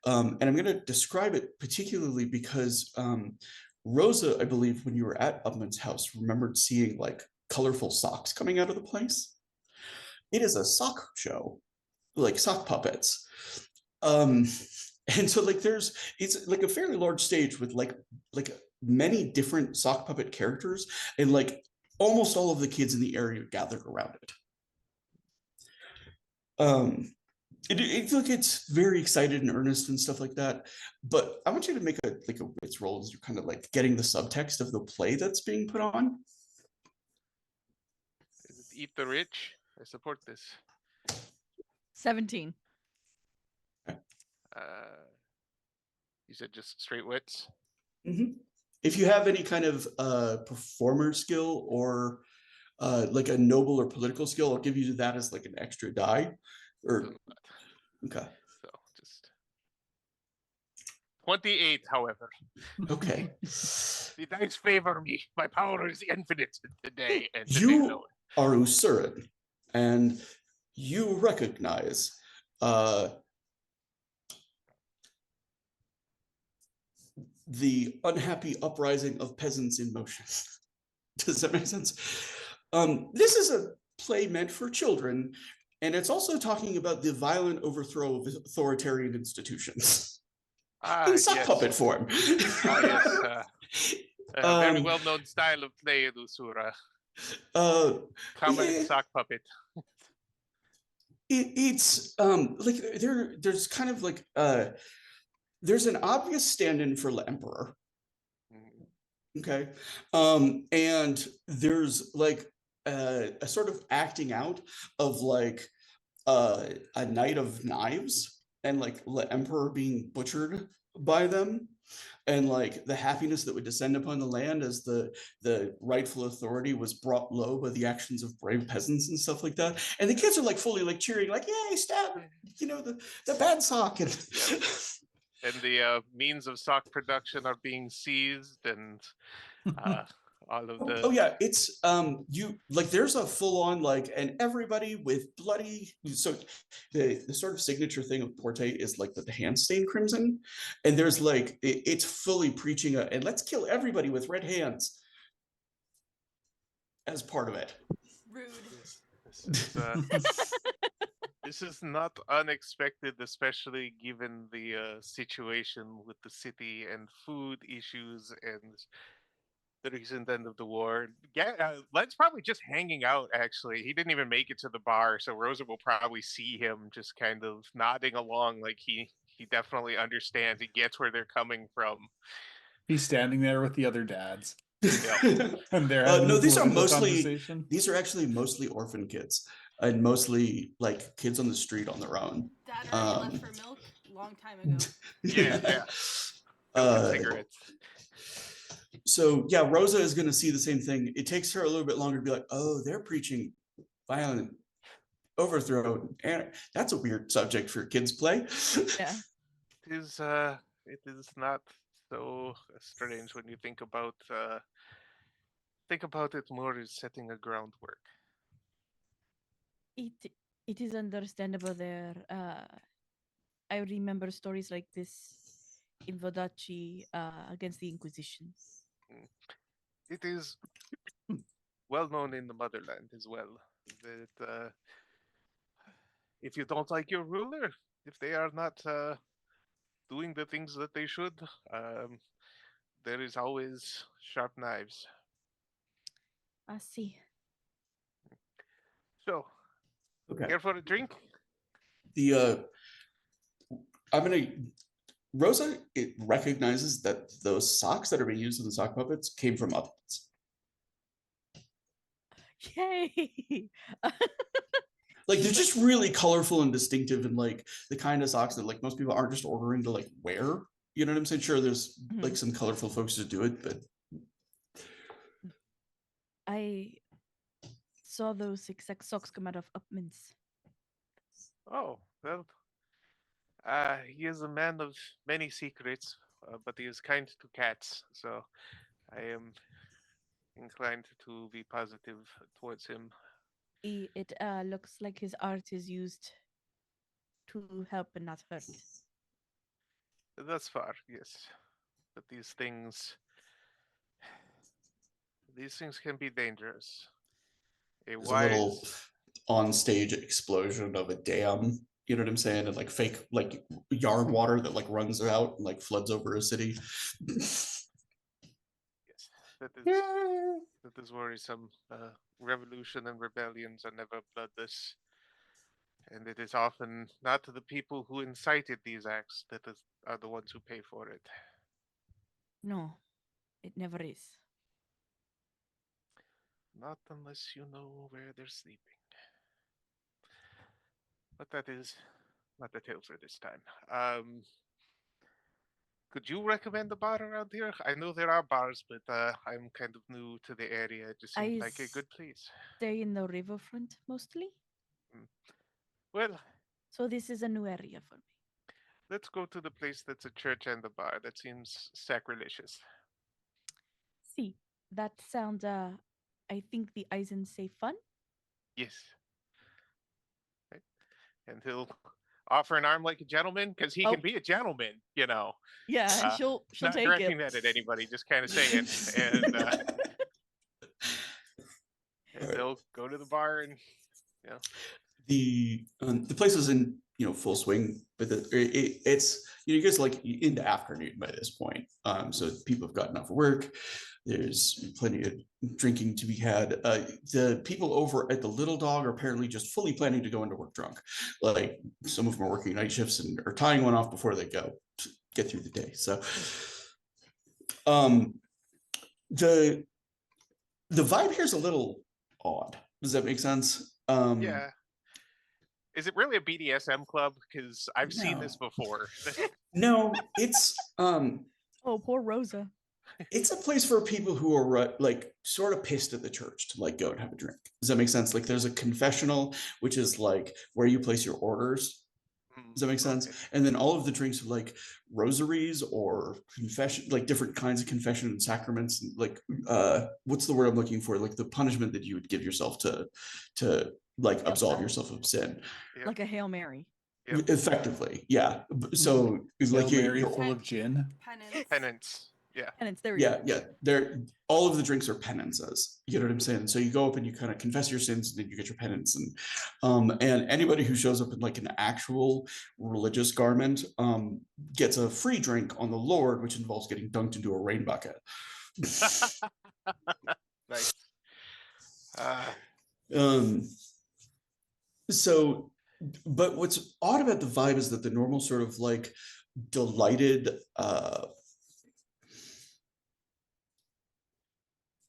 And I'm going to describe it particularly because Rosa, I believe, when you were at Upman's house, remembered seeing like colorful socks coming out of the place. It is a sock show, like sock puppets. And so like it's like a fairly large stage with like many different sock puppet characters, and like almost all of the kids in the area gathered around it. Like it's very excited and earnest and stuff like that. But I want you to make a wits roll as you're kind of like getting the subtext of the play that's being put on. Is it Eat the Rich? I support this. 17. You said just straight wits? Mm-hmm. If you have any kind of performer skill or like a noble or political skill, I'll give you that as like an extra die. Or okay. So just 28, however. Okay. The dice favor me. My power is infinite today. And You are Usurin, and you recognize the unhappy uprising of peasants in motion. Does that make sense? This is a play meant for children, and it's also talking about the violent overthrow of authoritarian institutions in sock puppet form. Yes, a very well-known style of play in Usura. Common sock puppet. It's like there's kind of like there's an obvious stand-in for the Emperor. Okay. And there's like a sort of acting out of like a knight of knives, and like the Emperor being butchered by them, and like the happiness that would descend upon the land as the rightful authority was brought low by the actions of brave peasants and stuff like that. And the kids are like fully like cheering, like, yay, stab, you know, the bad sock. And yep. And the means of sock production are being seized, and all of the. Oh yeah, it's you like there's a full on like, and everybody with bloody. So the sort of signature thing of Porte is like the hand stained crimson, and there's like it's fully preaching and let's kill everybody with red hands as part of it. Rude. This is not unexpected, especially given the situation with the city and food issues and the recent end of the war. Yeah, Len's probably just hanging out, actually. He didn't even make it to the bar, so Rosa will probably see him just kind of nodding along like he definitely understands. He gets where they're coming from. He's standing there with the other dads. Yeah. And they're no, these are actually mostly orphan kids, and mostly like kids on the street on their own. Dad already left for milk a long time ago. Yeah. Cigarettes. So yeah, Rosa is going to see the same thing. It takes her a little bit longer to be like, oh, they're preaching violent overthrow, and that's a weird subject for kids play. Yeah. It is not so strange when you think about it more as setting a groundwork. It is understandable there. I remember stories like this in Vodacci against the Inquisition. It is well known in the motherland as well. That if you don't like your ruler, if they are not doing the things that they should, um, there is always sharp knives. I see. So, Okay. here for a drink? The I'm gonna Rosa, it recognizes that those socks that are being used in the sock puppets came from Muppets. Yay! Like they're just really colorful and distinctive, and like the kind of socks that like most people aren't just ordering to like wear. You know what I'm saying? Sure, there's like some colorful folks that do it, but I saw those exact socks come out of Upman's. Oh, well, he is a man of many secrets, but he is kind to cats, so I am inclined to be positive towards him. It looks like his art is used to help and not hurt. Thus far, yes. But these things can be dangerous. A there's a little wise, on-stage explosion of a dam. You know what I'm saying? And like fake like yard water that like runs out and like floods over a city. yes, that is worrisome. Revolution and rebellions are never bloodless, and it is often not the people who incited these acts are the ones who pay for it. No, it never is. Not unless you know where they're sleeping. But that is not the tale for this time. Could you recommend a bar around here? I know there are bars, but I'm kind of new to the area. It just seemed like a good place. Stay in the riverfront mostly. Well, So this is a new area for me. let's go to the place that's a church and a bar. That seems sacrilegious. See, that sounds I think the Eisen say fun. Yes. Right. And he'll offer an arm like a gentleman because he can be a gentleman, you know. Yeah, she'll Not take directing it. that at anybody, just kind of saying. And and they'll go to the bar and you know. The place is in full swing, but it's you guys like into afternoon by this point. So people have gotten off work. There's plenty of drinking to be had. The people over at the Little Dog are apparently just fully planning to go into work drunk. Like some of them are working night shifts and are tying one off before they go to get through the day. So, the vibe here is a little odd. Does that make sense? Yeah. Is it really a BDSM club? Because I've seen this before. No, it's Oh, poor Rosa. it's a place for people who are like sort of pissed at the church to like go and have a drink. Does that make sense? Like there's a confessional, which is like where you place your orders. Does that make sense? Okay. And then all of the drinks are like rosaries or confession, like different kinds of confession and sacraments. And like what's the word I'm looking for? Like the punishment that you would give yourself to like absolve yourself of sin. Yep. Like a Hail Mary. Yep. Effectively, yeah. So it's like Mary you're full of gin. Penance. Yeah. Penance. There we yeah, go. yeah. They're all of the drinks are penances. You know what I'm saying? So you go up and you kind of confess your sins, and then you get your penance. And anybody who shows up in like an actual religious garment gets a free drink on the Lord, which involves getting dunked into a rain bucket. Nice. So, but what's odd about the vibe is that the normal sort of like delighted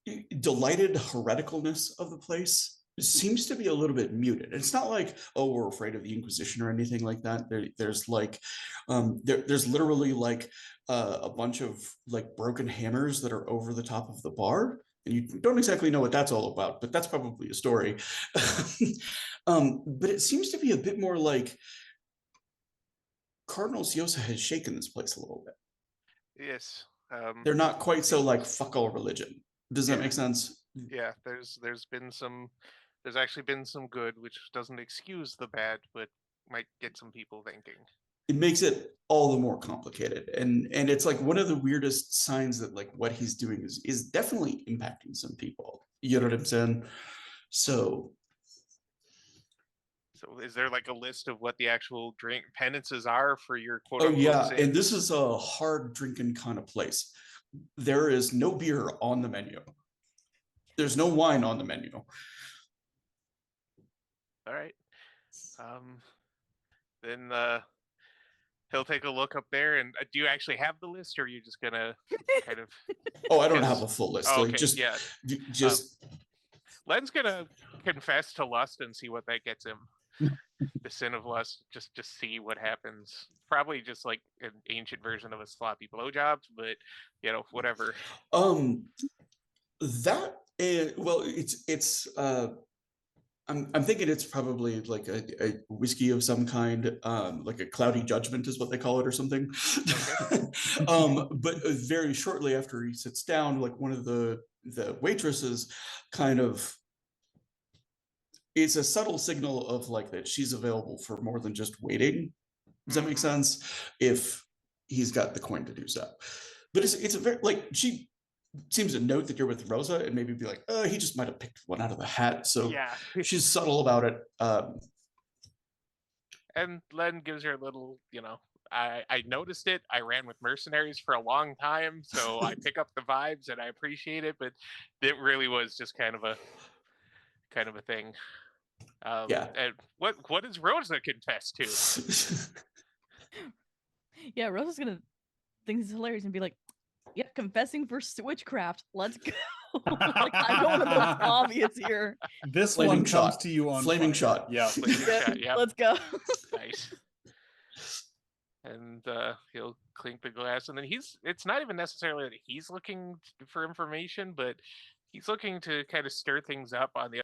hereticalness of the place seems to be a little bit muted. It's not like, oh, we're afraid of the Inquisition or anything like that. There's like there's literally like a bunch of like broken hammers that are over the top of the bar, and you don't exactly know what that's all about, but that's probably a story. But it seems to be a bit more like Cardinal Siosa has shaken this place a little bit. Yes. They're not quite so like fuck all religion. Does that make sense? Yeah, there's actually been some good, which doesn't excuse the bad, but might get some people thinking. it makes it all the more complicated. And it's like one of the weirdest signs that like what he's doing is definitely impacting some people. You know what I'm saying? So is there like a list of what the actual drink penances are for your quote oh unquote yeah, sins? and this is a hard drinking kind of place. There is no beer on the menu. There's no wine on the menu. All right. Then he'll take a look up there. And do you actually have the list, or are you just gonna kind of? Oh, I don't have Because a full list. oh, Like okay, just yeah. just Len's gonna confess to lust and see what that gets him. The sin of lust, just see what happens. Probably just like an ancient version of a sloppy blowjob, but whatever. that well, it's I'm thinking it's probably like a whiskey of some kind, like a cloudy judgment is what they call it or something. Okay. But very shortly after he sits down, like one of the waitresses kind of, it's a subtle signal of like that she's available for more than just waiting. Does that make sense? If he's got the coin to do so. But it's a very like she seems to note that you're with Rosa and maybe be like, he just might have picked one out of the hat. So Yeah. she's subtle about it. And Len gives her a little, I noticed it. I ran with mercenaries for a long time, so I pick up the vibes and I appreciate it, but it really was just kind of a thing. Yeah. And what does Rosa confess to? Yeah, Rose is gonna think it's hilarious and be like, "Yeah, confessing for witchcraft. Let's go." Like, I'm going the most obvious here. This Flaming one comes shot. to you on Flaming fire. shot. Yeah. Yeah. Let's go. Nice. And he'll clink the glass, and then it's not even necessarily that he's looking for information, but he's looking to kind of stir things up on the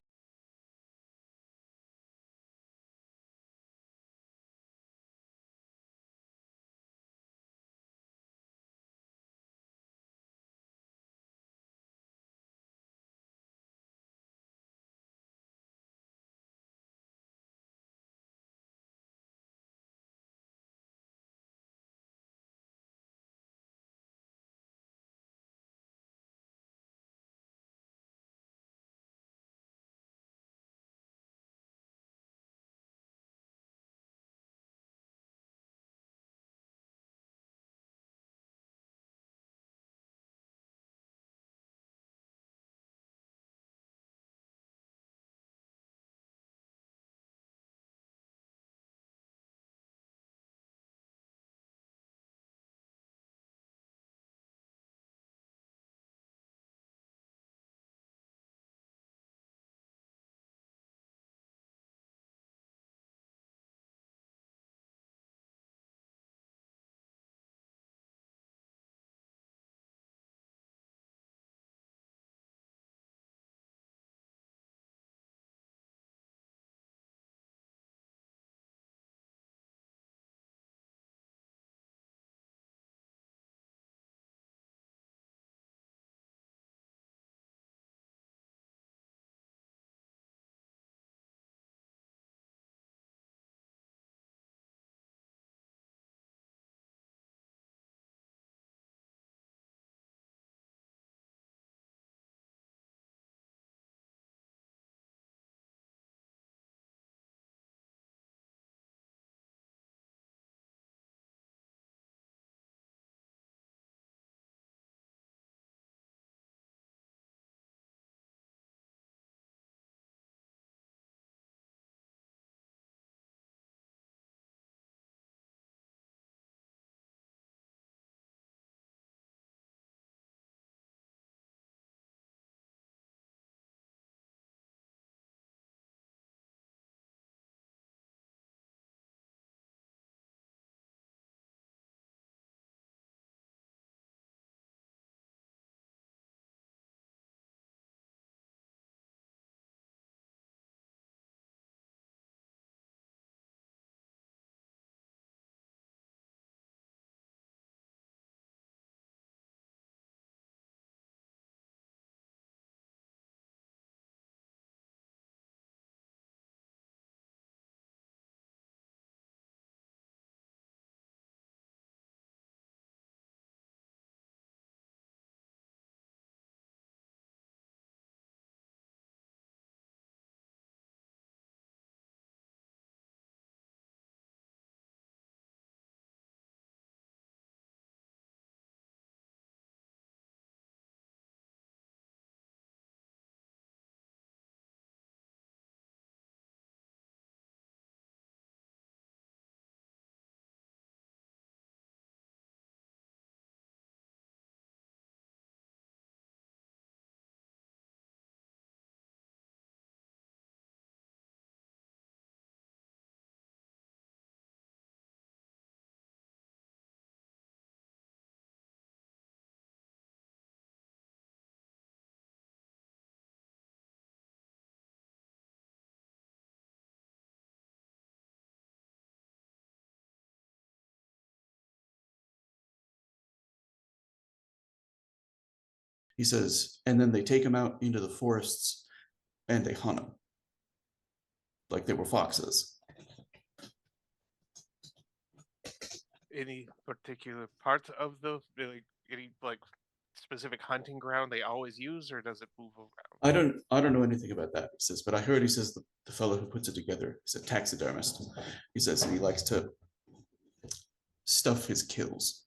He says, and then they take them out into the forests and they hunt them like they were foxes. Any particular part of the any like specific hunting ground they always use, or does it move around? I don't know anything about that. He says, but I heard he says the fellow who puts it together is a taxidermist. He says, and he likes to stuff his kills.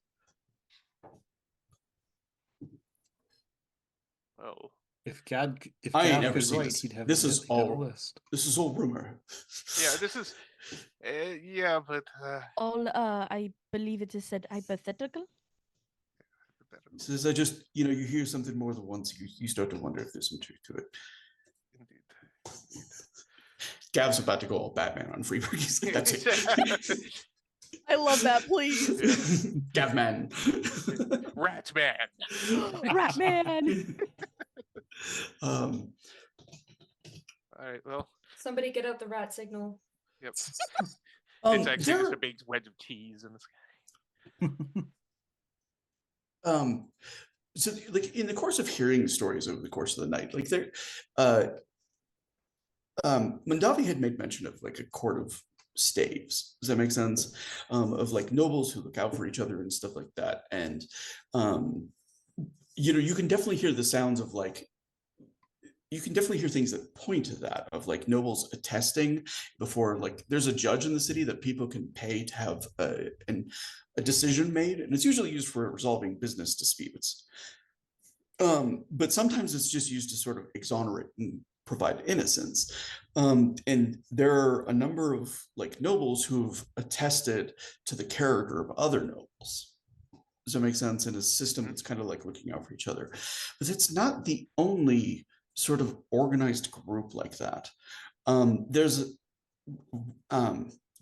Oh, If I ain't Gav never could seen write, this. he'd have This is he'd have a all list. this is all rumor. yeah, this is yeah, but All I believe it is said hypothetical. He says, I just, you hear something more than once, you start to wonder if there's some truth to it. indeed, indeed. Gav's about to go all Batman on Freeberg. He's like, that's it. I love that, please. Gavman. Rat man. Ratman. um, All right, well, Somebody get out the rat signal. yep. um, It's actually just there- a big wedge of cheese in the sky. So like in the course of hearing stories over the course of the night, like Mondavi had made mention of like a court of staves. Does that make sense? Of like nobles who look out for each other and stuff like that. And you can definitely hear the sounds of like, you can definitely hear things that point to that, of like nobles attesting before, like there's a judge in the city that people can pay to have a decision made, and it's usually used for resolving business disputes. But sometimes it's just used to sort of exonerate and provide innocence. And there are a number of like nobles who've attested to the character of other nobles. Does that make sense? In a system that's kind of like looking out for each other. But it's not the only sort of organized group like that. There's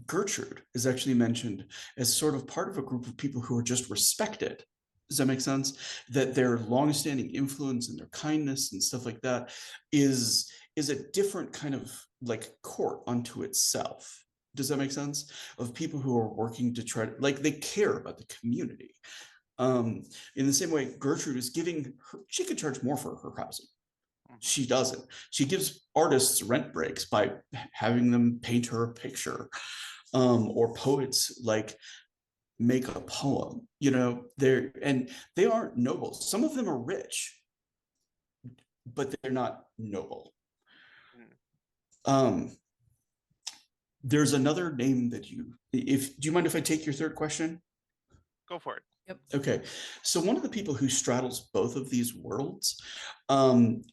Gertrude is actually mentioned as sort of part of a group of people who are just respected. Does that make sense? That their longstanding influence and their kindness and stuff like that is a different kind of like court unto itself. Does that make sense? Of people who are working to try to, like, they care about the community. In the same way, Gertrude is giving her, she could charge more for her housing. She doesn't. She gives artists rent breaks by having them paint her a picture, or poets like make a poem. They aren't nobles. Some of them are rich, but they're not noble. There's another name that do you mind if I take your third question? Go for it. Yep. Okay, so one of the people who straddles both of these worlds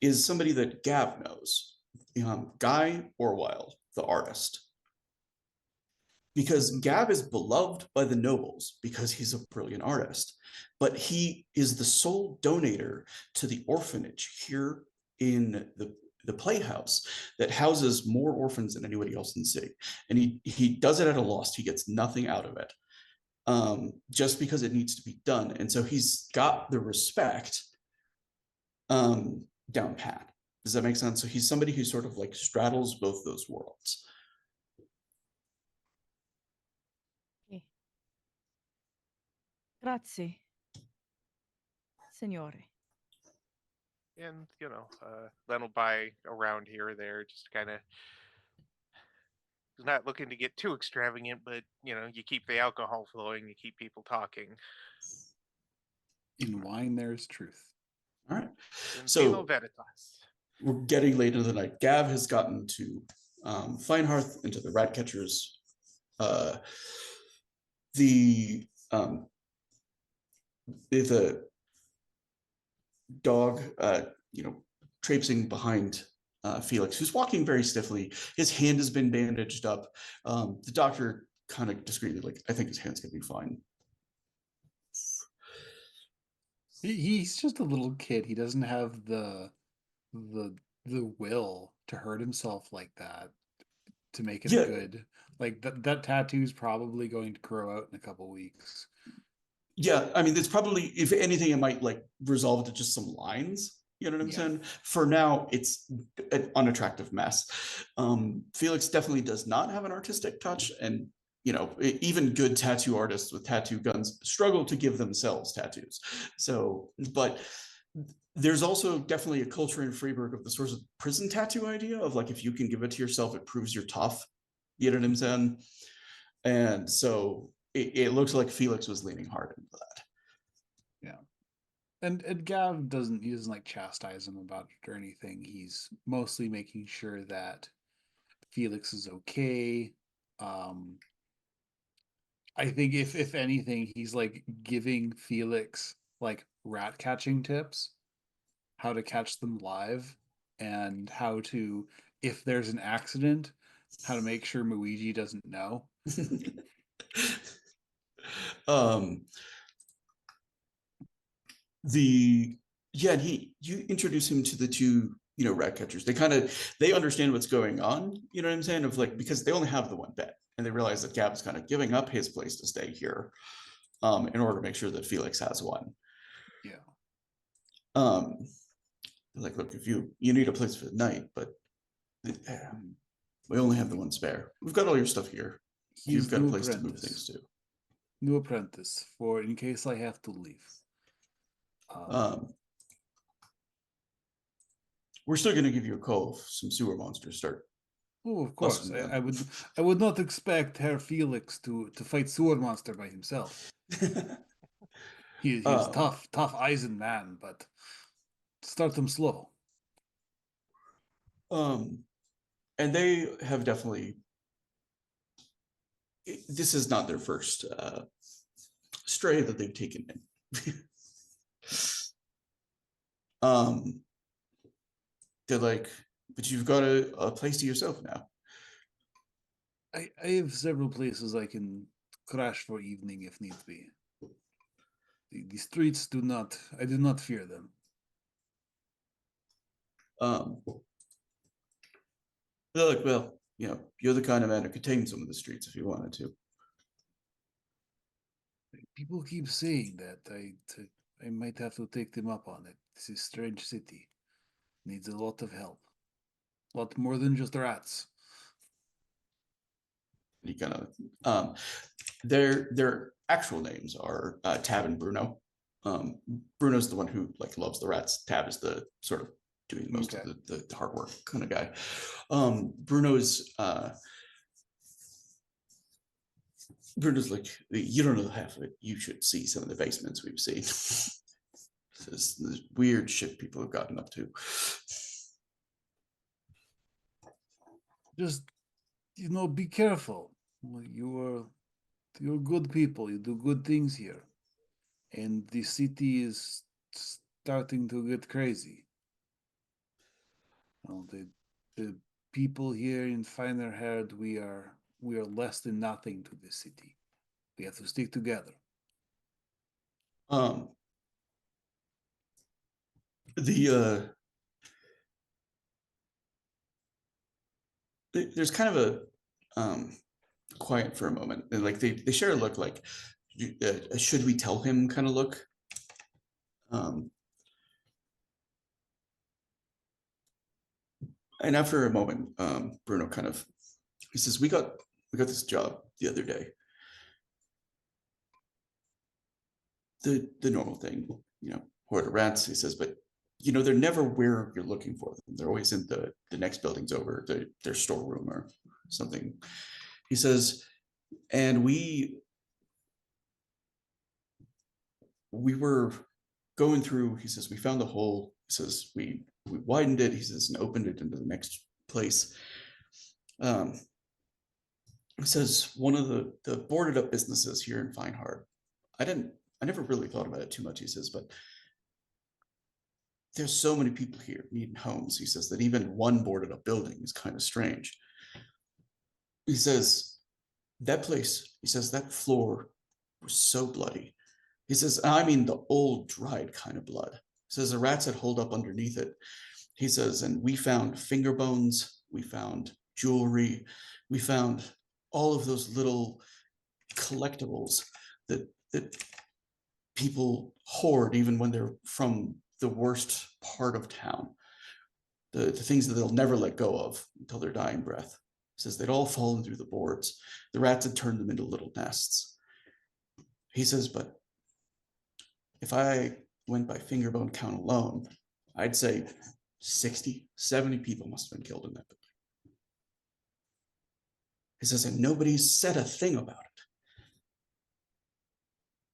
is somebody that Gav knows, Guy Orwell, the artist. Because Gav is beloved by the nobles because he's a brilliant artist, but he is the sole donator to the orphanage here in the playhouse that houses more orphans than anybody else in the city. And he does it at a loss. He gets nothing out of it. Just because it needs to be done. And so he's got the respect down pat. Does that make sense? So he's somebody who sort of like straddles both those worlds. Okay. Grazie, signore. And then will buy around here or there, just kind of not looking to get too extravagant, but you keep the alcohol flowing, you keep people talking. In wine, there's truth. All right. In So vino veritas. we're getting late into the night. Gav has gotten to Finehearth, into the rat catchers. The dog, traipsing behind Felix, who's walking very stiffly. His hand has been bandaged up. The doctor kind of discreetly, like, I think his hand's gonna be fine. He's just a little kid. He doesn't have the will to hurt himself like that, to make him good. Like that tattoo's probably going to grow out in a couple weeks. Yeah, I mean, it's probably, if anything, it might like resolve to just some lines. You know what I'm saying? For now, it's an unattractive mess. Felix definitely does not have an artistic touch, and even good tattoo artists with tattoo guns struggle to give themselves tattoos. So, but There's also definitely a culture in Freiburg of the sort of prison tattoo idea of like, if you can give it to yourself, it proves you're tough. You know what I'm saying? And so it looks like Felix was leaning hard into that. Yeah. And Gav doesn't like chastise him about it or anything. He's mostly making sure that Felix is okay. I think if anything, he's like giving Felix like rat catching tips, how to catch them live, and how to, if there's an accident, how to make sure Luigi doesn't know. um the yeah, you introduce him to the two, rat catchers. They understand what's going on, you know what I'm saying, of like, because they only have the one bed, and they realize that Gab's kind of giving up his place to stay here in order to make sure that Felix has one. Yeah. um like, look, if you need a place for the night, but we only have the one spare. We've got all your stuff here. You've got a place to move things to. New apprentice for in case I have to leave. We're still going to give you a call if some sewer monsters start. Oh, of course. I would not expect Herr Felix to fight sewer monster by himself. He's tough Eisen man, but start him slow. And they have definitely. This is not their first stray that they've taken in. They're like, but you've got a place to yourself now. I have several places I can crash for evening if need be. The streets I do not fear them. They're like, well, you're the kind of man who could tame some of the streets if you wanted to. People keep saying that. I might have to take them up on it. This is a strange city. Needs a lot of help. A lot more than just rats. You kind of their actual names are Tab and Bruno. Bruno's the one who like loves the rats. Tab is the sort of doing most of the hard work kind of guy. Bruno's like, you don't know half of it. You should see some of the basements we've seen. This weird shit people have gotten up to. Just be careful. You're good people. You do good things here, and the city is starting to get crazy. The people here in Finer Herd, we are less than nothing to this city. We have to stick together. There's kind of a quiet for a moment, and like they share a look, like should we tell him kind of look. And after a moment, Bruno he says, we got this job the other day. The normal thing, horde of rats, he says, but they're never where you're looking for them. They're always in the next building's over, their storeroom or something. He says, and we were going through, he says, we found the hole. He says, we widened it, he says, and opened it into the next place. He says, one of the boarded up businesses here in Feinhardt, I never really thought about it too much, he says, but there's so many people here needing homes. He says that even one boarded up building is kind of strange. He says, that place, he says, that floor was so bloody. He says, I mean the old dried kind of blood. He says the rats had holed up underneath it. He says, and we found finger bones, we found jewelry, we found all of those little collectibles that people hoard even when they're from the worst part of town. The things that they'll never let go of until their dying breath. He says they'd all fallen through the boards. The rats had turned them into little nests. He says, but if I went by fingerbone count alone, I'd say 60, 70 people must have been killed in that building. He says, and nobody said a thing about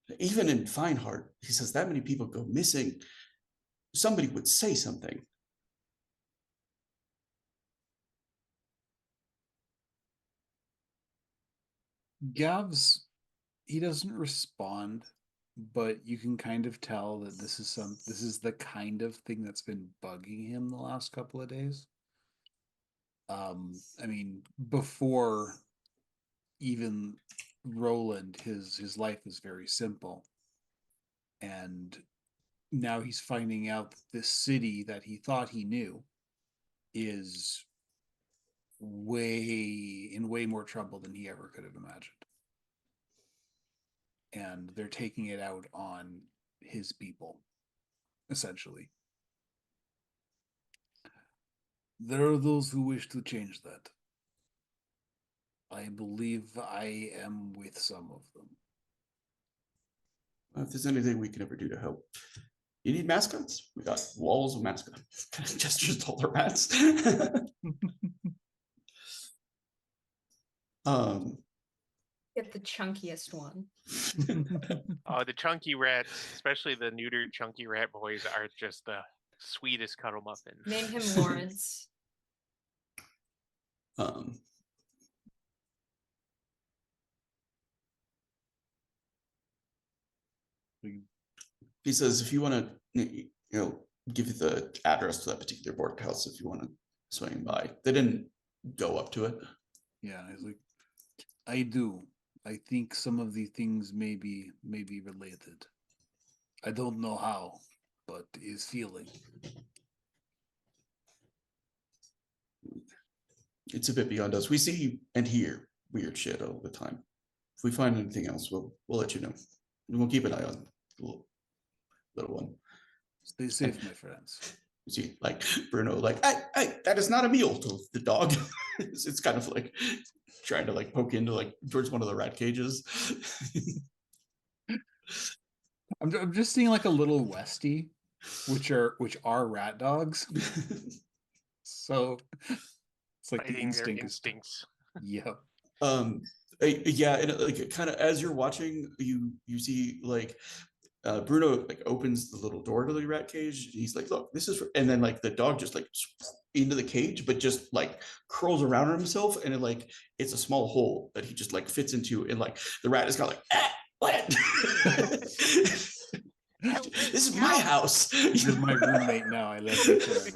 it. Even in Feinhardt, he says that many people go missing. Somebody would say something. Gav's, he doesn't respond, but you can kind of tell that this is the kind of thing that's been bugging him the last couple of days. I mean, before even Roland, his life is very simple. And now he's finding out that this city that he thought he knew is way more trouble than he ever could have imagined. And they're taking it out on his people, essentially. There are those who wish to change that. I believe I am with some of them. If there's anything we can ever do to help, you need mascots? We got walls of mascots. Gestures to all the rats. Get the chunkiest one. The chunky rats, especially the neutered chunky rat boys, are just the sweetest cuddle muffins. Name him Lawrence. He says, if you want to, give you the address to that particular board house if you want to swing by. They didn't go up to it. Yeah, he's like, I do. I think some of the things may be related. I don't know how, but is feeling. It's a bit beyond us. We see and hear weird shit all the time. If we find anything else, we'll let you know. And we'll keep an eye on the little one. Stay safe, my friends. You see, like Bruno, like, hey, that is not a meal to the dog. It's kind of like trying to like poke into like towards one of the rat cages. I'm just seeing like a little Westie, which are rat dogs. So it's like Fighting their the instincts. Yep. Yeah, and like kind of as you're watching, you see like Bruno like opens the little door to the rat cage. He's like, look, this is, and then like the dog just like into the cage, but just like curls around himself, and it's a small hole that he just like fits into, and like the rat is kind of like, what? This is my house. This is my roommate now. I left you for him.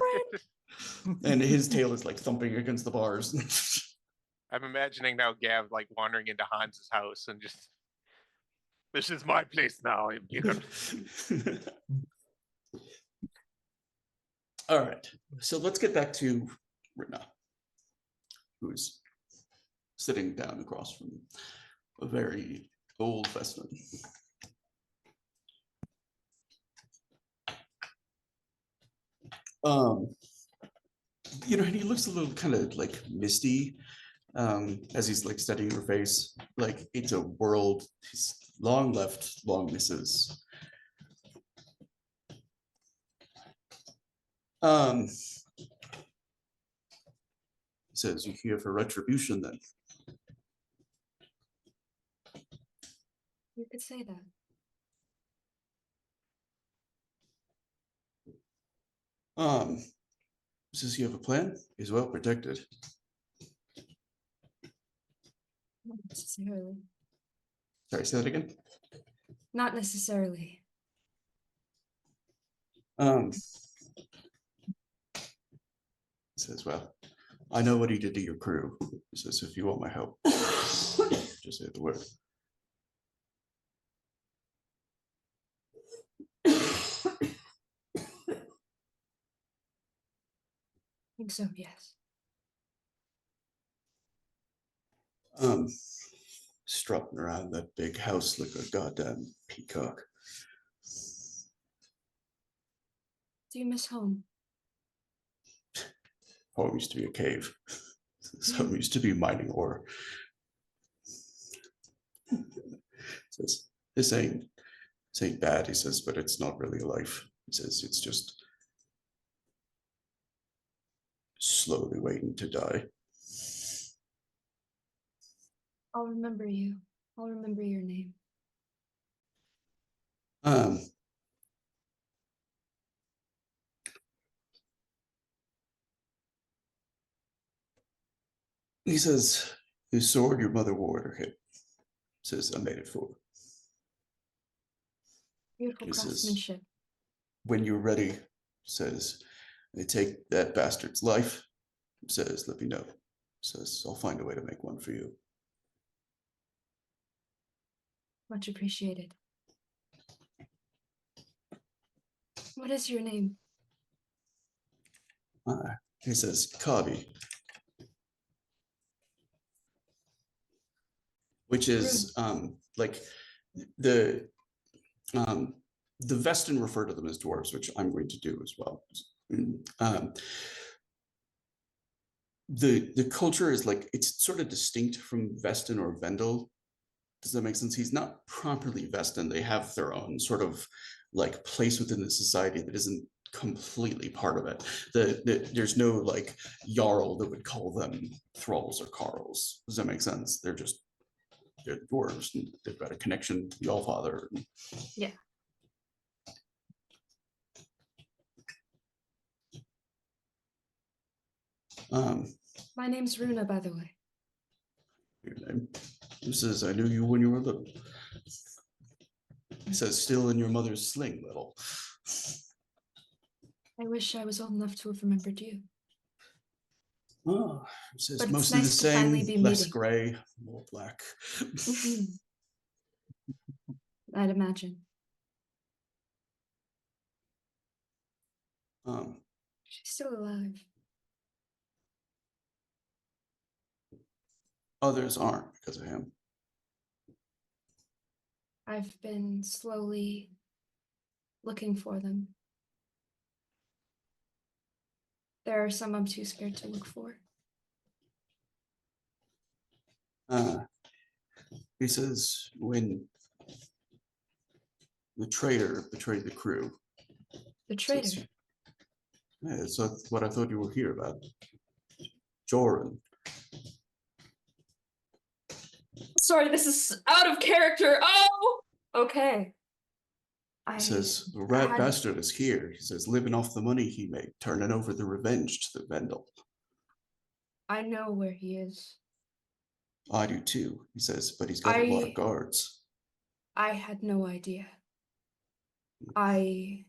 And his tail is like thumping against the bars. I'm imagining now Gav like wandering into Hans's house and just, this is my place now. I'm here. All right, so let's get back to Rina, who's sitting down across from a very old Westman. And he looks a little kind of like misty as he's like studying her face. Like it's a world he's long left, long misses. He says, "You here for retribution then?" You could say that. Says you have a plan? He's well protected. Not necessarily. Sorry, say that again. Not necessarily. He says, well, I know what he did to your crew. He says, if you want my help, just say the word. I think so, yes. Strutting around that big house like a goddamn peacock. Do you miss home? Home used to be a cave. Home used to be mining ore. Says, this ain't bad, he says, but it's not really a life. He says, it's just slowly waiting to die. I'll remember you. I'll remember your name. He says, the sword your mother wore at her hip. Says, I made it for her. Beautiful He says, craftsmanship. when you're ready, says, they take that bastard's life. Says, let me know. Says, I'll find a way to make one for you. Much appreciated. What is your name? He says, Kabi. Which is like the Vestin refer to them as dwarves, which I'm going to do as well. The culture is like, it's sort of distinct from Vestin or Vendel. Does that make sense? He's not properly Vestin. They have their own sort of like place within the society that isn't completely part of it. There's no like Jarl that would call them thralls or carls. Does that make sense? They're dwarves and they've got a connection to the Allfather. Yeah. My name's Runa, by the way. Your name. He says, I knew you when you were little. He says, still in your mother's sling, little. I wish I was old enough to have remembered you. Oh, he says, But it's mostly nice the to finally same, be less meeting. gray, more black. I'd imagine. She's still alive. Others aren't because of him. I've been slowly looking for them. There are some I'm too scared to look for. He says, when the traitor betrayed the crew. The traitor? Yeah, that's what I thought you were here about. Joran. Sorry, this is out of character. Oh! Okay. He says, the rat bastard is here. He says, living off the money he made, turning over the revenge to the Vendel. I know where he is. I do too, he says, but he's got a lot of guards. I had no idea. I'm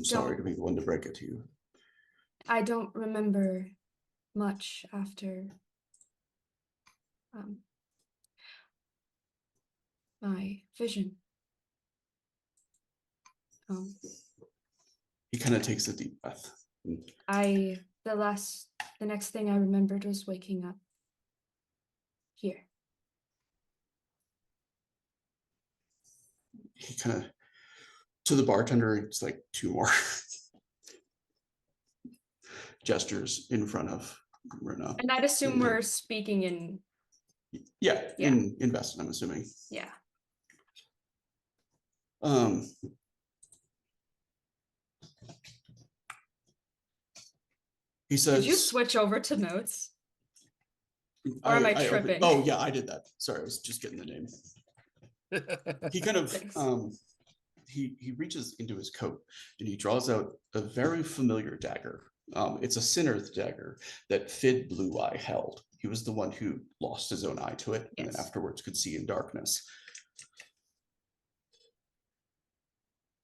sorry to be the one to break it to you. I don't remember much after my vision. He kind of takes a deep breath. The next thing I remembered was waking up here. He kind of, to the bartender, it's like two more gestures in front of Runa. And I'd assume we're speaking in... Yeah, in Vestin, I'm assuming. Yeah. He says... Did you switch over to notes? Or am I tripping? Oh, yeah, I did that. Sorry, I was just getting the name. He kind of... He reaches into his coat and he draws out a very familiar dagger. It's a Sinner's dagger that Fid Blue Eye held. He was the one who lost his own eye to it and then afterwards could see in darkness.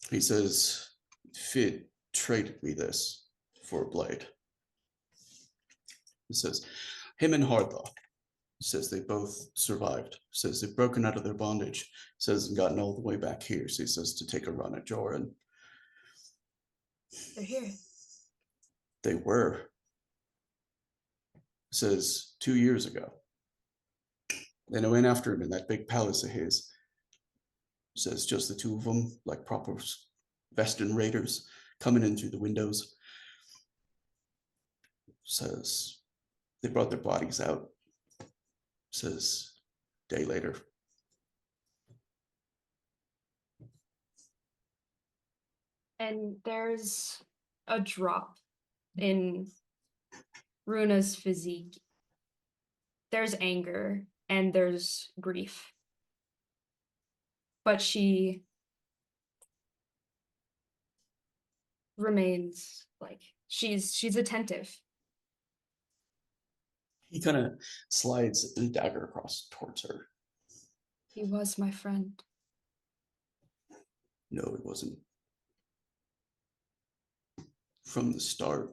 He says, Fid traded me this for a blade. He says, him and Hardlaw. Says they both survived. Says they've broken out of their bondage. Says and gotten all the way back here. So he says to take a run at Joran. They're here. They were. Says 2 years ago. They went after him in that big palace of his. Says just the two of them, like proper Vestin raiders, coming in through the windows. Says they brought their bodies out. Says day later. And there's a drop in Runa's physique, there's anger and there's grief. But she remains like she's attentive. He kind of slides the dagger across towards her. He was my friend. No, it wasn't. From the start,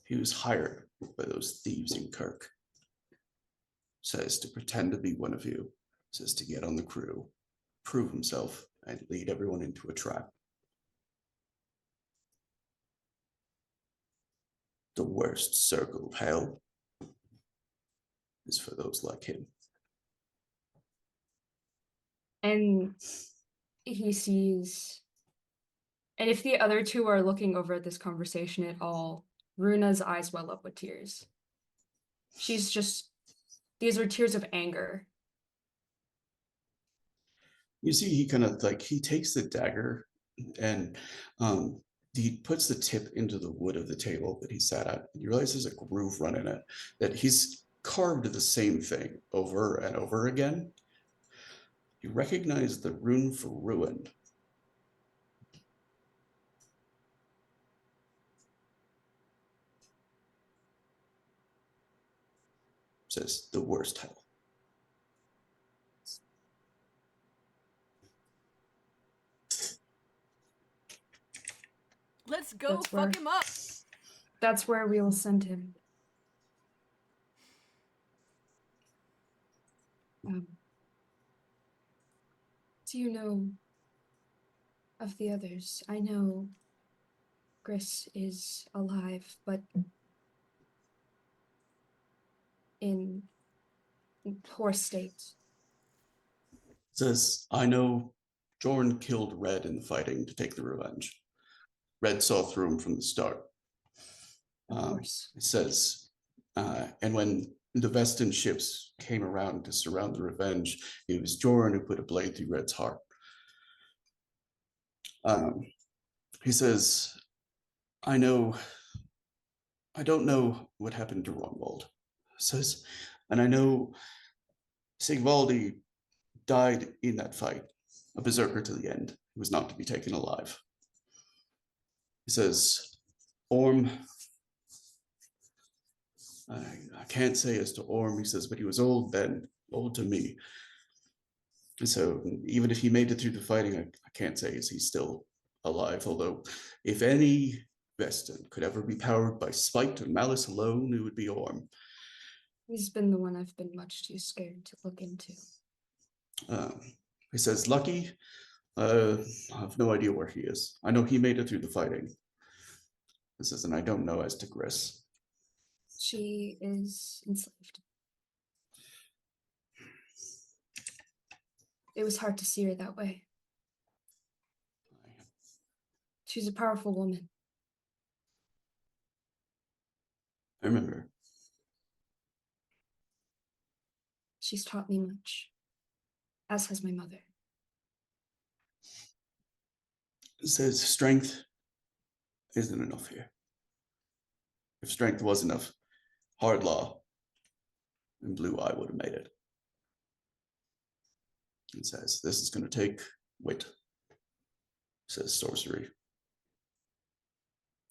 he was hired by those thieves in Kirk. Says to pretend to be one of you. Says to get on the crew, prove himself, and lead everyone into a trap. The worst circle of hell is for those like him. And he sees, and if the other two are looking over at this conversation at all, Runa's eyes well up with tears. She's just, these are tears of anger. You see, he kind of like, he takes the dagger and he puts the tip into the wood of the table that he sat at. You realize there's a groove run in it, that he's carved the same thing over and over again. You recognize the rune for ruined. Says the worst hell. Let's go That's fuck where- him up. That's where we will send him. Do you know of the others? I know Gris is alive, but in poor state. Says, I know Jorn killed Red in the fighting to take the revenge. Red saw through him from the start. Of course. It says, and when the Vestin ships came around to surround the revenge, it was Jorn who put a blade through Red's heart. He says, I don't know what happened to Ronwald. Says, and I know Sigvaldi died in that fight, a berserker to the end. He was not to be taken alive. He says, Orm, I can't say as to Orm, he says, but he was old then, old to me. And so even if he made it through the fighting, I can't say is he still alive, although if any Vestin could ever be powered by spite and malice alone, it would be Orm. He's been the one I've been much too scared to look into. He says, Lucky, I have no idea where he is. I know he made it through the fighting. He says, and I don't know as to Gris. She is enslaved. It was hard to see her that way. She's a powerful woman. I remember. She's taught me much, as has my mother. It says strength isn't enough here. If strength was enough, hard law and Blue Eye would have made it. It says this is going to take wit. It says sorcery.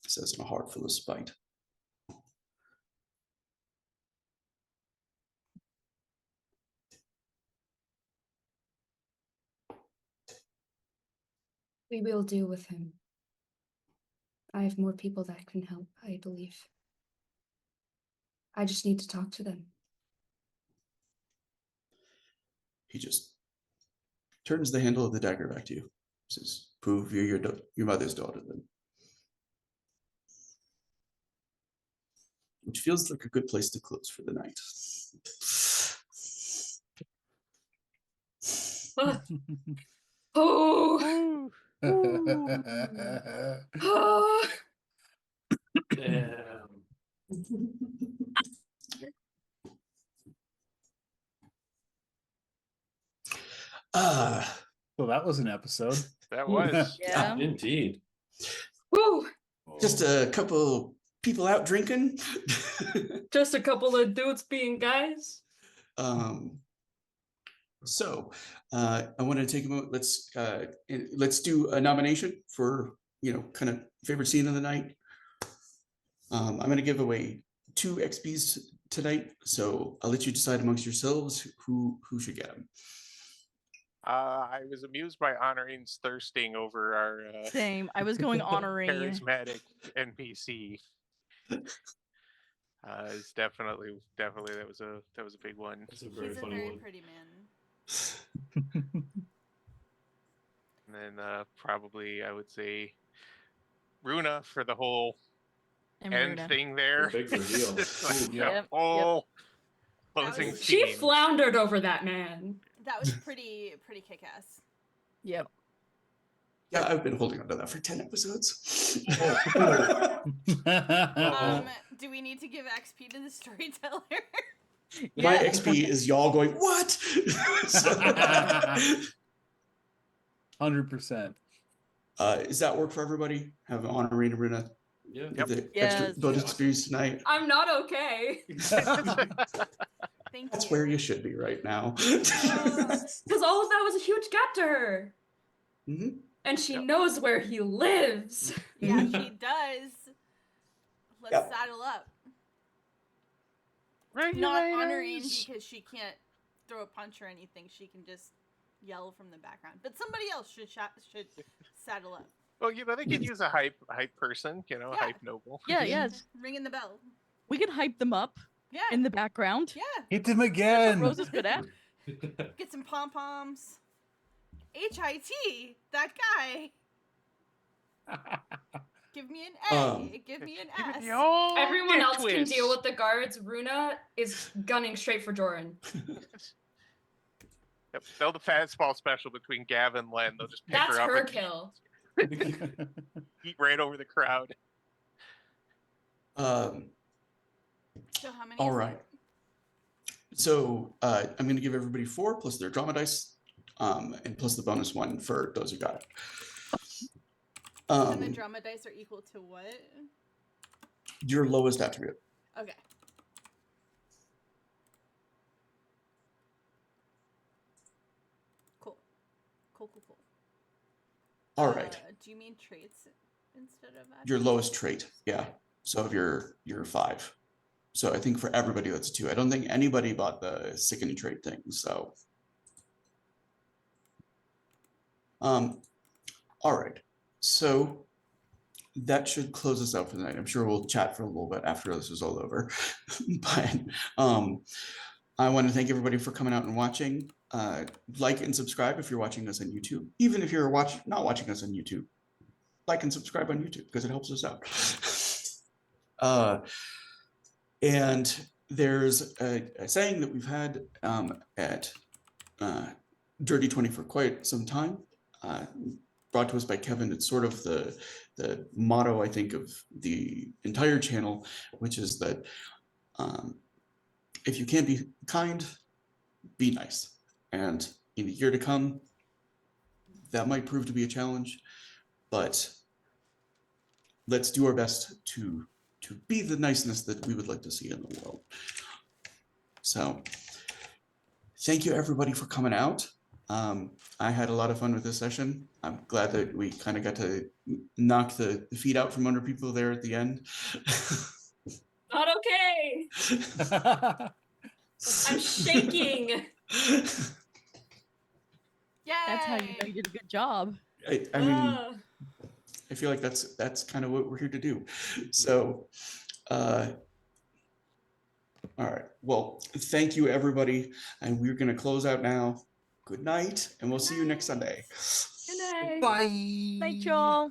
It says in a heart full of spite. We will deal with him. I have more people that can help, I believe. I just need to talk to them. He just turns the handle of the dagger back to you. Says, prove you're your mother's daughter then. Which feels like a good place to close for the night. Oh! Oh! Damn. So that was an episode. That was. Yeah. Indeed. Woo! Just a couple people out drinking. Just a couple of dudes being guys. So I want to take a moment. Let's do a nomination for, kind of favorite scene of the night. I'm going to give away 2 XPs tonight, so I'll let you decide amongst yourselves who should get them. I was amused by Honoring's thirsting over our Same. I was going honoring. charismatic NPC. It's definitely that was a big one. That's a very He's a funny very one. pretty man. And then probably I would say Runa for the whole And end Runa. thing there. Big reveal. It's like Ooh, the yep, whole That closing was- She scene. floundered over that man. That was pretty kick-ass. Yep. Yeah, I've been holding on to that for 10 episodes. Do we need to give XP to the storyteller? My Yeah. XP is y'all going, what? So- 100%. Does that work for everybody? Have Honorina Runa Yeah. give the Yes. extra bonus experience tonight? I'm not okay. Thank That's you. where you should be right now. Because all of that was a huge gap to her. Mhm. And she Yep. knows where he lives. Yeah, she does. Let's Yep. saddle up. Not honoring Regulators. because she can't throw a punch or anything. She can just yell from the background. But somebody else should saddle up. Well, they could use a hype person, a Yeah. hype noble. Yeah, yeah. Ringing the bell. We can hype them up Yeah. in the background. Yeah. Hit him That's what again. Rose is good at. Get some pom poms. HIT, that guy. Give me an A. Give me an Give it S. the old Everyone dick else can twist. deal with the guards. Runa is gunning straight for Joran. Yep, they'll the fastball special between Gavin and Len. They'll just pick That's her up her and kill. eat right over the crowd. So how many? All is it? right. So I'm going to give everybody 4 plus their drama dice, and plus the bonus 1 for those who got it. And the drama dice are equal to what? Your lowest attribute. Okay. Cool. Cool. All right. Do you mean traits instead of Your attributes? lowest trait. Yeah. So if you're 5. So I think for everybody that's 2. I don't think anybody bought the sickening trait thing. So all right. So that should close us out for the night. I'm sure we'll chat for a little bit after this is all over. But I want to thank everybody for coming out and watching. Like and subscribe if you're watching us on YouTube. Even if you're not watching us on YouTube, like and subscribe on YouTube because it helps us out. And there's a saying that we've had at Dirty 20 for quite some time, brought to us by Kevin. It's sort of the motto, I think, of the entire channel, which is that if you can't be kind, be nice. And in the year to come, that might prove to be a challenge, but let's do our best to be the niceness that we would like to see in the world. So thank you everybody for coming out. I had a lot of fun with this session. I'm glad that we kind of got to knock the feet out from under people there at the end. Not okay. I'm shaking. Yay! That's how you know you did a good job. I mean, I feel like that's kind of what we're here to do. So, all right. Well, thank you everybody, and we're gonna close out now. Good night, and we'll see you next Sunday. Good night. Bye. Night, y'all.